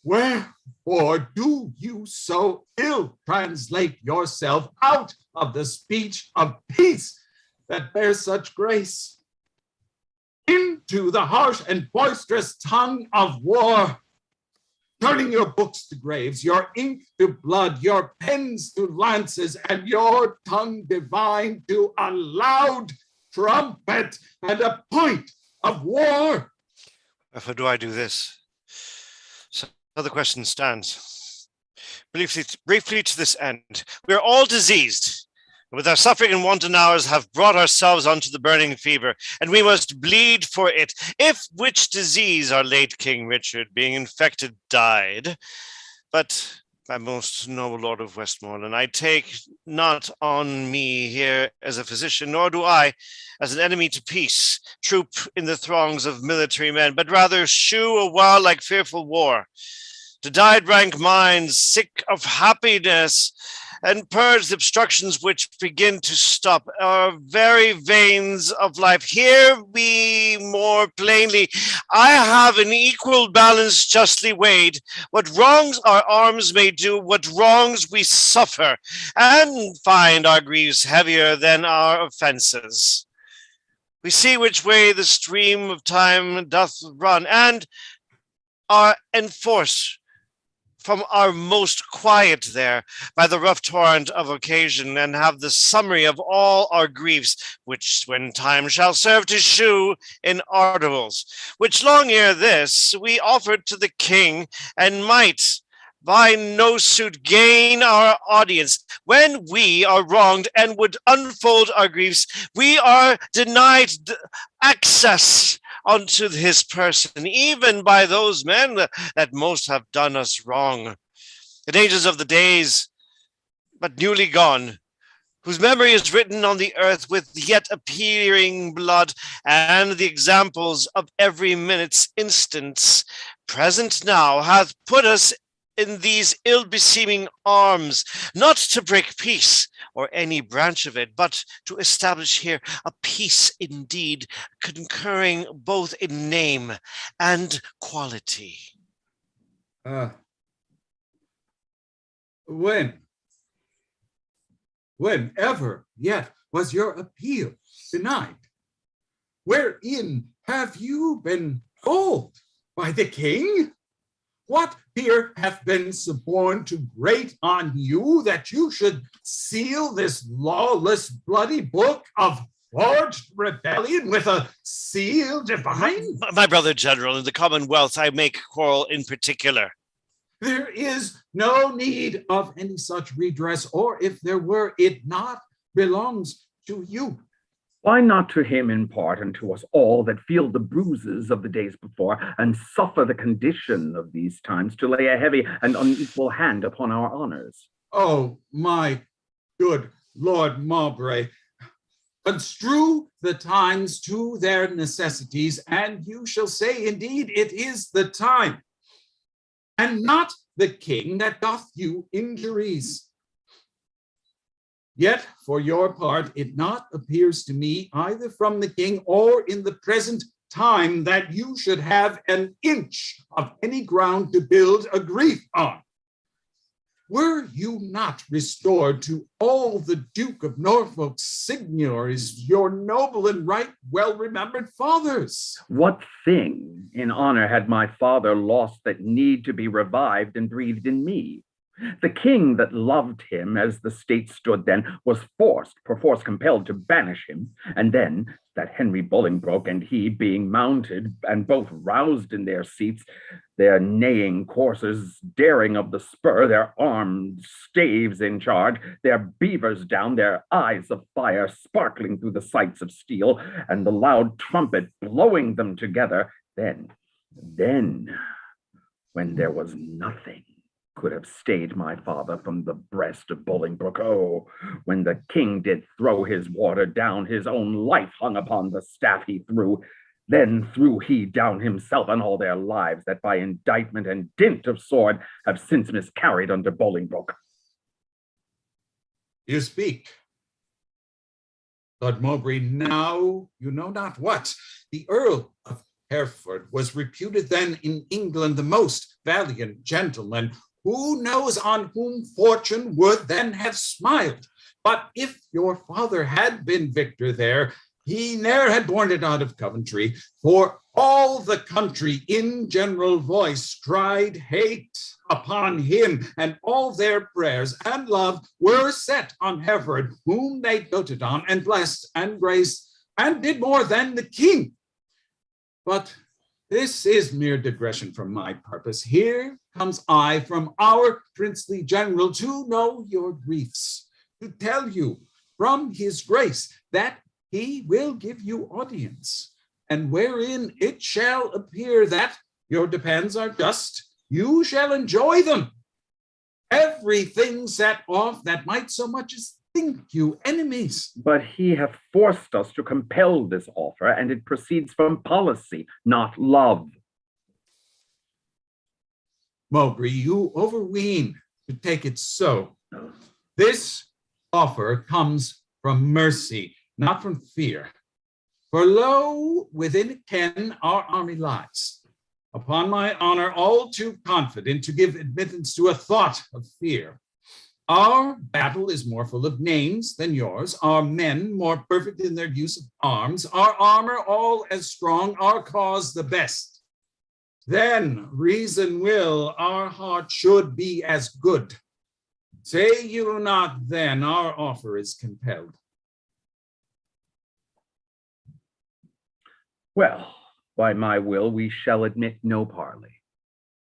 Wherefore do you so ill translate yourself out of the speech of peace that bears such grace into the harsh and boisterous tongue of war, turning your books to graves, your ink to blood, your pens to lances, and your tongue divine to a loud trumpet and a point of war? Wherefore do I do this? So the question stands. Briefly to this end, we are all diseased, and with our suffering and wanton hours have brought ourselves unto the burning fever, and we must bleed for it, if which disease our late King Richard, being infected, died. But, my most noble Lord of Westmoreland, I take not on me here as a physician, nor do I, as an enemy to peace, troop in the throngs of military men, but rather shew a while like fearful war, to dyed rank minds sick of happiness, and purge the obstructions which begin to stop our very veins of life. Hear me more plainly. I have an equal balance justly weighed, what wrongs our arms may do, what wrongs we suffer, and find our griefs heavier than our offenses. We see which way the stream of time doth run, and are enforced from our most quiet there by the rough torrent of occasion, and have the summary of all our griefs, which when time shall serve to shew in articles, which long ere this we offered to the king, and might by no suit gain our audience. When we are wronged and would unfold our griefs, we are denied access unto his person, even by those men that most have done us wrong. The dangers of the days, but newly gone, whose memory is written on the earth with yet appearing blood, and the examples of every minute's instance present now hath put us in these ill-beseeming arms, not to break peace or any branch of it, but to establish here a peace indeed, concurring both in name and quality. Whenever yet was your appeal denied? Wherein have you been told by the king? What peer hath been suborned to grate on you that you should seal this lawless bloody book of forged rebellion with a seal divine? My brother general, in the Commonwealth I make quarrel in particular. There is no need of any such redress, or if there were, it not belongs to you. Why not to him in part, and to us all that feel the bruises of the days before, and suffer the condition of these times, to lay a heavy and unequal hand upon our honors? Oh, my good Lord Mowbray, construe the times to their necessities, and you shall say, indeed, it is the time, and not the king that doth you injuries. Yet, for your part, it not appears to me, either from the king or in the present time, that you should have an inch of any ground to build a grief on. Were you not restored to all the Duke of Norfolk's seigneuries, your noble and right well-remembered fathers? What thing in honor had my father lost that need to be revived and breathed in me? The king that loved him as the state stood then was perforce compelled to banish him, and then that Henry Bolingbroke and he being mounted and both roused in their seats, their neighing coursers daring of the spur, their armed staves in charge, their beavers down, their eyes of fire sparkling through the sights of steel, and the loud trumpet blowing them together, then, when there was nothing could have stayed my father from the breast of Bolingbroke. Oh, when the king did throw his water down, his own life hung upon the staff he threw. Then threw he down himself and all their lives that by indictment and dint of sword have since miscarried under Bolingbroke. You speak, Lord Mowbray, now you know not what. The Earl of Hereford was reputed then in England the most valiant gentleman. Who knows on whom fortune would then have smiled? But if your father had been victor there, he ne'er had borne it out of Coventry, for all the country in general voice cried hate upon him, and all their prayers and love were set on Hereford, whom they doted on and blessed and graced, and did more than the king. But this is mere digression from my purpose. Here comes I from our princely general to know your griefs, to tell you from his grace that he will give you audience, and wherein it shall appear that your demands are just, you shall enjoy them. Everything set off that might so much as think you enemies. But he hath forced us to compel this offer, and it proceeds from policy, not love. Mowbray, you overween to take it so. This offer comes from mercy, not from fear. For lo, within ken our army lies. Upon my honor, all too confident to give admittance to a thought of fear. Our battle is more full of names than yours, our men more perfect in their use of arms, our armor all as strong, our cause the best. Then reason will, our heart should be as good. Say you not then our offer is compelled. Well, by my will, we shall admit no parley.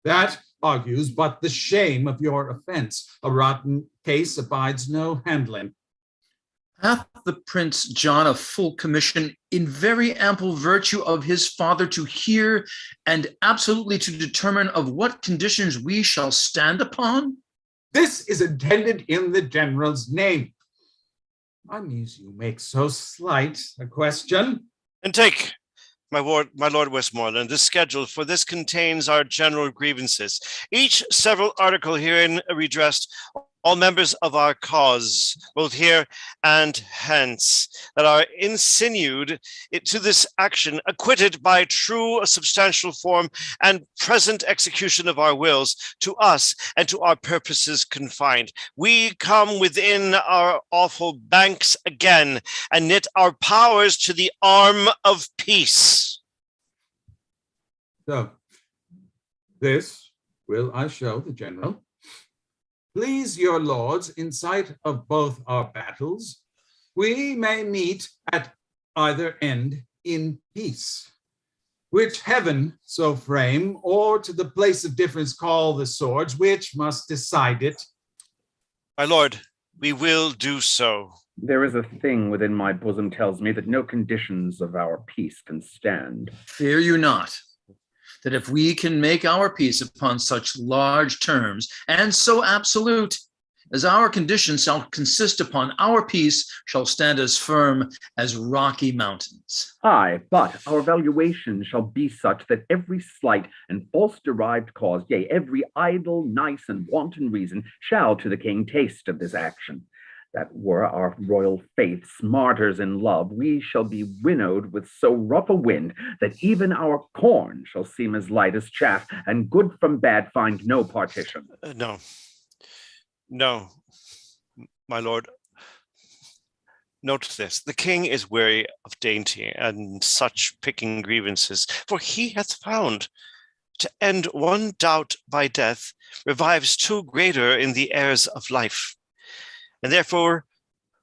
That argues but the shame of your offense. A rotten case abides no handling. Hath the Prince John a full commission in very ample virtue of his father to hear and absolutely to determine of what conditions we shall stand upon? This is intended in the general's name. I muse you make so slight a question. And take, my Lord Westmoreland, the schedule, for this contains our general grievances. Each several article herein redressed, all members of our cause, both here and hence, that are insinued to this action, acquitted by true substantial form and present execution of our wills, to us and to our purposes confined. We come within our awful banks again, and knit our powers to the arm of peace. So, this will I show the general. Please your lords, in sight of both our battles, we may meet at either end in peace, which heaven so frame, or to the place of difference call the swords, which must decide it. My lord, we will do so. There is a thing within my bosom tells me that no conditions of our peace can stand. Fear you not, that if we can make our peace upon such large terms and so absolute, as our conditions shall consist upon, our peace shall stand as firm as rocky mountains. Aye, but our valuation shall be such that every slight and false derived cause, yea, every idle, nice, and wanton reason shall to the king taste of this action. That were our royal faiths martyrs in love, we shall be winnowed with so rough a wind that even our corn shall seem as light as chaff, and good from bad find no partition. No, my lord. Note this, the king is weary of dainty and such picking grievances, for he hath found to end one doubt by death revives two greater in the heirs of life. And therefore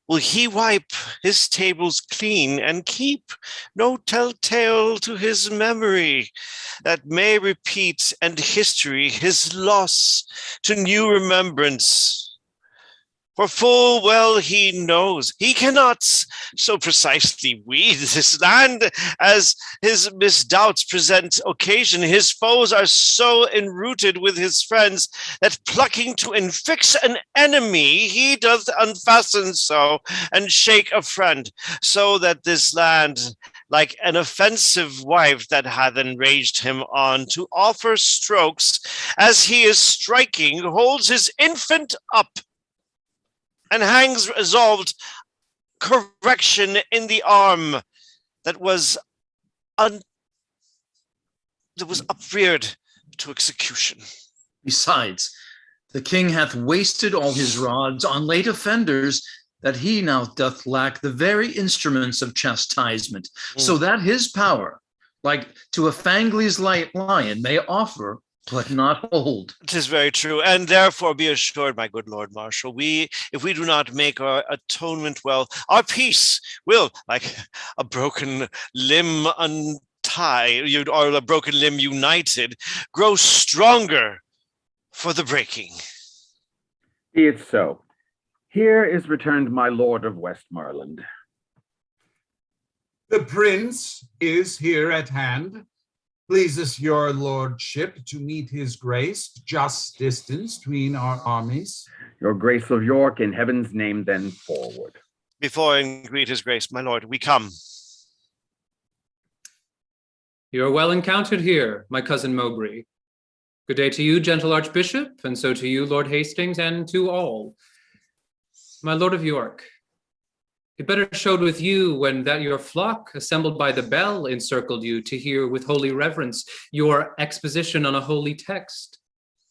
will he wipe his tables clean and keep no telltale to his memory that may repeat and history his loss to new remembrance. For full well he knows he cannot so precisely weed this land as his misdoubts present occasion. His foes are so enrooted with his friends that plucking to infix an enemy, he doth unfasten so and shake a friend, so that this land, like an offensive wife that hath enraged him on to offer strokes as he is striking, holds his infant up and hangs resolved correction in the arm that was upreared to execution. Besides, the king hath wasted all his rods on late offenders, that he now doth lack the very instruments of chastisement, so that his power, like to a Fangley's lion, may offer but not hold. 'Tis very true, and therefore be assured, my good Lord Marshal, if we do not make our atonement well, our peace will, like a broken limb untied, or a broken limb united, grow stronger for the breaking. Be it so. Here is returned my Lord of Westmoreland. The prince is here at hand. Pleases your lordship to meet his grace, just distance between our armies. Your grace of York, in heaven's name, then forward. Before I greet his grace, my lord, we come. You are well encountered here, my cousin Mowbray. Good day to you, gentle Archbishop, and so to you, Lord Hastings, and to all. My Lord of York, it better showed with you when that your flock, assembled by the bell, encircled you to hear with holy reverence your exposition on a holy text,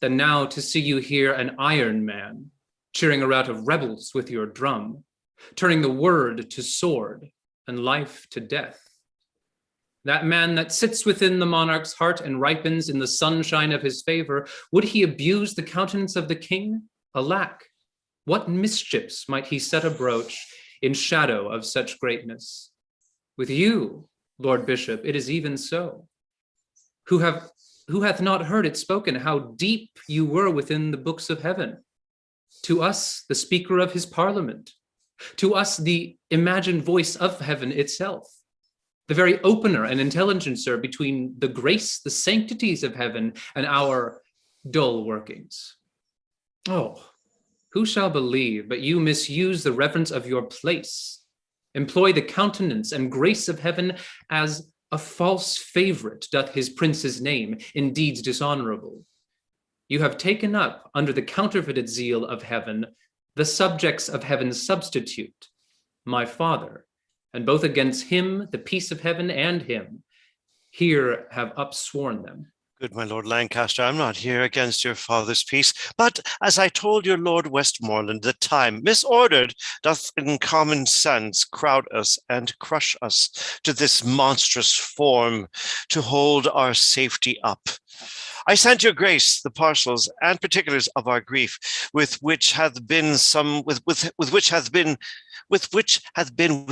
than now to see you here an iron man, cheering a rout of rebels with your drum, turning the word to sword and life to death. that man that sits within the monarch's heart and ripens in the sunshine of his favor, would he abuse the countenance of the king? Alack, what mischiefs might he set abroach in shadow of such greatness? With you, Lord Bishop, it is even so. Who hath not heard it spoken, how deep you were within the books of heaven? To us, the speaker of his parliament, to us, the imagined voice of heaven itself, the very opener and intelligencer between the grace, the sanctities of heaven, and our dull workings. Oh, who shall believe but you misuse the reverence of your place, employ the countenance and grace of heaven as a false favorite doth his prince's name in deeds dishonorable? You have taken up under the counterfeited zeal of heaven the subjects of heaven's substitute, my father, and both against him, the peace of heaven, and him, here have upsworn them. Good, my Lord Lancaster, I'm not here against your father's peace, but as I told your Lord Westmoreland, the time misordered doth in common sense crowd us and crush us to this monstrous form to hold our safety up. I sent your grace the parcels and particulars of our grief, with which hath been with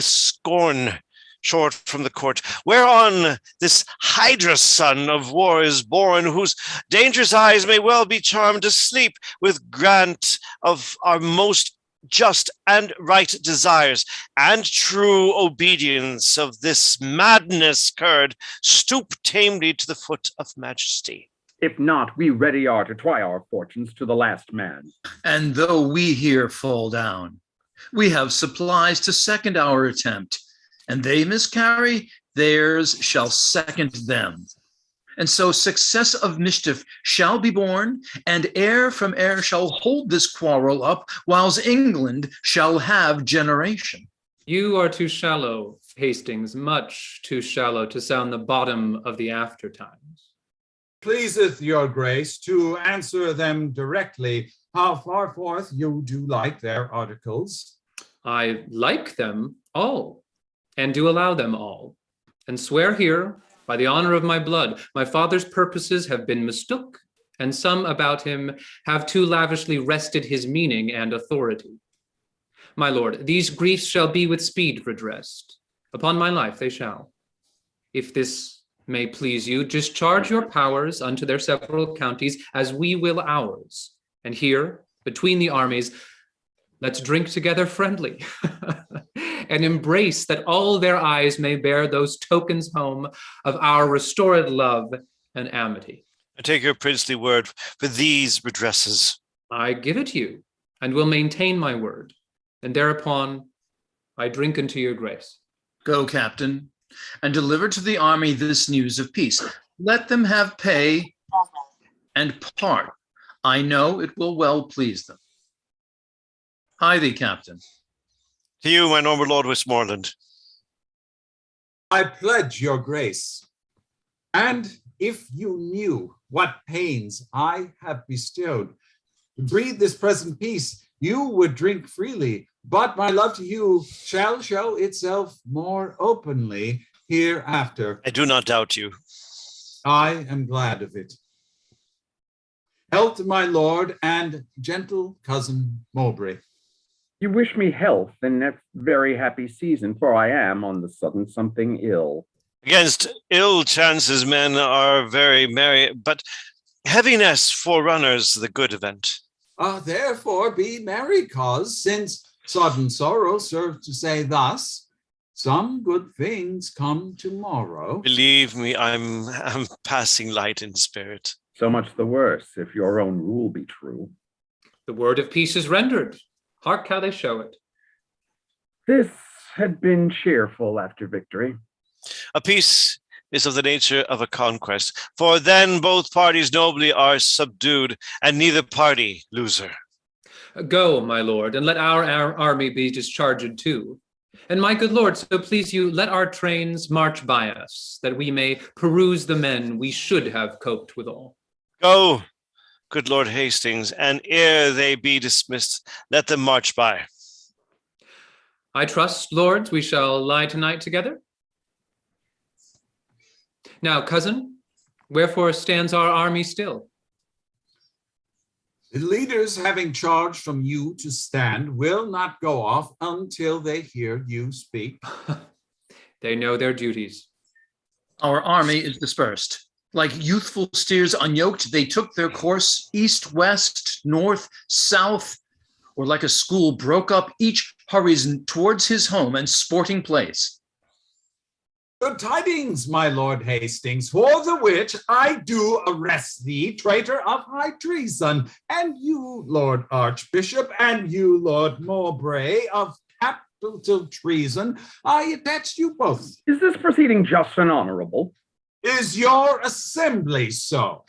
scorn short from the court, whereon this hydra son of war is born, whose dangerous eyes may well be charmed to sleep with grant of our most just and right desires, and true obedience of this madness curd, stoop tamely to the foot of majesty. If not, we ready are to try our fortunes to the last man. And though we here fall down, we have supplies to second our attempt, and they miscarry, theirs shall second them. And so success of mischief shall be born, and heir from heir shall hold this quarrel up, whiles England shall have generation. You are too shallow, Hastings, much too shallow to sound the bottom of the after times. Pleaseth your grace to answer them directly. How far forth you do like their articles? I like them all, and do allow them all, and swear here, by the honor of my blood, my father's purposes have been mistook, and some about him have too lavishly rested his meaning and authority. My lord, these griefs shall be with speed redressed. Upon my life they shall. If this may please you, discharge your powers unto their several counties, as we will ours. And here, between the armies, let's drink together friendly, and embrace that all their eyes may bear those tokens home of our restored love and amity. I take your princely word for these redresses. I give it you, and will maintain my word, and thereupon I drink unto your grace. Go, Captain, and deliver to the army this news of peace. Let them have pay and part. I know it will well please them. Hie thee, Captain. To you, my noble Lord Westmoreland. I pledge your grace. And if you knew what pains I have bestowed to breathe this present peace, you would drink freely, but my love to you shall show itself more openly hereafter. I do not doubt you. I am glad of it. Health, my lord, and gentle cousin Mowbray. You wish me health in that very happy season, for I am on the sudden something ill. Against ill chances men are very merry, but heaviness forerunners the good event. Therefore be merry, cause, since sudden sorrow serves to say thus, some good things come tomorrow. Believe me, I'm passing light in spirit. So much the worse, if your own rule be true. The word of peace is rendered. Hark how they show it. This had been cheerful after victory. A peace is of the nature of a conquest, for then both parties nobly are subdued, and neither party loser. Go, my lord, and let our army be discharged too. And my good lord, so please you, let our trains march by us, that we may peruse the men we should have coped withal. Go, good Lord Hastings, and ere they be dismissed, let them march by. I trust, lords, we shall lie tonight together. Now, cousin, wherefore stands our army still? The leaders having charge from you to stand will not go off until they hear you speak. They know their duties. Our army is dispersed. Like youthful steers unyoked, they took their course east, west, north, south, or like a school broke up, each hurries towards his home and sporting place. Good tidings, my lord Hastings, for the which I do arrest thee, traitor of high treason, and you, Lord Archbishop, and you, Lord Mowbray, of capital treason. I attach you both. Is this proceeding just and honorable? Is your assembly so?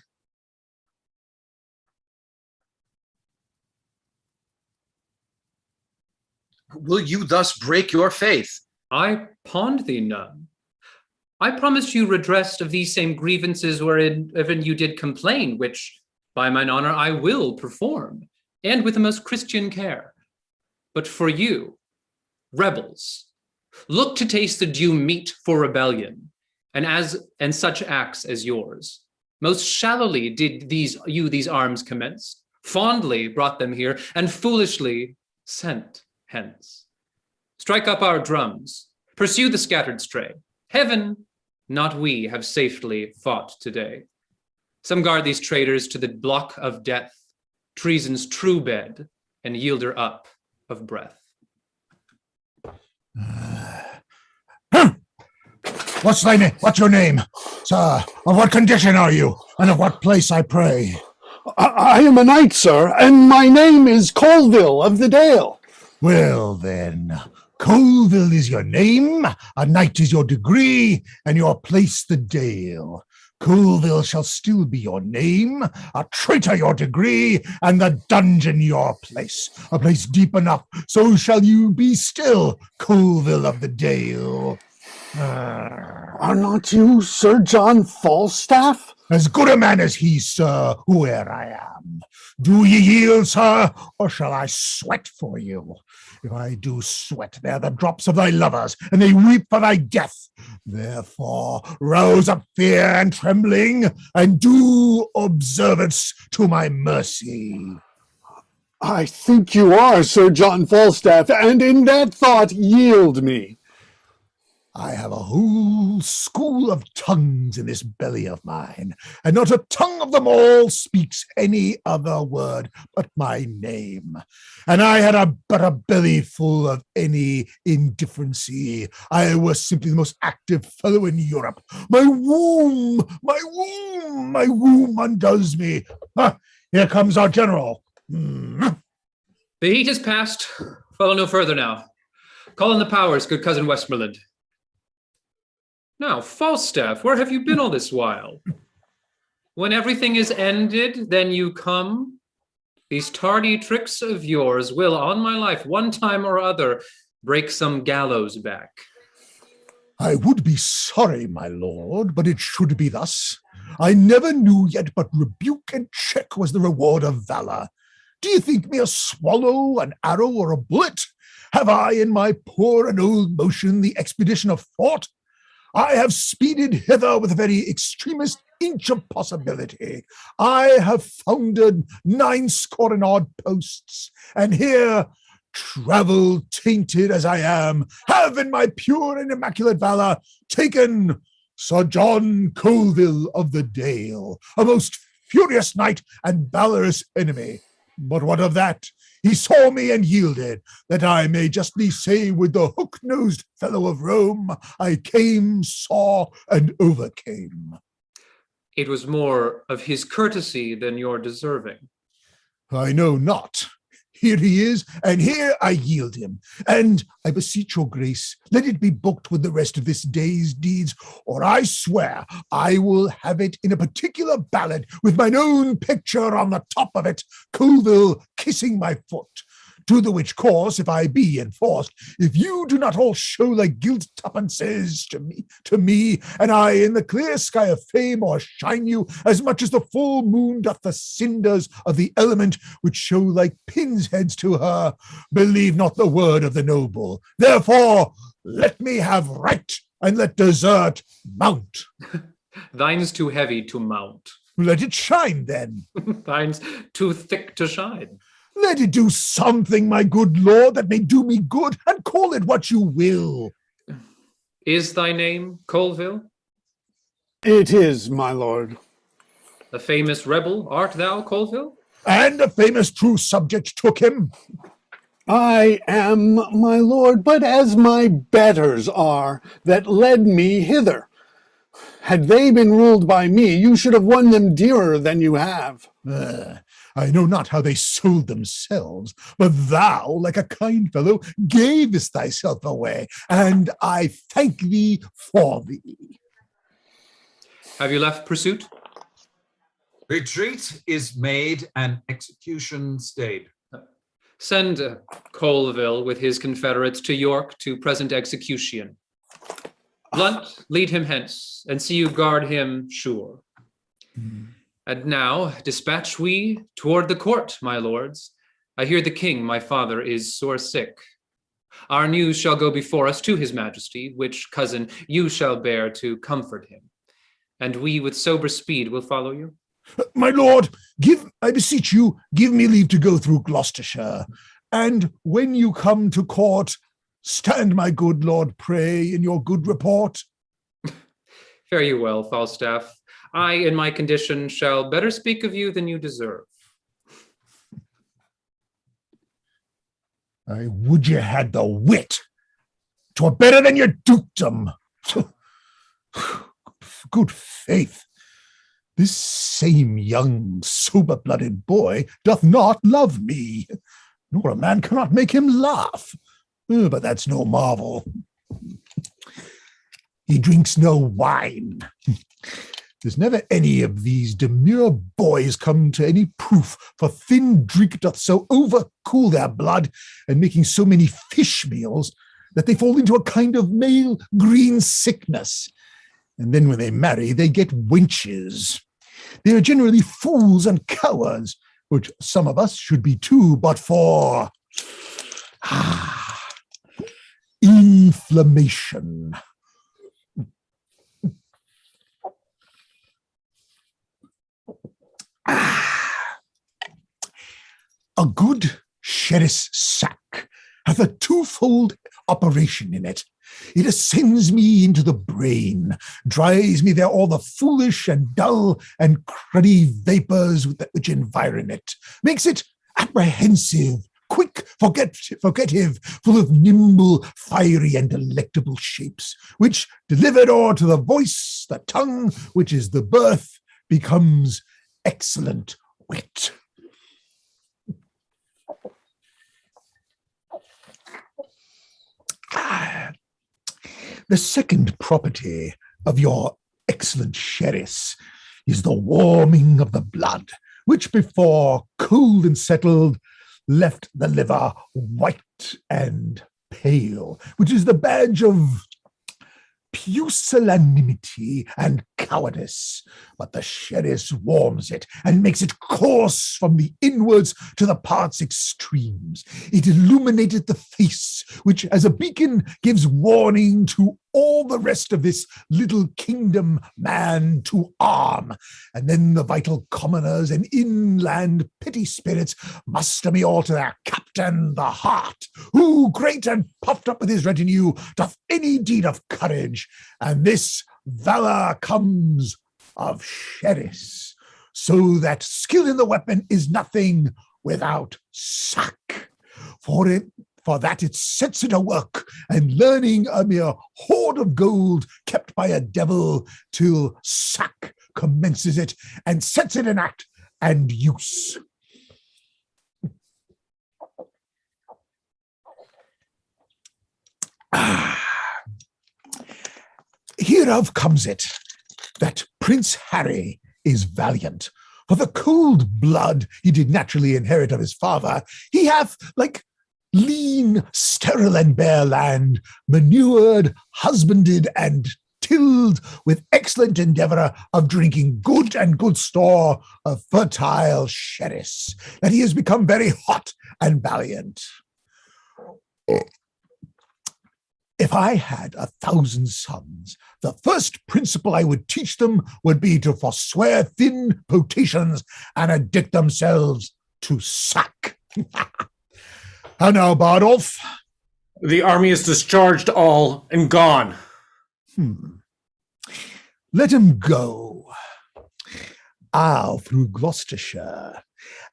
Will you thus break your faith? I pawned thee none. I promised you redress of these same grievances wherein even you did complain, which by mine honor I will perform, and with the most Christian care. But for you, rebels, look to taste the due meat for rebellion, and such acts as yours. Most shallowly did these arms commence, fondly brought them here, and foolishly sent hence. Strike up our drums, pursue the scattered stray. Heaven, not we, have safely fought today. Some guard these traitors to the block of death, treason's true bed, and yielder up of breath. What's thy name? What's your name? Sir, of what condition are you? And of what place, I pray? I am a knight, sir, and my name is Colville of the Dale. Well then, Colville is your name, a knight is your degree, and your place the Dale. Colville shall still be your name, a traitor your degree, and the dungeon your place. A place deep enough, so shall you be still, Colville of the Dale. Are not you Sir John Falstaff? As good a man as he, sir, whoe'er I am. Do ye yield, sir, or shall I sweat for you? If I do sweat, they're the drops of thy lovers, and they weep for thy death. Therefore, rouse up fear and trembling, and do observance to my mercy. I think you are Sir John Falstaff, and in that thought yield me. I have a whole school of tongues in this belly of mine, and not a tongue of them all speaks any other word but my name. And I had but a belly full of any indifferency. I was simply the most active fellow in Europe. My womb undoes me. Here comes our general. The heat has passed. Follow no further now. Call in the powers, good cousin Westmoreland. Now, Falstaff, where have you been all this while? When everything is ended, then you come. These tardy tricks of yours will, on my life, one time or other, break some gallows back. I would be sorry, my lord, but it should be thus. I never knew yet but rebuke and check was the reward of valor. Do you think me a swallow, an arrow, or a bullet? Have I in my poor and old motion the expedition of thought? I have speeded hither with a very extremest inch of possibility. I have founded 90 and odd posts, and here, travel tainted as I am, have in my pure and immaculate valor taken Sir John Colville of the Dale, a most furious knight and valorous enemy. But what of that? He saw me and yielded, that I may justly say with the hook-nosed fellow of Rome, I came, saw, and overcame. It was more of his courtesy than your deserving. I know not. Here he is, and here I yield him. And I beseech your grace, let it be booked with the rest of this day's deeds, or I swear I will have it in a particular ballad with mine own picture on the top of it, Colville kissing my foot. To the which course, if I be enforced, if you do not all show like gilt tuppences to me, and I in the clear sky of fame o'ershine you as much as the full moon doth the cinders of the element which show like pins' heads to her, believe not the word of the noble. Therefore, let me have right, and let desert mount. Thine's too heavy to mount. Let it shine then. Thine's too thick to shine. Let it do something, my good lord, that may do me good, and call it what you will. Is thy name Colville? It is, my lord. A famous rebel art thou, Colville? And a famous true subject took him. I am, my lord, but as my betters are, that led me hither. Had they been ruled by me, you should have won them dearer than you have. I know not how they sold themselves, but thou, like a kind fellow, gavest thyself away, and I thank thee for thee. Have you left pursuit? Retreat is made and execution stayed. Send Colville with his confederates to York to present execution. Blunt, lead him hence, and see you guard him sure. And now dispatch we toward the court, my lords. I hear the king, my father, is sore sick. Our news shall go before us to his majesty, which, cousin, you shall bear to comfort him. And we with sober speed will follow you. My lord, I beseech you, give me leave to go through Gloucestershire. And when you come to court, stand, my good lord, pray, in your good report. Fare you well, Falstaff. I, in my condition, shall better speak of you than you deserve. I would you had the wit. 'Twere better than your dukedom. Good faith, this same young, sober-blooded boy doth not love me, nor a man cannot make him laugh. But that's no marvel. He drinks no wine. There's never any of these demure boys come to any proof, for thin drink doth so overcool their blood, and making so many fish meals, that they fall into a kind of male green sickness. And then when they marry, they get wenches. They are generally fools and cowards, which some of us should be too, but for inflammation. A good Sherris sack hath a twofold operation in it. It ascends me into the brain, drives me there all the foolish and dull and cruddy vapours which environ it, makes it apprehensive, quick, forgetive, full of nimble, fiery, and delectable shapes, which, delivered o'er to the voice, the tongue, which is the birth, becomes excellent wit. The second property of your excellent Sherris is the warming of the blood, which before cold and settled left the liver white and pale, which is the badge of pusillanimity and cowardice. But the Sherris warms it and makes it course from the inwards to the parts extremes. It illuminated the face, which as a beacon gives warning to all the rest of this little kingdom man to arm. And then the vital commoners and inland petty spirits muster me all to their captain, the heart, who, great and puffed up with his retinue, doth any deed of courage. And this valor comes of Sherris, so that skill in the weapon is nothing without sack. For that it sets it a work, and learning a mere hoard of gold kept by a devil, till sack commences it and sets it in act and use. Hereof comes it that Prince Harry is valiant, for the cold blood he did naturally inherit of his father, he hath, like lean, sterile, and bare land, manured, husbanded, and tilled with excellent endeavour of drinking good and good store of fertile Sherris, that he has become very hot and valiant. If I had 1,000 sons, the first principle I would teach them would be to forswear thin potations and addict themselves to sack. How now, Bardolph? The army is discharged all and gone. Let him go. I'll through Gloucestershire,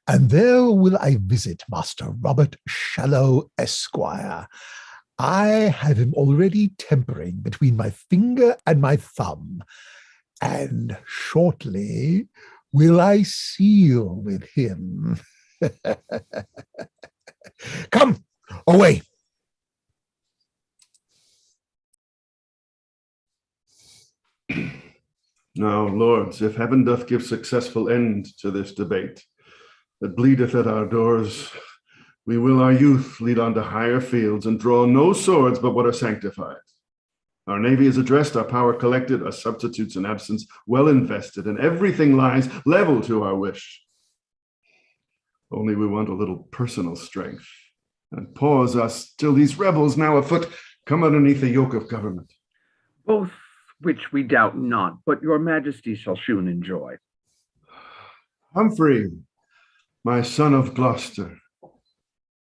and there will I visit Master Robert Shallow, Esquire. I have him already tempering between my finger and my thumb, and shortly will I seal with him. Come, away. Now, lords, if heaven doth give successful end to this debate that bleedeth at our doors, we will our youth lead on to higher fields and draw no swords but what are sanctified. Our navy is addressed, our power collected, our substitutes in absence well invested, and everything lies level to our wish. Only we want a little personal strength, and pause us till these rebels now afoot come underneath the yoke of government. Both which we doubt not, but your majesty shall soon enjoy. Humphrey, my son of Gloucester,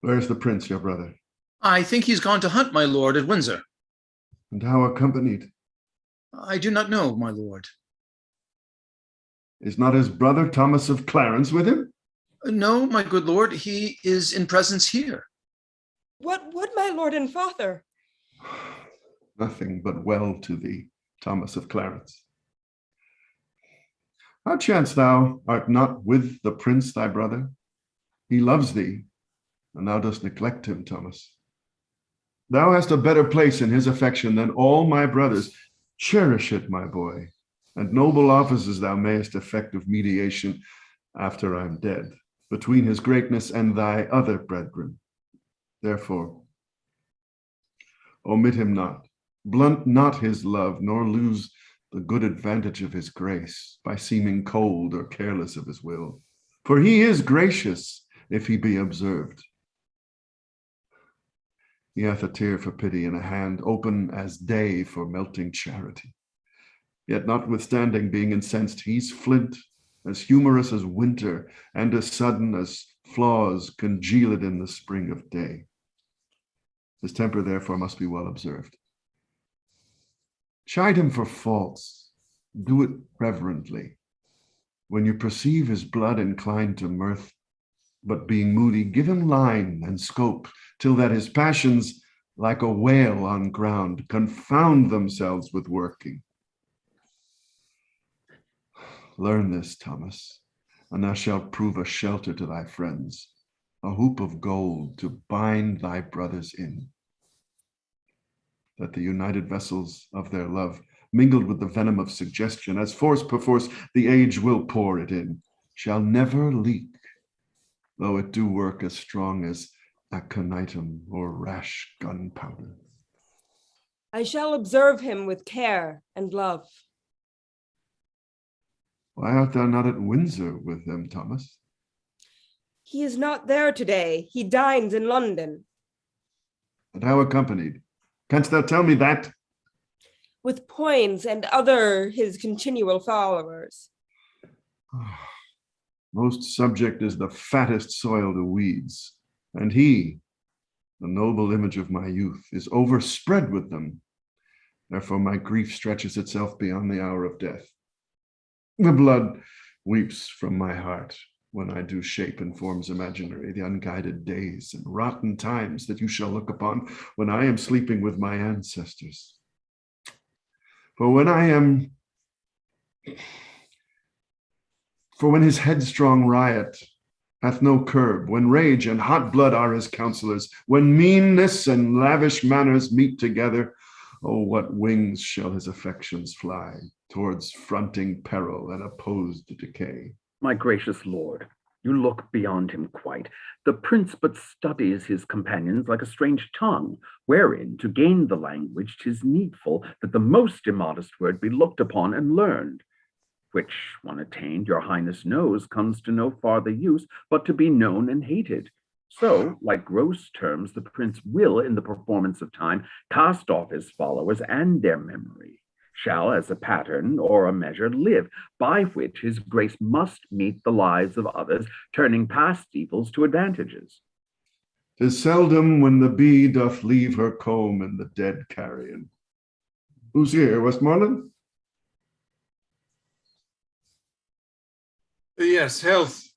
where's the prince, your brother? I think he's gone to hunt, my lord, at Windsor. And how accompanied? I do not know, my lord. Is not his brother Thomas of Clarence with him? No, my good lord, he is in presence here. What would my lord and father? Nothing but well to thee, Thomas of Clarence. How chance thou art not with the prince thy brother? He loves thee, and thou dost neglect him, Thomas. Thou hast a better place in his affection than all my brothers. Cherish it, my boy, and noble offices thou mayest effect of mediation after I am dead, between his greatness and thy other brethren. Therefore, omit him not, blunt not his love, nor lose the good advantage of his grace by seeming cold or careless of his will. For he is gracious if he be observed. He hath a tear for pity and a hand open as day for melting charity. Yet notwithstanding being incensed, he's flint, as humorous as winter, and as sudden as flaws congealed in the spring of day. His temper therefore must be well observed. Chide him for faults, do it reverently. When you perceive his blood inclined to mirth, but being moody, give him line and scope, till that his passions, like a whale on ground, confound themselves with working. Learn this, Thomas, and thou shalt prove a shelter to thy friends, a hoop of gold to bind thy brothers in, that the united vessels of their love, mingled with the venom of suggestion, as force perforce the age will pour it in, shall never leak, though it do work as strong as aconitum or rash gunpowder. I shall observe him with care and love. Why art thou not at Windsor with them, Thomas? He is not there today. He dines in London. And how accompanied? Canst thou tell me that? With Poins and other his continual followers. Most subject is the fattest soil to weeds, and he, the noble image of my youth, is overspread with them. Therefore my grief stretches itself beyond the hour of death. The blood weeps from my heart when I do shape in forms imaginary the unguided days and rotten times that you shall look upon when I am sleeping with my ancestors. For when his headstrong riot hath no curb, when rage and hot blood are his counselors, when meanness and lavish manners meet together, oh, what wings shall his affections fly towards fronting peril and opposed decay. My gracious lord, you look beyond him quite. The prince but studies his companions like a strange tongue, wherein to gain the language 'tis needful that the most immodest word be looked upon and learned, which, when attained, your highness knows, comes to no farther use but to be known and hated. So, like gross terms, the prince will, in the performance of time, cast off his followers and their memory, shall as a pattern or a measure live, by which his grace must meet the lives of others, turning past evils to advantages. 'Tis seldom when the bee doth leave her comb and the dead carrion. Who's here, Westmoreland? Yes, health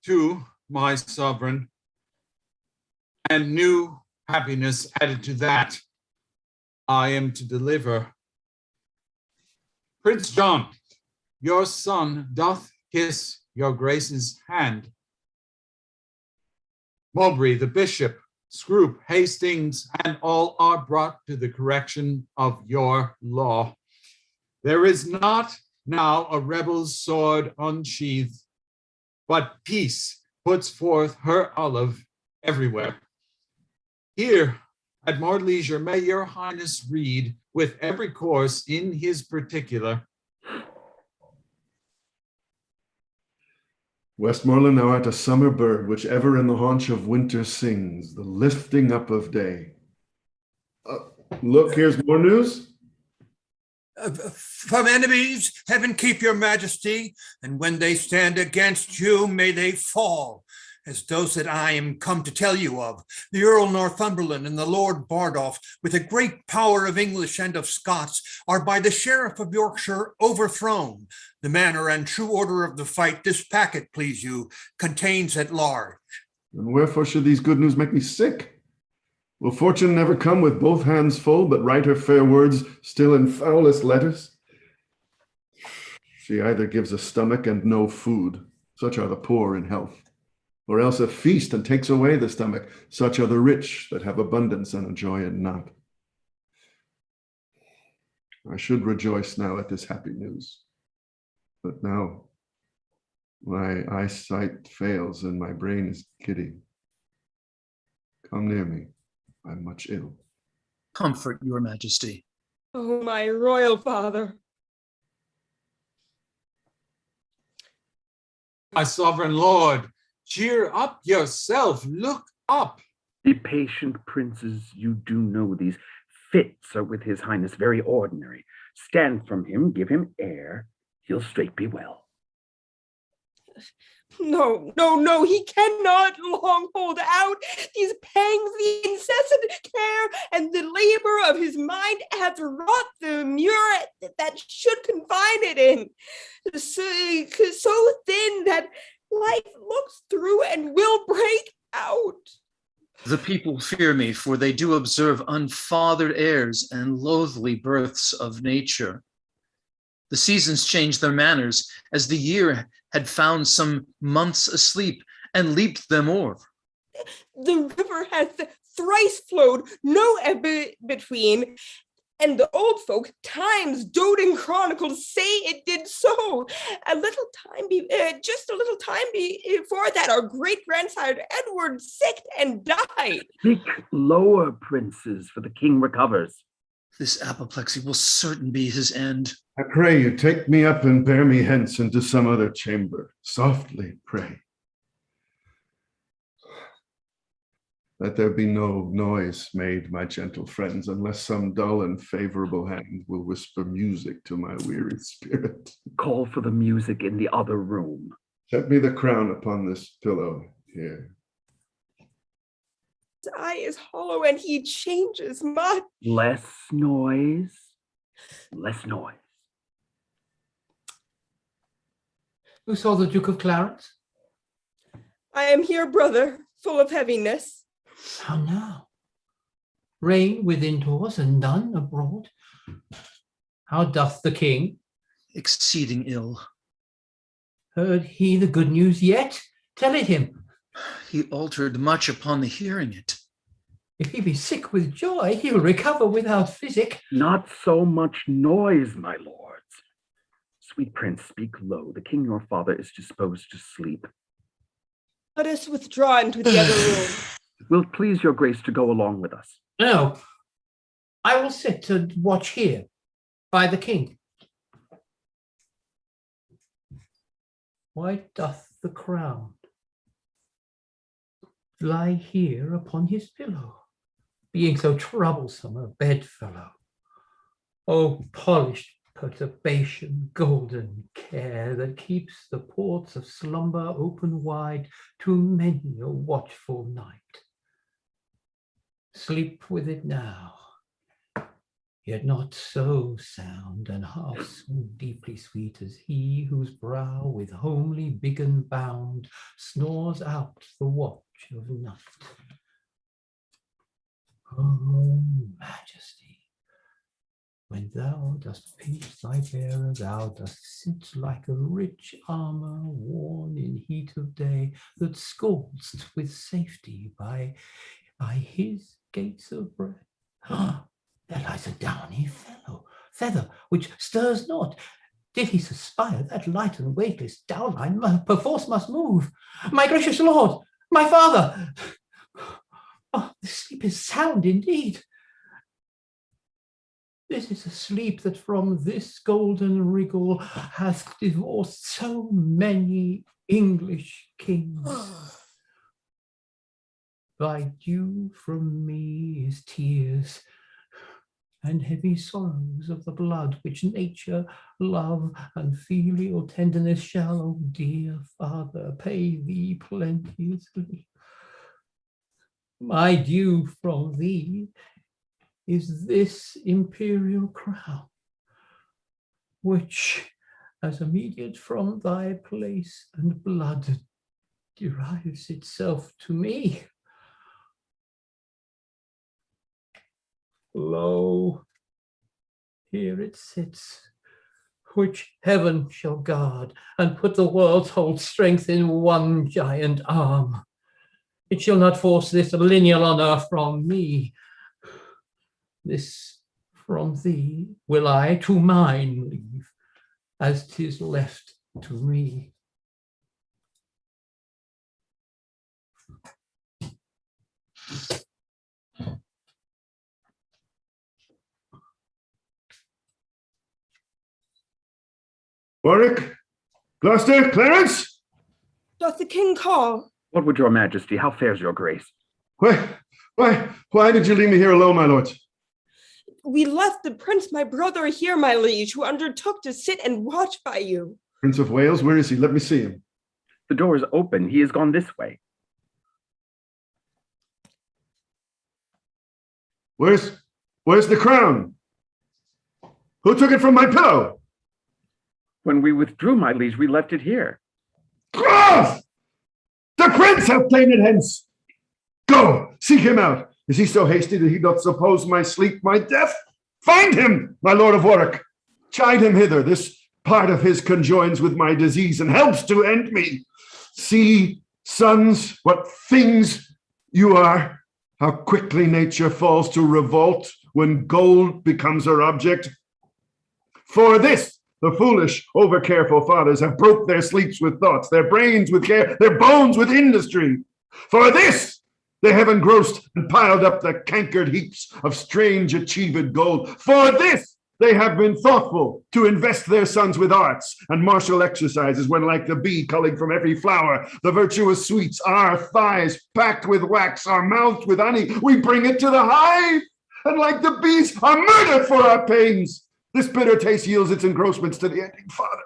to my sovereign, and new happiness added to that I am to deliver. Prince John, your son doth kiss your grace's hand. Mowbray, the bishop, Scroop, Hastings, and all are brought to the correction of your law. There is not now a rebel's sword unsheathed, but peace puts forth her olive everywhere. Here, at more leisure, may your highness read with every course in his particular. Westmoreland, thou art a summer bird, which ever in the haunch of winter sings, the lifting up of day. Look, here's more news. From enemies, heaven keep your majesty, and when they stand against you, may they fall, as those that I am come to tell you of, the Earl Northumberland and the Lord Bardolph, with a great power of English and of Scots, are by the Sheriff of Yorkshire overthrown. The manner and true order of the fight this packet, please you, contains at large. And wherefore should these good news make me sick? Will fortune never come with both hands full, but write her fair words still in foulest letters? She either gives a stomach and no food, such are the poor in health, or else a feast and takes away the stomach, such are the rich that have abundance and enjoy it not. I should rejoice now at this happy news, but now my eyesight fails and my brain is giddy. Come near me. I'm much ill. Comfort your majesty. Oh, my royal father. My sovereign lord, cheer up yourself, look up. Be patient, princes, you do know these fits are with his highness very ordinary. Stand from him, give him air, he'll straight be well. No, no, no, he cannot long hold out. These pangs, the incessant care, and the labor of his mind hath wrought the mure that should confine it in. So thin that life looks through and will break out. The people fear me, for they do observe unfathered heirs and loathly births of nature. The seasons change their manners, as the year had found some months asleep and leaped them o'er. The river hath thrice flowed, no ebb between, and the old folk, time's doting chronicles, say it did so. Just a little time before that, our great-grandsire Edward sicked and died. Speak lower, princes, for the king recovers. This apoplexy will certain be his end. I pray you, take me up and bear me hence into some other chamber. Softly, pray. Let there be no noise made, my gentle friends, unless some dull and favorable hand will whisper music to my weary spirit. Call for the music in the other room. Set me the crown upon this pillow here. His eye is hollow and he changes much. Less noise, less noise. Who saw the Duke of Clarence? I am here, brother, full of heaviness. How now? Reign within doors and none abroad? How doth the king? Exceeding ill. Heard he the good news yet? Tell it him. He altered much upon the hearing it. If he be sick with joy, he will recover without physic. Not so much noise, my lords. Sweet prince, speak low. The king your father is disposed to sleep. Let us withdraw into the other room. Will it please your grace to go along with us? No, I will sit and watch here by the king. Why doth the crown lie here upon his pillow, being so troublesome a bedfellow. O polished perturbation, golden care, that keeps the ports of slumber open wide to many a watchful night. Sleep with it now, yet not so sound and half so deeply sweet as he whose brow with homely biggin bound snores out the watch of night. O Majesty, when thou dost pinch thy bearer, thou dost sit like a rich armor worn in heat of day, that scald'st with safety by his gates of breath. There lies a downy feather which stirs not. Did he suspire, that light and weightless downline perforce must move. My gracious lord, my father! Oh, the sleep is sound indeed. This is a sleep that from this golden wriggle hath divorced so many English kings. Thy due from me is tears and heavy sorrows of the blood, which nature, love, and filial tenderness shall, O dear father, pay thee plenteously. My due from thee is this imperial crown, which, as immediate from thy place and blood, derives itself to me. Lo, here it sits, which heaven shall guard, and put the world's whole strength in one giant arm. It shall not force this lineal honor from me. This from thee will I to mine leave, as 'tis left to me. Warwick, Gloucester, Clarence? Doth the king call? What would your majesty? How fares your grace? Why did you leave me here alone, my lord? We left the prince, my brother, here, my liege, who undertook to sit and watch by you. Prince of Wales, where is he? Let me see him. The door is open. He has gone this way. Where's the crown? Who took it from my pillow? When we withdrew, my liege, we left it here. Cross! The prince hath ta'en it hence. Go, seek him out. Is he so hasty that he doth suppose my sleep my death? Find him, my lord of Warwick. Chide him hither. This part of his conjoins with my disease and helps to end me. See, sons, what things you are. How quickly nature falls to revolt when gold becomes her object. For this, the foolish, over-careful fathers have broke their sleeps with thoughts, their brains with care, their bones with industry. For this, they have engrossed and piled up the cankered heaps of strange achieved gold. For this, they have been thoughtful to invest their sons with arts and martial exercises, when like the bee culling from every flower, the virtuous sweets, our thighs packed with wax, our mouths with honey, we bring it to the hive, and like the bees are murdered for our pains. This bitter taste yields its engrossments to the ending father.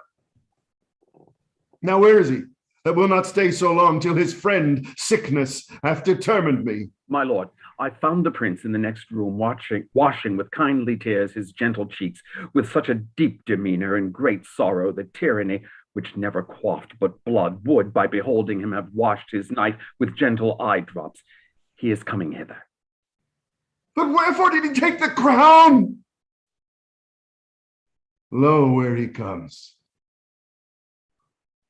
Now where is he, that will not stay so long till his friend sickness hath determined me? My lord, I found the prince in the next room, washing with kindly tears his gentle cheeks, with such a deep demeanor and great sorrow that tyranny, which never quaffed but blood, would, by beholding him, have washed his night with gentle eye drops. He is coming hither. But wherefore did he take the crown? Lo, where he comes.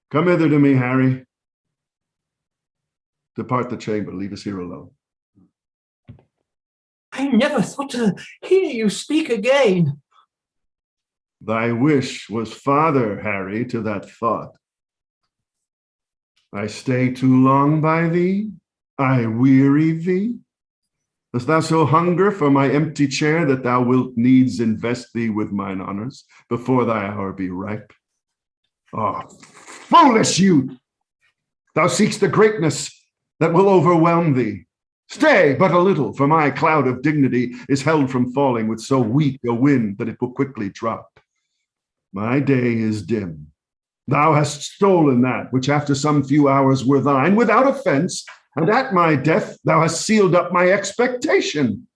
Come hither to me, Harry. Depart the chamber, leave us here alone. I never thought to hear you speak again. Thy wish was father, Harry, to that thought. I stay too long by thee? I weary thee? Dost thou so hunger for my empty chair that thou wilt needs invest thee with mine honors before thy hour be ripe? Oh, foolish youth! Thou seekst the greatness that will overwhelm thee. Stay but a little, for my cloud of dignity is held from falling with so weak a wind that it will quickly drop. My day is dim. Thou hast stolen that which after some few hours were thine without offense, and at my death thou hast sealed up my expectation.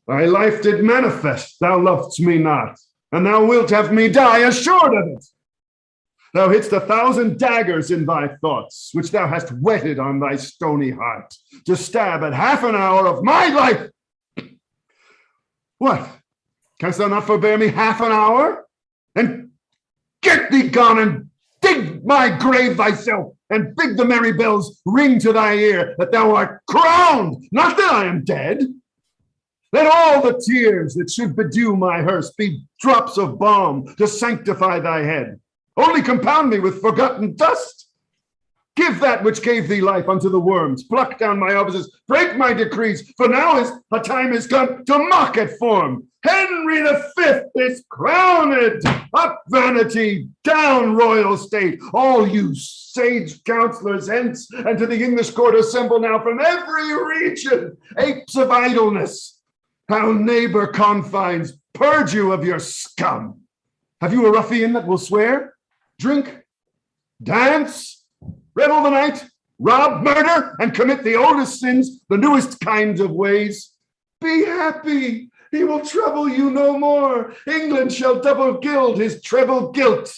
Thy life did manifest, thou lov'st me not, and thou wilt have me die assured of it. Thou hidst 1,000 daggers in thy thoughts, which thou hast whetted on thy stony heart, to stab at half an hour of my life. What? Canst thou not forbear me half an hour? And get thee gone and dig my grave thyself, and bid the merry bells ring to thy ear that thou art crowned, not that I am dead. Let all the tears that should bedew my hearse be drops of balm to sanctify thy head. Only compound me with forgotten dust. Give that which gave thee life unto the worms, pluck down my offices, break my decrees, for now is a time is come to mock at form. Henry V is crowned. Up vanity, down royal state. All you sage counselors hence, and to the English court assemble now from every region, apes of idleness. How neighbor confines purge you of your scum. Have you a ruffian that will swear? Drink, dance, revel the night, rob, murder, and commit the oldest sins, the newest kinds of ways. Be happy, he will trouble you no more. England shall double gild his treble guilt.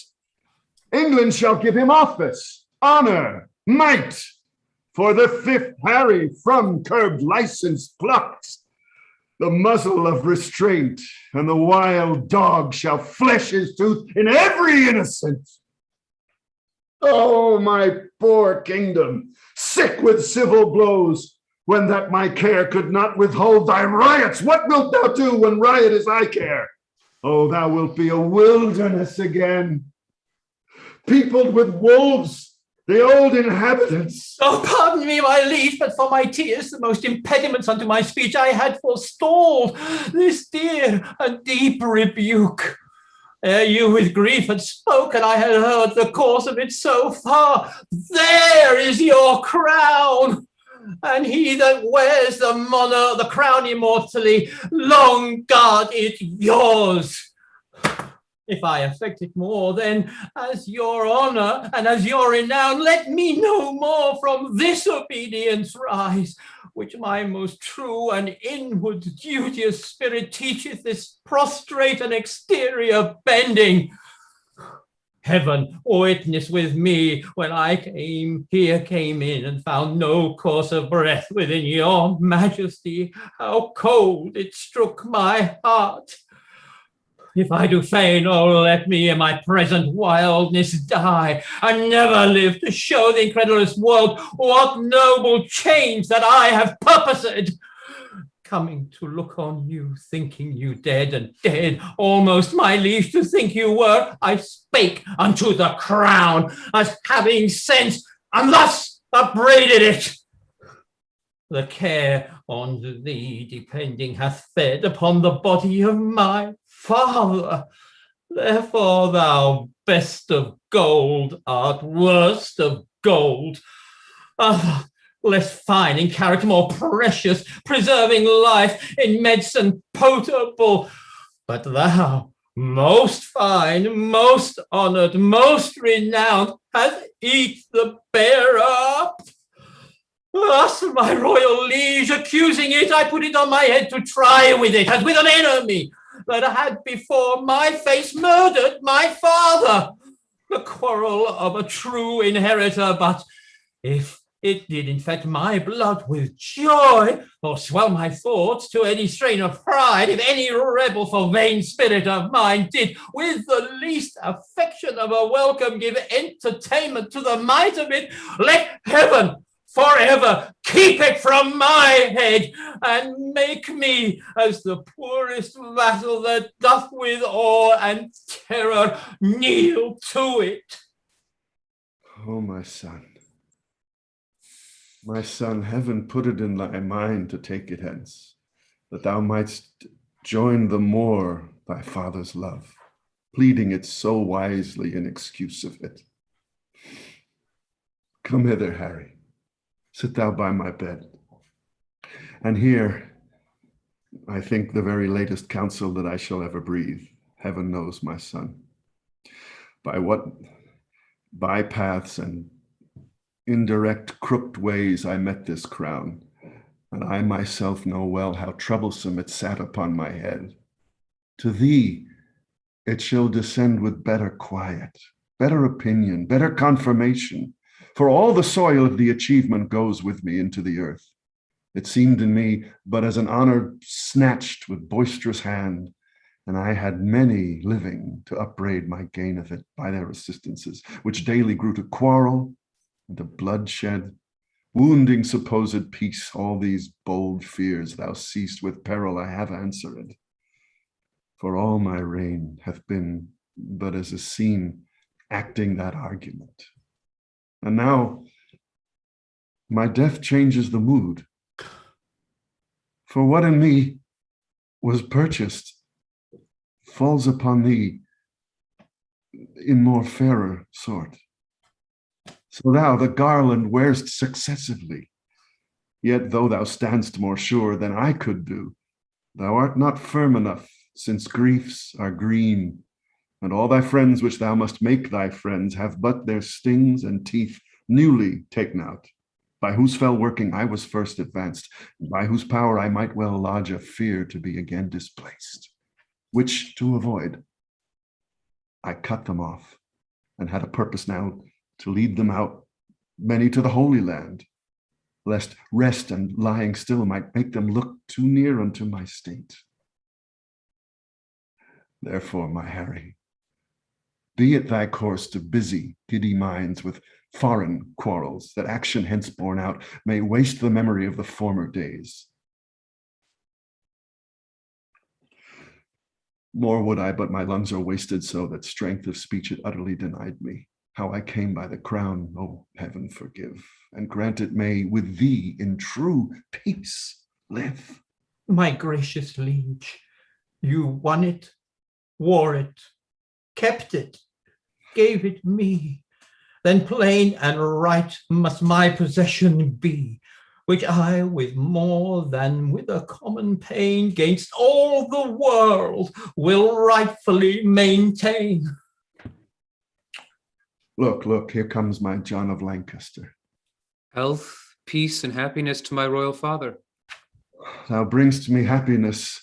England shall give him office, honor, might. For the 5th Harry from curbed license plucked. The muzzle of restraint, and the wild dog shall flesh his tooth in every innocent. Oh, my poor kingdom, sick with civil blows, when that my care could not withhold thy riots. What wilt thou do when riot is thy care? Oh, thou wilt be a wilderness again, peopled with wolves, the old inhabitants. Oh, pardon me, my liege, but for my tears, the most impediments unto my speech I had forestalled. This dear and deep rebuke. Ere you with grief had spoken, I had heard the course of it so far. There is your crown, and he that wears the crown immortally, long guard it yours. If I affect it more, then as your honor and as your renown, let me no more from this obedience rise, which my most true and inward duteous spirit teacheth this prostrate and exterior bending. Heaven witness with me when I came in and found no course of breath within your majesty, how cold it struck my heart. If I do fain, oh, let me in my present wildness die, and never live to show the incredulous world what noble change that I have purposed. Coming to look on you, thinking you dead, and dead almost, my liege, to think you were, I spake unto the crown, as having sense, and thus upbraided it. The care on thee depending hath fed upon the body of my father. Therefore thou best of gold art worst of gold. Less fine in character, more precious, preserving life in medicine potable. But thou, most fine, most honored, most renowned, hast eat the bearer up. Thus, my royal liege, accusing it, I put it on my head to try with it, as with an enemy that had before my face murdered my father. The quarrel of a true inheritor, but if it did infect my blood with joy, or swell my thoughts to any strain of pride, if any rebel for vain spirit of mine did with the least affection of a welcome give entertainment to the might of it, let heaven forever keep it from my head, and make me as the poorest vassal that doth with awe and terror kneel to it. Oh, my son, heaven put it in thy mind to take it hence, that thou mightst join the more thy father's love, pleading it so wisely in excuse of it. Come hither, Harry. Sit thou by my bed. And here, I think, the very latest counsel that I shall ever breathe. Heaven knows, my son, by what bypaths and indirect crooked ways I met this crown, and I myself know well how troublesome it sat upon my head. To thee it shall descend with better quiet, better opinion, better confirmation, for all the soil of the achievement goes with me into the earth. It seemed in me but as an honor snatched with boisterous hand, and I had many living to upbraid my gain of it by their assistances, which daily grew to quarrel and to bloodshed, wounding supposed peace. All these bold fears thou seest with peril I have answered. For all my reign hath been but as a scene acting that argument. And now my death changes the mood. For what in me was purchased falls upon thee in more fairer sort. So thou the garland wear'st successively, yet though thou standst more sure than I could do, thou art not firm enough, since griefs are green, and all thy friends which thou must make thy friends have but their stings and teeth newly taken out, by whose fell working I was first advanced, and by whose power I might well lodge a fear to be again displaced, which to avoid, I cut them off, and had a purpose now to lead them out, many to the Holy Land, lest rest and lying still might make them look too near unto my state. Therefore, my Harry, be it thy course to busy giddy minds with foreign quarrels, that action hence borne out may waste the memory of the former days. More would I, but my lungs are wasted so that strength of speech it utterly denied me. How I came by the crown, oh heaven forgive, and grant it may with thee in true peace live. My gracious liege, you won it, wore it, kept it, gave it me. Then plain and right must my possession be, which I with more than with a common pain gainst all the world will rightfully maintain. Look, look, here comes my John of Lancaster. Health, peace, and happiness to my royal father. Thou bringst me happiness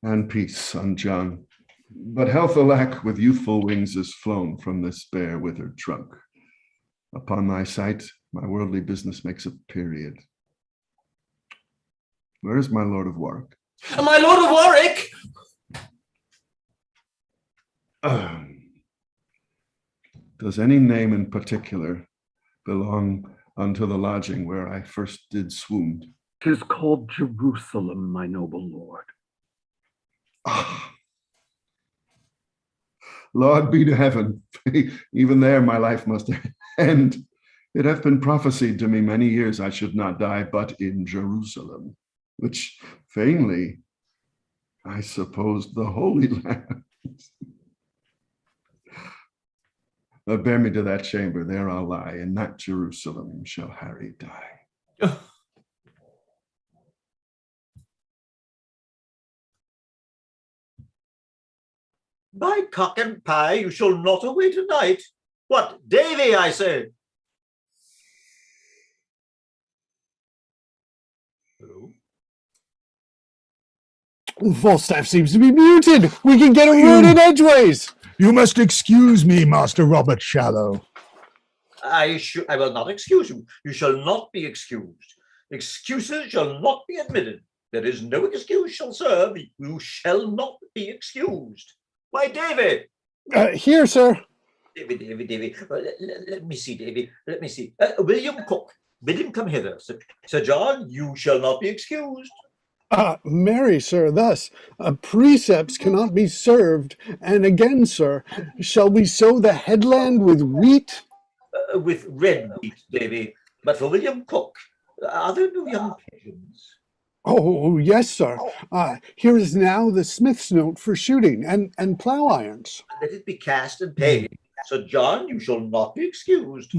and peace, son John. But health, alack, with youthful wings is flown from this bare withered trunk. Upon thy sight, my worldly business makes a period. Where is my Lord of Warwick? My Lord of Warwick! Does any name in particular belong unto the lodging where I first did swoon? 'Tis called Jerusalem, my noble lord. Ah, Lord be to heaven, even there my life must end. It hath been prophesied to me many years I should not die but in Jerusalem, which vainly I supposed the Holy Land. But bear me to that chamber, there I'll lie, in that Jerusalem shall Harry die. By cock and pie, you shall not away tonight. What, Davy, I say? Hello? Falstaff seems to be muted. We can get a word in edgeways. You must excuse me, Master Robert Shallow. I will not excuse you. You shall not be excused. Excuses shall not be admitted. There is no excuse shall serve. You shall not be excused. Why, David? Here, sir. Davy. Let me see, Davy. Let me see. William Cook, bid him come hither. Sir John, you shall not be excused. Marry, sir, thus, precepts cannot be served. And again, sir, shall we sow the headland with wheat? With red wheat, Davy. But for William Cook, are there no young pigeons? Oh, yes, sir. Here is now the smith's note for shooting and plough irons. Let it be cast and paid. Sir John, you shall not be excused.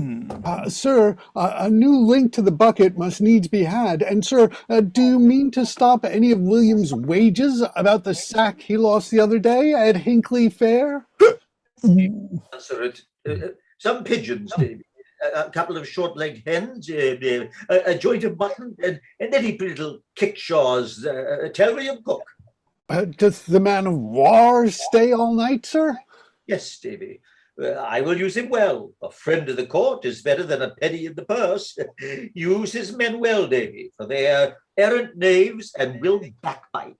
Sir, a new link to the bucket must needs be had. And sir, do you mean to stop any of William's wages about the sack he lost the other day at Hinkley Fair? Answer it. Some pigeons, Davy. A couple of short-legged hens, a joint of mutton, and any little kickshaws, a terrier cook. Doth the man of war stay all night, sir? Yes, Davy. I will use him well. A friend of the court is better than a penny in the purse. Use his men well, Davy, for they are errant knaves and will backbite.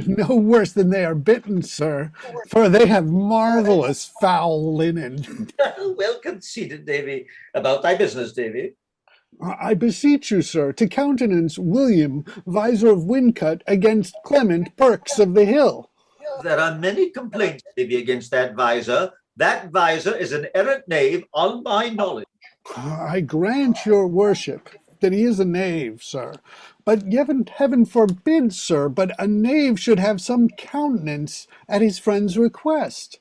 No worse than they are bitten, sir, for they have marvelous foul linen. Well conceited, Davy. About thy business, Davy. I beseech you, sir, to countenance William, Visor of Wincot, against Clement, Perks of the Hill. There are many complaints, Davy, against that Visor. That Visor is an errant knave on my knowledge. I grant your worship that he is a knave, sir. But heaven forbid, sir, but a knave should have some countenance at his friend's request.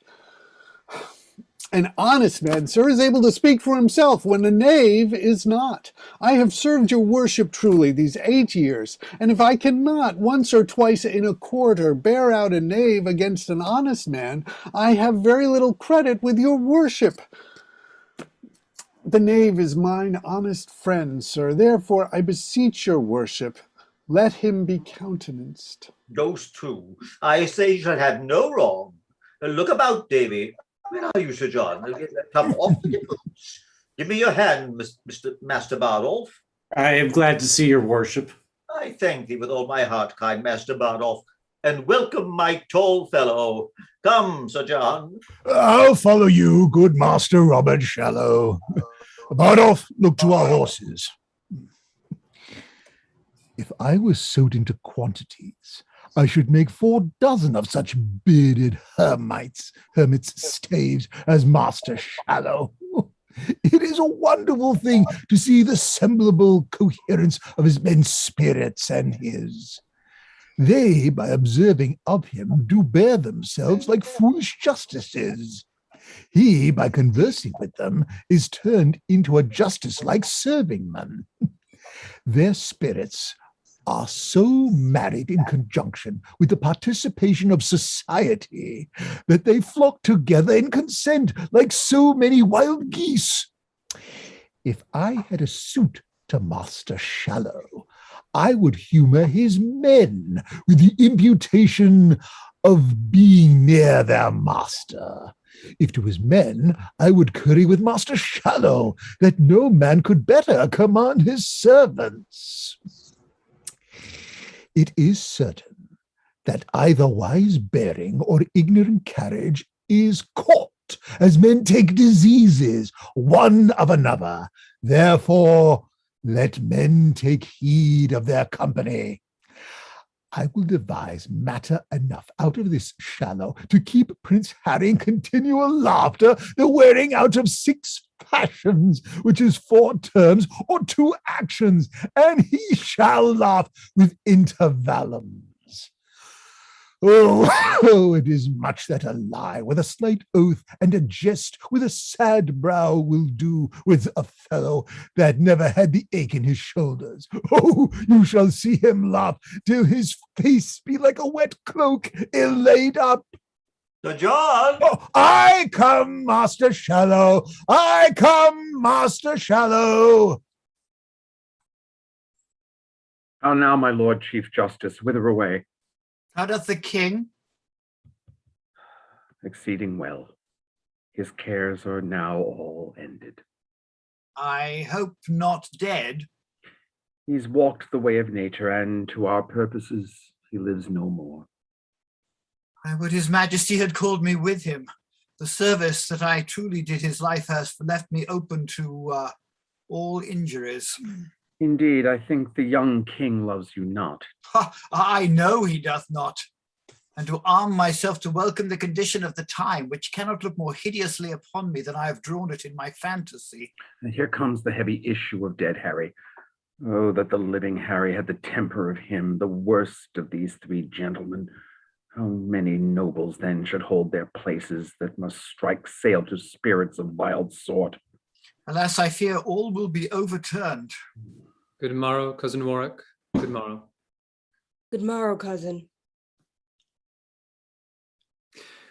An honest man, sir, is able to speak for himself when a knave is not. I have served your worship truly these 8 years, and if I cannot once or twice in a quarter bear out a knave against an honest man, I have very little credit with your worship. The knave is mine honest friend, sir, therefore I beseech your worship, let him be countenanced. Those two, I say, you shall have no wrong. Look about, Davy. Where are you, Sir John? Come off with your boots. Give me your hand, Master Bardolph. I am glad to see your worship. I thank thee with all my heart, kind Master Bardolph, and welcome my tall fellow. Come, Sir John. I'll follow you, good Master Robert Shallow. Bardolph, look to our horses. If I was sewed into quantities, I should make 4 dozen of such bearded hermits, staves, as Master Shallow. It is a wonderful thing to see the semblable coherence of his men's spirits and his. They, by observing of him, do bear themselves like foolish justices. He, by conversing with them, is turned into a justice-like servingman. Their spirits are so married in conjunction with the participation of society that they flock together in consent like so many wild geese. If I had a suit to Master Shallow, I would humor his men with the imputation of being near their master. If to his men, I would curry with Master Shallow that no man could better command his servants. It is certain that either wise bearing or ignorant carriage is caught, as men take diseases one of another. Therefore, let men take heed of their company. I will devise matter enough out of this Shallow to keep Prince Harry in continual laughter, the wearing out of 6 passions, which is 4 terms or 2 actions, and he shall laugh with intervallums. Oh, it is much that a lie with a slight oath and a jest with a sad brow will do with a fellow that never had the ache in his shoulders. Oh, you shall see him laugh till his face be like a wet cloak ill-laid up. Sir John! Oh, I come, Master Shallow! I come, Master Shallow! How now, my Lord Chief Justice, whither away? How doth the king? Exceeding well. His cares are now all ended. I hope not dead. He's walked the way of nature, and to our purposes he lives no more. I would his majesty had called me with him. The service that I truly did his life has left me open to all injuries. Indeed, I think the young king loves you not. I know he doth not. And to arm myself to welcome the condition of the time, which cannot look more hideously upon me than I have drawn it in my fantasy. And here comes the heavy issue of dead Harry. Oh, that the living Harry had the temper of him, the worst of these 3 gentlemen. How many nobles then should hold their places that must strike sail to spirits of wild sort? Alas, I fear all will be overturned. Good morrow, cousin Warwick. Good morrow. Good morrow, cousin.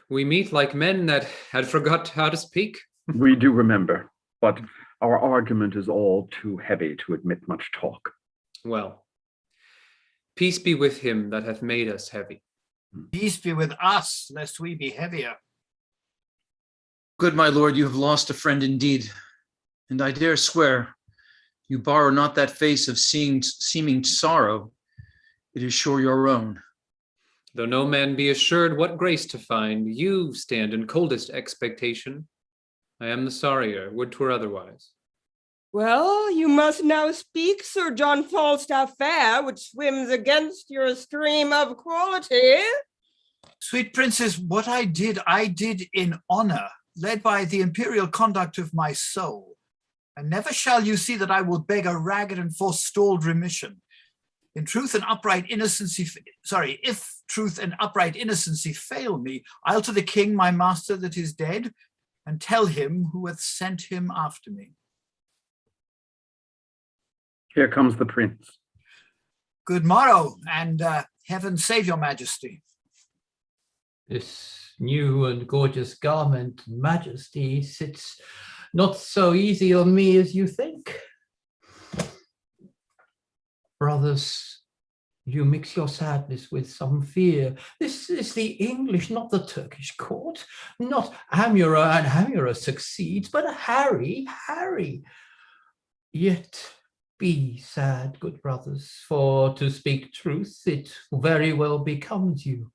We meet like men that had forgot how to speak. We do remember, but our argument is all too heavy to admit much talk. Well, peace be with him that hath made us heavy. Peace be with us, lest we be heavier. Good my lord, you have lost a friend indeed, and I dare swear you borrow not that face of seeming sorrow. It is sure your own. Though no man be assured what grace to find, you stand in coldest expectation. I am the sorrier, would 'twere otherwise. Well, you must now speak, Sir John Falstaff fair, which swims against your stream of quality. Sweet princess, what I did in honor, led by the imperial conduct of my soul. And never shall you see that I will beg a ragged and forestalled remission. In truth and upright innocency, if truth and upright innocency fail me, I'll to the king, my master that is dead, and tell him who hath sent him after me. Here comes the prince. Good morrow, and heaven save your majesty. This new and gorgeous garment, Majesty, sits not so easy on me as you think. Brothers, you mix your sadness with some fear. This is the English, not the Turkish court. Not Amura, and Amura succeeds, but Harry. Yet be sad, good brothers, for to speak truth, it very well becomes you.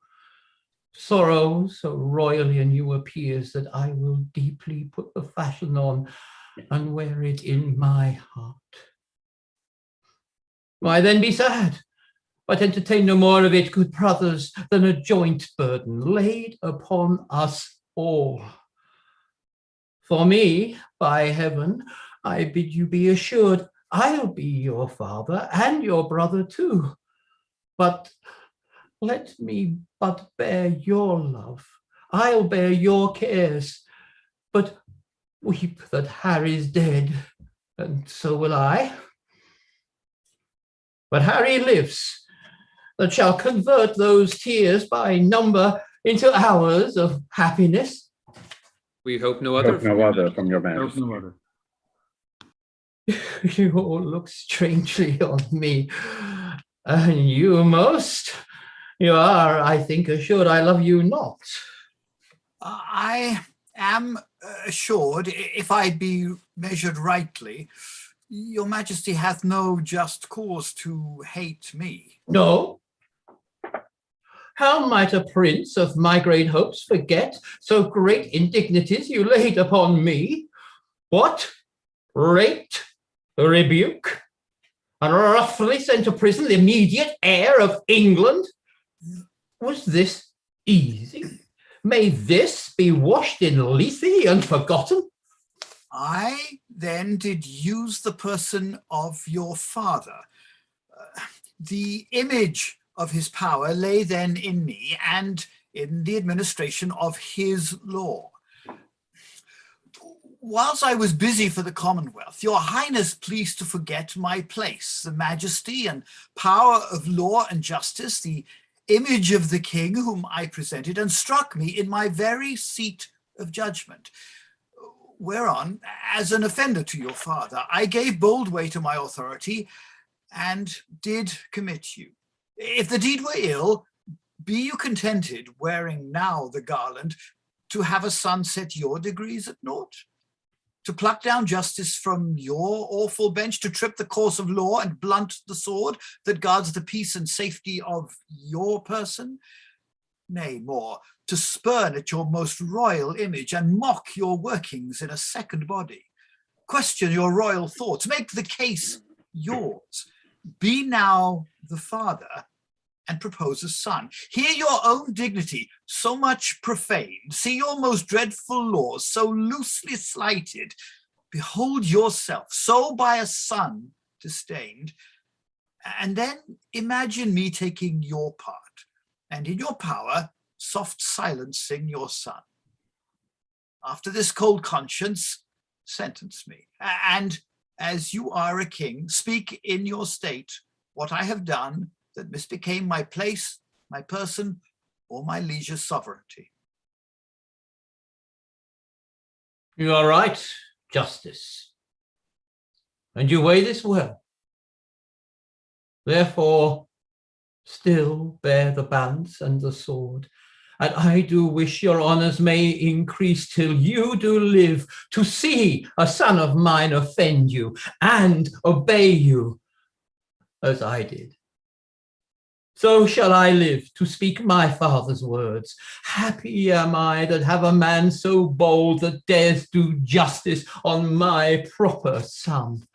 Sorrow so royally in you appears that I will deeply put the fashion on and wear it in my heart. Why then be sad? But entertain no more of it, good brothers, than a joint burden laid upon us all. For me, by heaven, I bid you be assured, I'll be your father and your brother too. But let me but bear your love. I'll bear your cares. But weep that Harry's dead, and so will I. But Harry lives, that shall convert those tears by number into hours of happiness. We hope no other. Hope no other from your majesty. No other. You all look strangely on me, and you most. You are, I think, assured I love you not. I am assured, if I be measured rightly, your majesty hath no just cause to hate me. No. How might a prince of my great hopes forget so great indignities you laid upon me? What? Raped, rebuke, and roughly sent to prison the immediate heir of England? Was this easy? May this be washed in Lethe and forgotten? I then did use the person of your father. The image of his power lay then in me and in the administration of his law. Whilst I was busy for the Commonwealth, your highness pleased to forget my place, the majesty and power of law and justice, the image of the king whom I presented, and struck me in my very seat of judgment. Whereon, as an offender to your father, I gave bold way to my authority and did commit you. If the deed were ill, be you contented, wearing now the garland, to have a son set your degrees at naught? To pluck down justice from your awful bench, to trip the course of law and blunt the sword that guards the peace and safety of your person? Nay, more, to spurn at your most royal image and mock your workings in a second body. Question your royal thoughts, make the case yours. Be now the father and propose a son. Hear your own dignity so much profaned, see your most dreadful laws so loosely slighted, behold yourself so by a son disdained, and then imagine me taking your part and in your power, soft silencing your son. After this cold conscience, sentence me, and as you are a king, speak in your state what I have done that misbecame my place, my person, or my liege's sovereignty. You are right, Justice, and you weigh this well. Therefore, still bear the balance and the sword, and I do wish your honours may increase till you do live to see a son of mine offend you and obey you as I did. So shall I live to speak my father's words. Happy am I that have a man so bold that dares do justice on my proper son.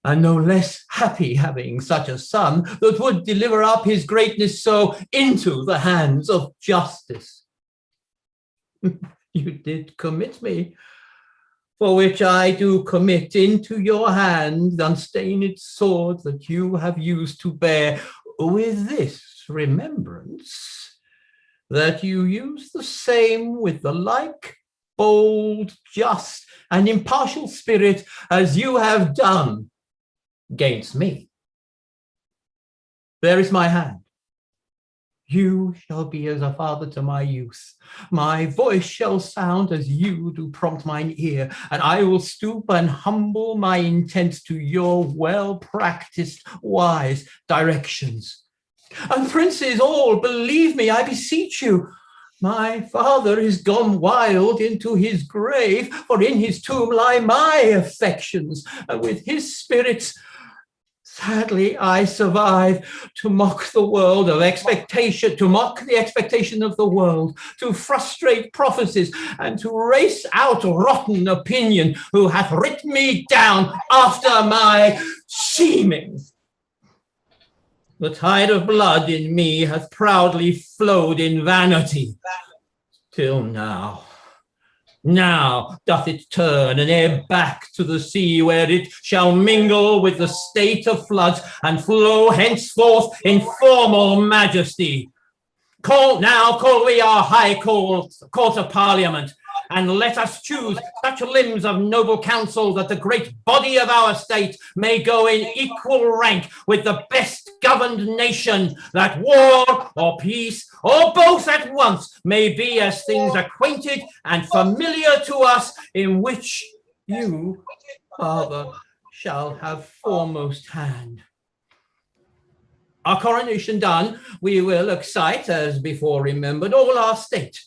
And no less happy having such a son that would deliver up his greatness so into the hands of justice. You did commit me, for which I do commit into your hand the unstained sword that you have used to bear, with this remembrance, that you use the same with the like bold, just, and impartial spirit as you have done against me. There is my hand. You shall be as a father to my youth. My voice shall sound as you do prompt mine ear, and I will stoop and humble my intent to your well-practiced, wise directions. And princes all, believe me, I beseech you, my father is gone wild into his grave, for in his tomb lie my affections, and with his spirits sadly I survive to mock the world of expectation, to mock the expectation of the world, to frustrate prophecies, and to race out rotten opinion, who hath written me down after my seeming. The tide of blood in me hath proudly flowed in vanity, till now. Now doth it turn and ebb back to the sea, where it shall mingle with the state of floods and flow henceforth in formal majesty. Call we our high court of parliament, and let us choose such limbs of noble council that the great body of our state may go in equal rank with the best governed nation, that war or peace or both at once may be as things acquainted and familiar to us, in which you, Father, shall have foremost hand. Our coronation done, we will excite, as before remembered, all our state,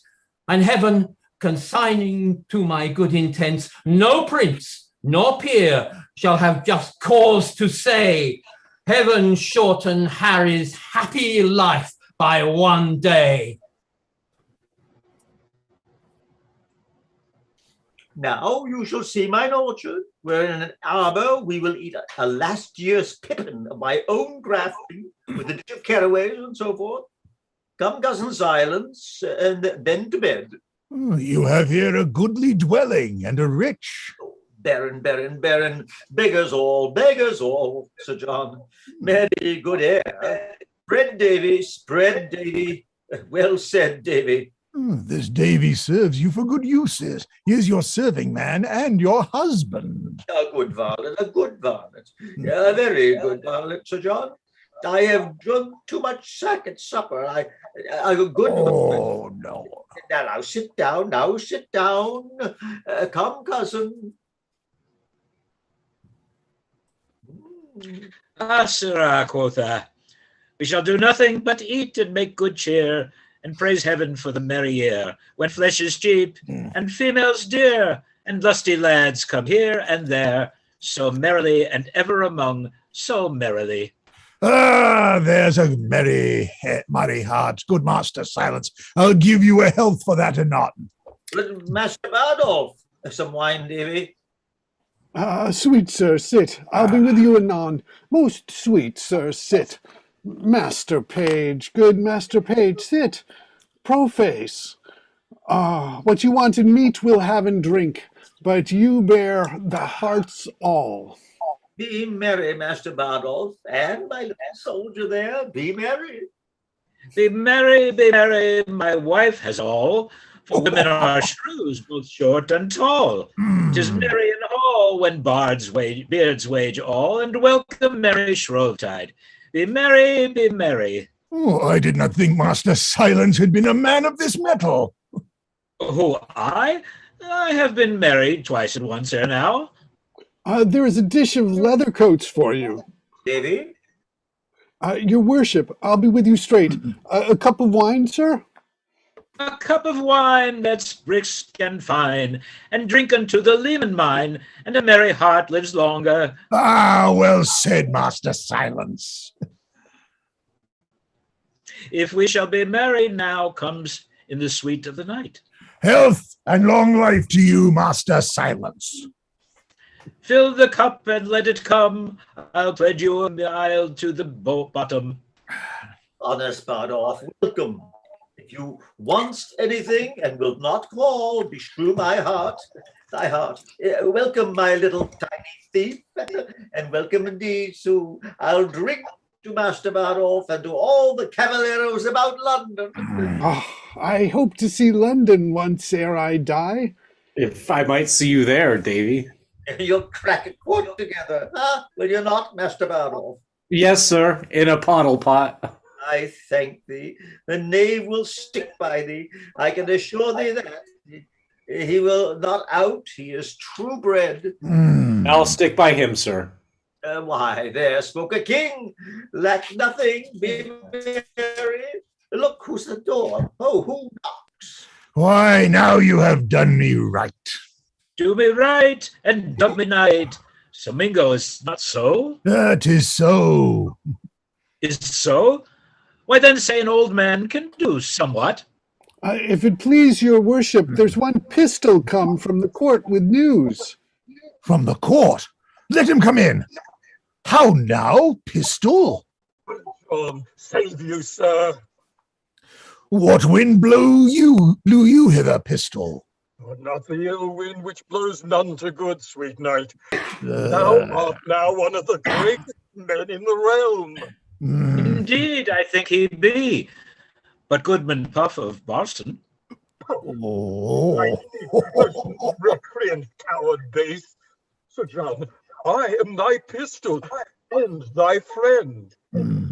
and heaven consigning to my good intents, no prince nor peer shall have just cause to say, heaven shorten Harry's happy life by one day. Now you shall see mine orchard, where in an arbor we will eat a last year's pippin of my own grafting, with a dish of caraways and so forth. Come, cousin, silence, and then to bed. You have here a goodly dwelling and a rich. Baron, beggars all, Sir John. Merry good air. Spread, Davy. Well said, Davy. This Davy serves you for good uses. He is your serving man and your husband. A good varlet. A very good varlet, Sir John. I have drunk too much sack at supper. I good. Oh, no. Now sit down. Come, cousin. Sirrah, quotha, we shall do nothing but eat and make good cheer, and praise heaven for the merry year, when flesh is cheap and females dear, and lusty lads come here and there, so merrily and ever among so merrily. There's a merry heart. Good master, silence. I'll give you a health for that anon. Master Bardolph, some wine, Davy. Sweet sir, sit. I'll be with you anon. Most sweet sir, sit. Master Page, good Master Page, sit. Proface. What you want in meat we'll have and drink, but you bear the hearts all. Be merry, Master Bardolph, and my little soldier there, be merry. Be merry, my wife has all. For women are shrews, both short and tall. 'Tis merry in hall when beards wage all, and welcome merry Shrovetide. Be merry, be merry. Oh, I did not think Master Silence had been a man of this metal. Who, I? I have been married twice and once ere now. There is a dish of leather coats for you. Davy? Your worship, I'll be with you straight. A cup of wine, sir? A cup of wine that's brisk and fine, and drink unto the leman mine, and a merry heart lives longer. Ah, well said, Master Silence. If we shall be merry now comes in the sweet of the night. Health and long life to you, Master Silence. Fill the cup and let it come. I'll pledge you a mile to the bottom. Honest Bardolph, welcome. If you want anything and will not call, beshrew my heart, thy heart. Welcome, my little tiny thief, and welcome indeed to, I'll drink to Master Bardolph and to all the cavalieros about London. I hope to see London once ere I die. If I might see you there, Davy. You'll crack a quart together, huh? Will you not, Master Bardolph? Yes, sir, in a pottle pot. I thank thee. The knave will stick by thee. I can assure thee that. He will not out. He is true bred. I'll stick by him, sir. Why, there spoke a king. Lack nothing. Be merry. Look, who's the door? Oh, who knocks? Why, now you have done me right. Do me right and done me night. So Mingo is not so? That is so. Is so? Why then say an old man can do somewhat. If it please your worship, there's one pistol come from the court with news. From the court? Let him come in. How now, pistol? Save you, sir. What wind blew you hither, pistol? Not the ill wind which blows none to good, sweet knight. Thou art now one of the greatest men in the realm. Indeed, I think he be. But Goodman Puff of Boston. Recreant coward base. Sir John, I am thy pistol and thy friend.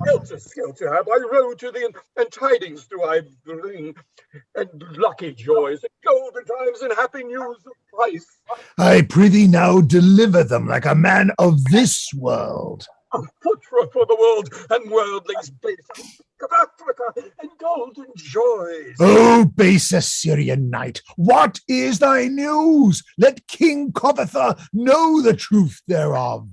Helter skelter have I rode to thee, and tidings do I bring, and lucky joys, and golden times, and happy news of price. I prithee now deliver them like a man of this world. A fortress for the world, and worldlings base of Africa, and golden joys. O base Assyrian knight, what is thy news? Let King Coventher know the truth thereof.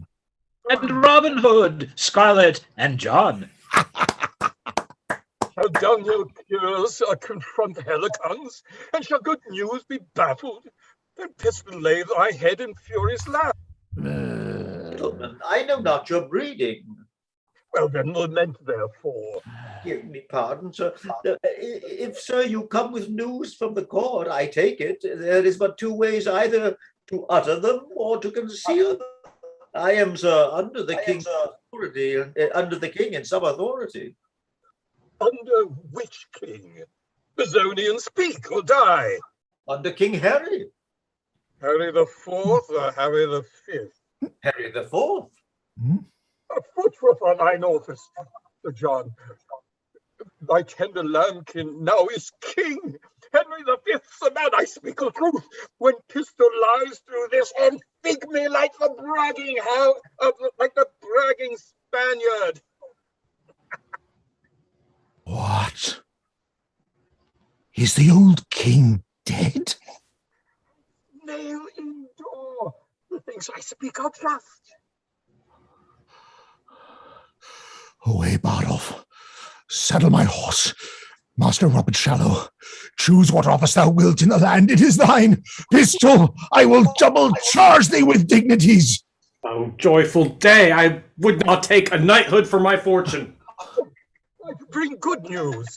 And Robin Hood, Scarlet, and John. Shall dunghill cures confront Helicons, and shall good news be baffled? Then pistol lay thy head in furious laugh. Gentlemen, I know not your breeding. Well, then lament therefore. Give me pardon, sir. If, sir, you come with news from the court, I take it, there is but two ways, either to utter them or to conceal them. I am, sir, under the king's authority, under the king in some authority. Under which king? Bezonian, speak or die. Under King Harry. Harry the Fourth or Harry the Fifth? Harry the Fourth. A fortress on thine office, Sir John. Thy tender lambkin now is king. Henry the Fifth's the man, I speak the truth. When pistol lies through this and fig me like the bragging Spaniard. What? Is the old king dead? Nail in door. The things I speak are just. Away, Bardolph. Saddle my horse. Master Robert Shallow, choose what office thou wilt in the land, it is thine. Pistol, I will double charge thee with dignities. Oh, joyful day, I would not take a knighthood for my fortune. I bring good news.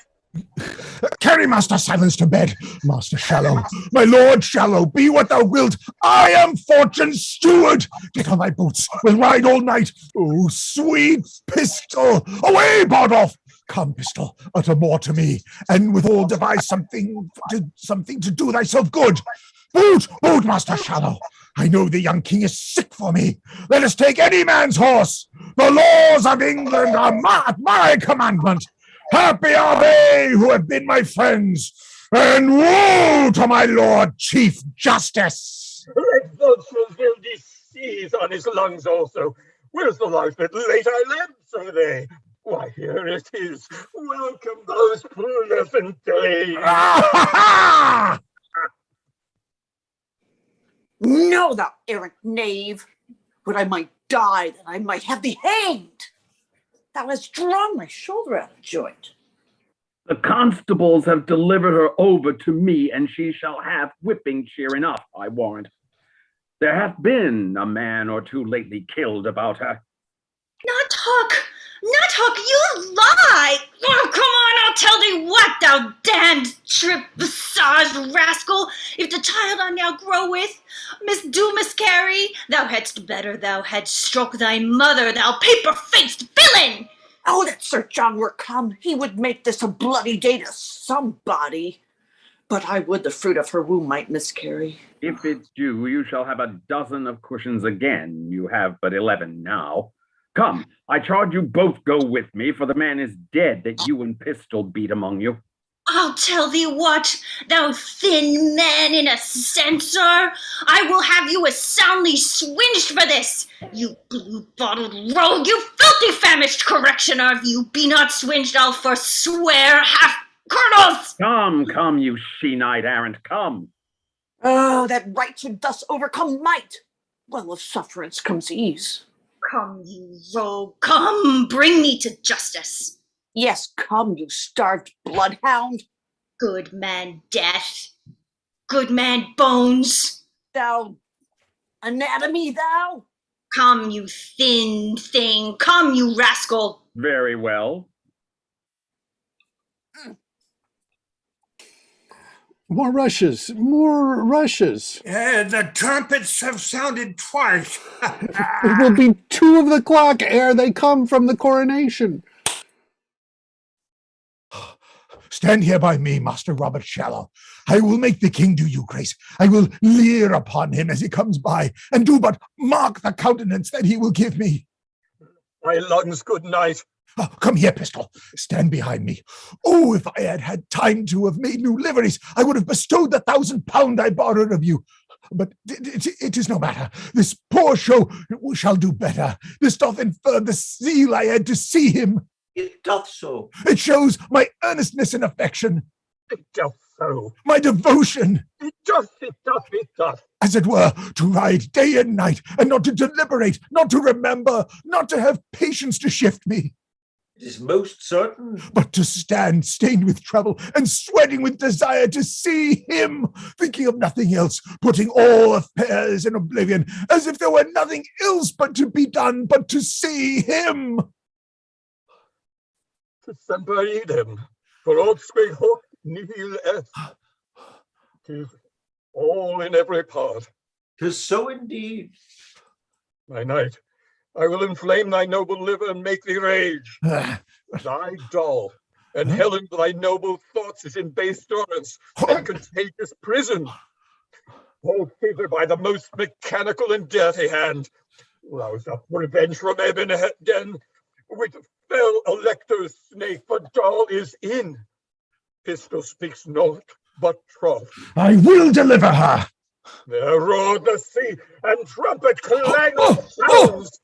Carry Master Silence to bed. Master Shallow, my Lord Shallow, be what thou wilt. I am Fortune's steward. Get on thy boots. We'll ride all night. Oh, sweet pistol. Away, Bardolph. Come, Pistol, utter more to me, and withal devise something to do thyself good. Boot, Master Shallow. I know the young king is sick for me. Let us take any man's horse. The laws of England are at my commandment. Happy are they who have been my friends, and woe to my Lord Chief Justice. Red vultures will disease on his lungs also. Where's the life that late I led, say they? Why, here it is. Welcome those pleasant days. No, thou errant knave. Would I might die, that I might have thee hanged. Thou hast drawn my shoulder out of joint. The constables have delivered her over to me, and she shall have whipping cheer enough, I warrant. There hath been a man or two lately killed about her. Nuthook, you lie! Oh, come on, I'll tell thee what, thou damned trip-visaged rascal! If the child I now grow with miscarry, thou hadst better thou hadst struck thy mother, thou paper-faced villain! Oh, that Sir John were come, he would make this a bloody day to somebody. But I would the fruit of her womb might miscarry. If it's due, you shall have a dozen of cushions again. You have but 11 now. Come, I charge you both go with me, for the man is dead that you and Pistol beat among you. I'll tell thee what, thou thin man in a censer, I will have you as soundly swinged for this. You blue-bottled rogue, you filthy famished correctioner, if you be not swinged, I'll forswear half-colonels. Come, you she-knight errant, come. Oh, that right should thus overcome might. Well, of sufferance comes ease. Come, you rogue, come, bring me to justice. Yes, come, you starved bloodhound. Good man Death, good man Bones. Thou anatomy, thou. Come, you thin thing, come, you rascal. Very well. More rushes. The trumpets have sounded twice. It will be 2 of the clock ere they come from the coronation. Stand here by me, Master Robert Shallow. I will make the king do you grace. I will leer upon him as he comes by, and do but mark the countenance that he will give me. My lungs, good night. Oh, come here, Pistol. Stand behind me. Oh, if I had had time to have made new liveries, I would have bestowed the £1,000 I borrowed of you. But it is no matter. This poor show shall do better. This doth infer the zeal I had to see him. It doth so. It shows my earnestness and affection. It doth so. My devotion. It doth. As it were, to ride day and night, and not to deliberate, not to remember, not to have patience to shift me. It is most certain. But to stand stained with trouble and sweating with desire to see him, thinking of nothing else, putting all affairs in oblivion, as if there were nothing else but to be done, but to see him. Semper idem, for oddsque hoc nihil est. 'Tis all in every part. 'Tis so indeed. My knight, I will inflame thy noble liver and make thee rage. Thy dull, and Helen, thy noble thoughts is in base durance and contagious prison. Hold thither by the most mechanical and dirty hand. Rouse up revenge from Ebenen with fell elector's snake, for Doll is in. Pistol speaks naught but troth. I will deliver her. There roared the sea, and trumpet clang of sounds.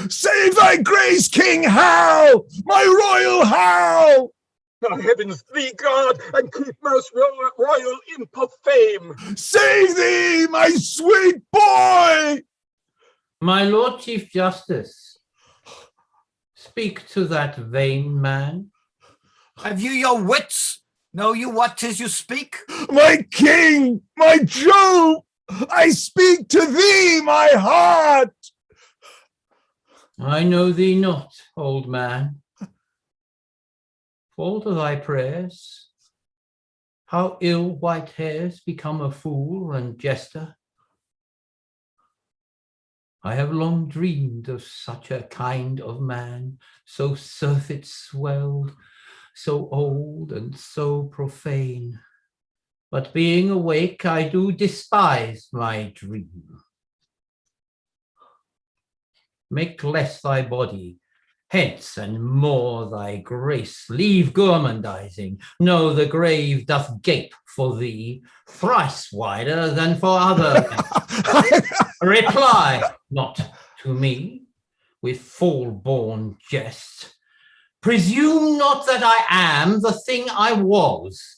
Save thy grace, King Hal, my royal Hal! The heavens thee guard, and keep most royal imp of fame. Save thee, my sweet boy! My Lord Chief Justice, speak to that vain man. Have you your wits? Know you what 'tis you speak? My king, my Jove, I speak to thee, my heart. I know thee not, old man. Fall to thy prayers. How ill white hairs become a fool and jester. I have long dreamed of such a kind of man, so surfeit swelled, so old and so profane. But being awake, I do despise my dream. Make less thy body, hence and more thy grace. Leave gormandizing, know the grave doth gape for thee, thrice wider than for other men. Reply not to me with full-born jest. Presume not that I am the thing I was.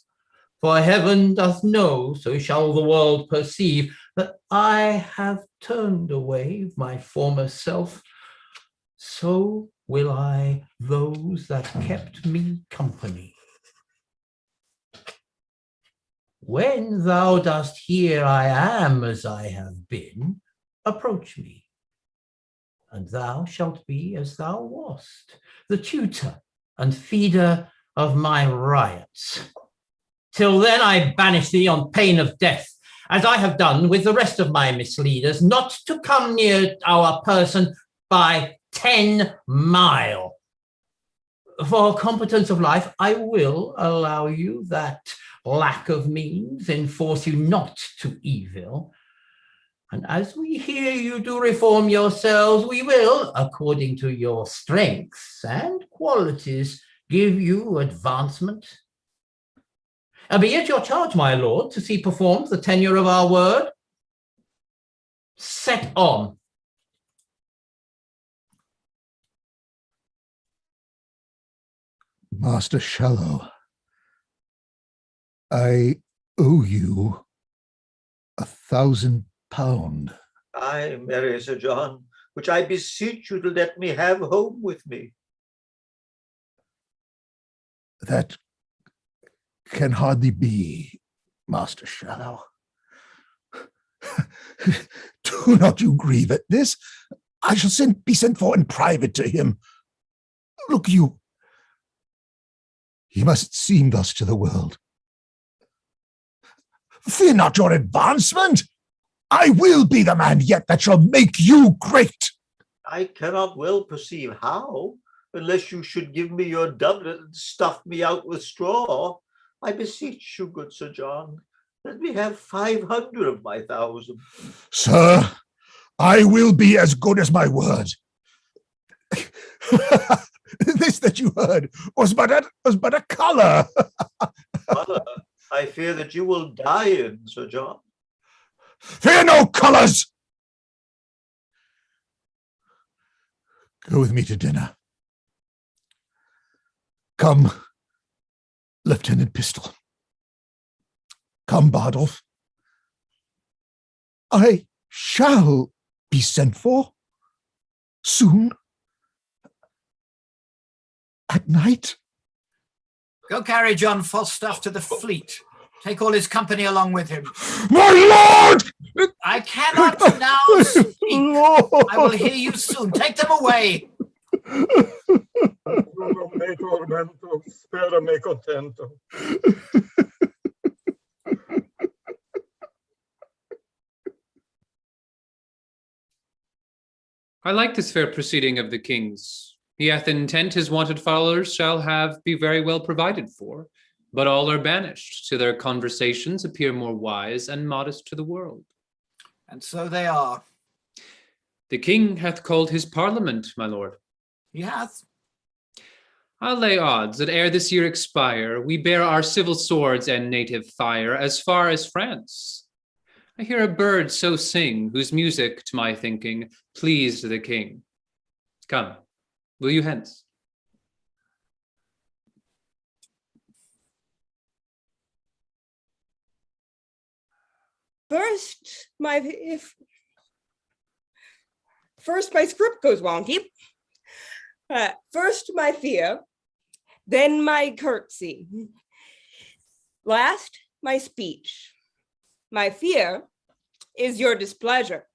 For heaven doth know, so shall the world perceive, that I have turned away my former self. So will I those that kept me company. When thou dost hear I am as I have been, approach me, and thou shalt be as thou wast, the tutor and feeder of my riots. Till then I banish thee on pain of death, as I have done with the rest of my misleaders, not to come near our person by 10 mile. For competence of life, I will allow you that lack of means enforce you not to evil. And as we hear you do reform yourselves, we will, according to your strengths and qualities, give you advancement. And be it your charge, my lord, to see performed the tenure of our word. Set on. Master Shallow, I owe you £1,000. Aye, marry Sir John, which I beseech you to let me have home with me. That can hardly be, Master Shallow. Do not you grieve at this. I shall be sent for in private to him. Look you, he must seem thus to the world. Fear not your advancement. I will be the man yet that shall make you great. I cannot well perceive how, unless you should give me your doublet and stuff me out with straw. I beseech you, good Sir John, let me have 500 of my 1,000. Sir, I will be as good as my word. This that you heard was but a colour. Colour, I fear that you will die in, Sir John. Fear no colours. Go with me to dinner. Come, Lieutenant Pistol. Come, Bardolph. I shall be sent for soon. At night. Go carry John Falstaff to the fleet. Take all his company along with him. My lord! I cannot now speak. I will hear you soon. Take them away. Me tormento, spera me contento. I like this fair proceeding of the king's. He hath intent his wanted followers shall be very well provided for, but all are banished, till their conversations appear more wise and modest to the world. And so they are. The king hath called his parliament, my lord. He hath. I'll lay odds that ere this year expire, we bear our civil swords and native fire as far as France. I hear a bird so sing, whose music, to my thinking, pleased the king. Come, will you hence? First, my script goes wonky. First, my fear, then my curtsy. Last, my speech. My fear is your displeasure.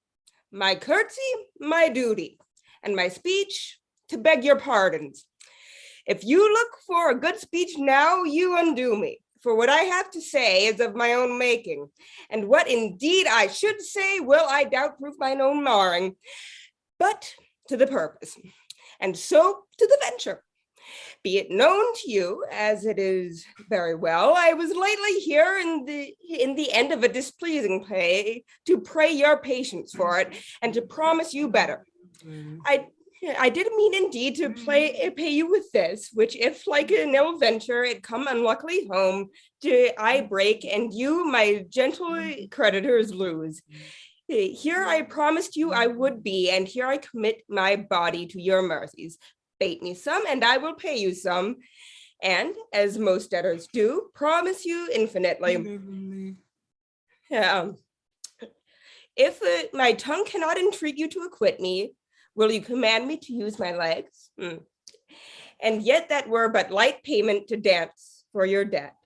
My curtsy, my duty. And my speech, to beg your pardons. If you look for a good speech now, you undo me. For what I have to say is of my own making, and what indeed I should say will, I doubt, prove mine own marring. But to the purpose, and so to the venture. be it known to you, as it is very well, I was lately here in the end of a displeasing play to pray your patience for it and to promise you better. I did mean indeed to pay you with this, which if like an ill venture it come unluckily home, I break and you, my gentle creditors, lose. Here I promised you I would be, and here I commit my body to your mercies. Bate me some, and I will pay you some. And as most debtors do, promise you infinitely. If my tongue cannot entreat you to acquit me, will you command me to use my legs? And yet that were but light payment to dance for your debt.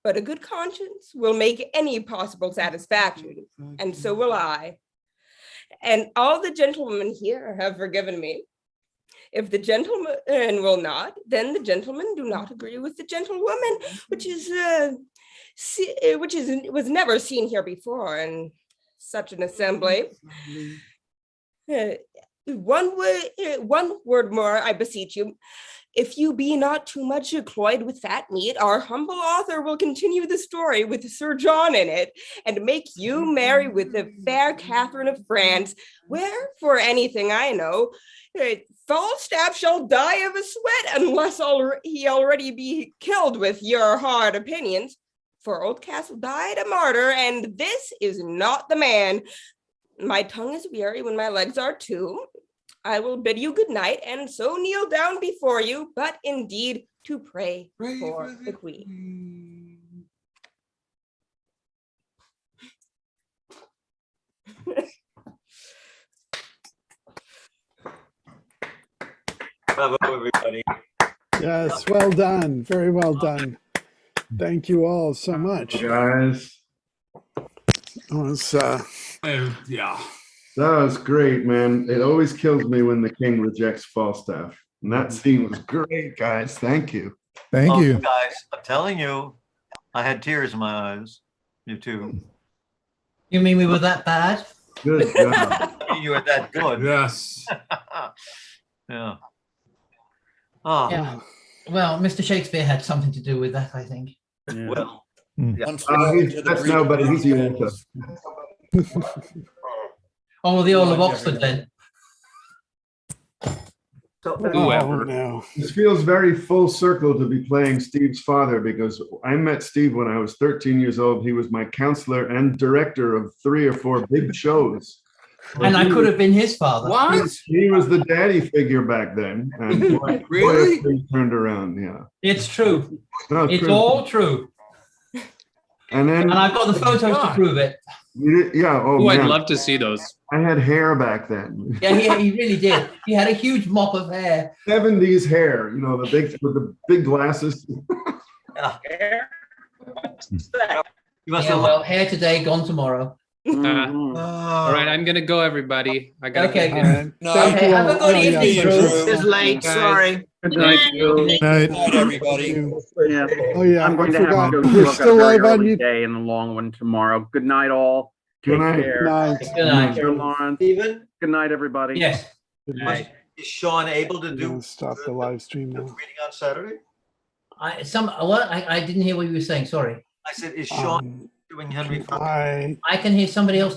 But a good conscience will make any possible satisfaction, and so will I. And all the gentlemen here have forgiven me. If the gentleman will not, then the gentlemen do not agree with the gentlewoman, which was never seen here before in such an assembly. One word more, I beseech you. If you be not too much cloyed with fat meat, our humble author will continue the story with Sir John in it and make you marry with the fair Catherine of France, where, for anything I know, Falstaff shall die of a sweat unless he already be killed with your hard opinions. For Oldcastle died a martyr, and this is not the man. My tongue is weary when my legs are too. I will bid you good night, and so kneel down before you, but indeed to pray for the queen. Bravo, everybody. Yes, well done. Very well done. Thank you all so much. Guys. It was, yeah. That was great, man. It always kills me when the king rejects Falstaff. And that scene was great, guys. Thank you. Thank you. Guys, I'm telling you, I had tears in my eyes. You too. You mean we were that bad? Good job. You were that good. Yes. Yeah. Oh. Yeah. Well, Mr. Shakespeare had something to do with that, I think. Yeah. Well, that's nobody. He's the author. Oh, the Earl of Oxford then. Whoever. No. This feels very full circle to be playing Steve's father, because I met Steve when I was 13 years old. He was my counselor and director of 3 or 4 big shows. And I could have been his father. What? He was the daddy figure back then. And Really? Boy, turned around, yeah. It's true. No, it's true. all true. And I've got the photos to prove it. Yeah. Oh, I'd man. love to see those. I had hair back then. Yeah, he really did. He had a huge mop of hair. 70s hair, you know, with the big glasses. Hair? Well, hair today, gone tomorrow. All right, I'm gonna go, everybody. I gotta Okay, get good. Okay, have a good evening. It's late, sorry. Good night. Good night, everybody. Yeah. Oh, yeah. I'm going to have forgot. to go We're look at a still very live on early you. day and a long one tomorrow. Good night, all. Good Take night. care. Night. Good night. Sir Lawrence. Stephen, Good night, everybody. Yes. Good night. is Sean able to I'm do gonna stop the live stream now. reading on Saturday? I didn't hear what you were saying. Sorry. I said, is Sean doing Henry? I I can hear somebody else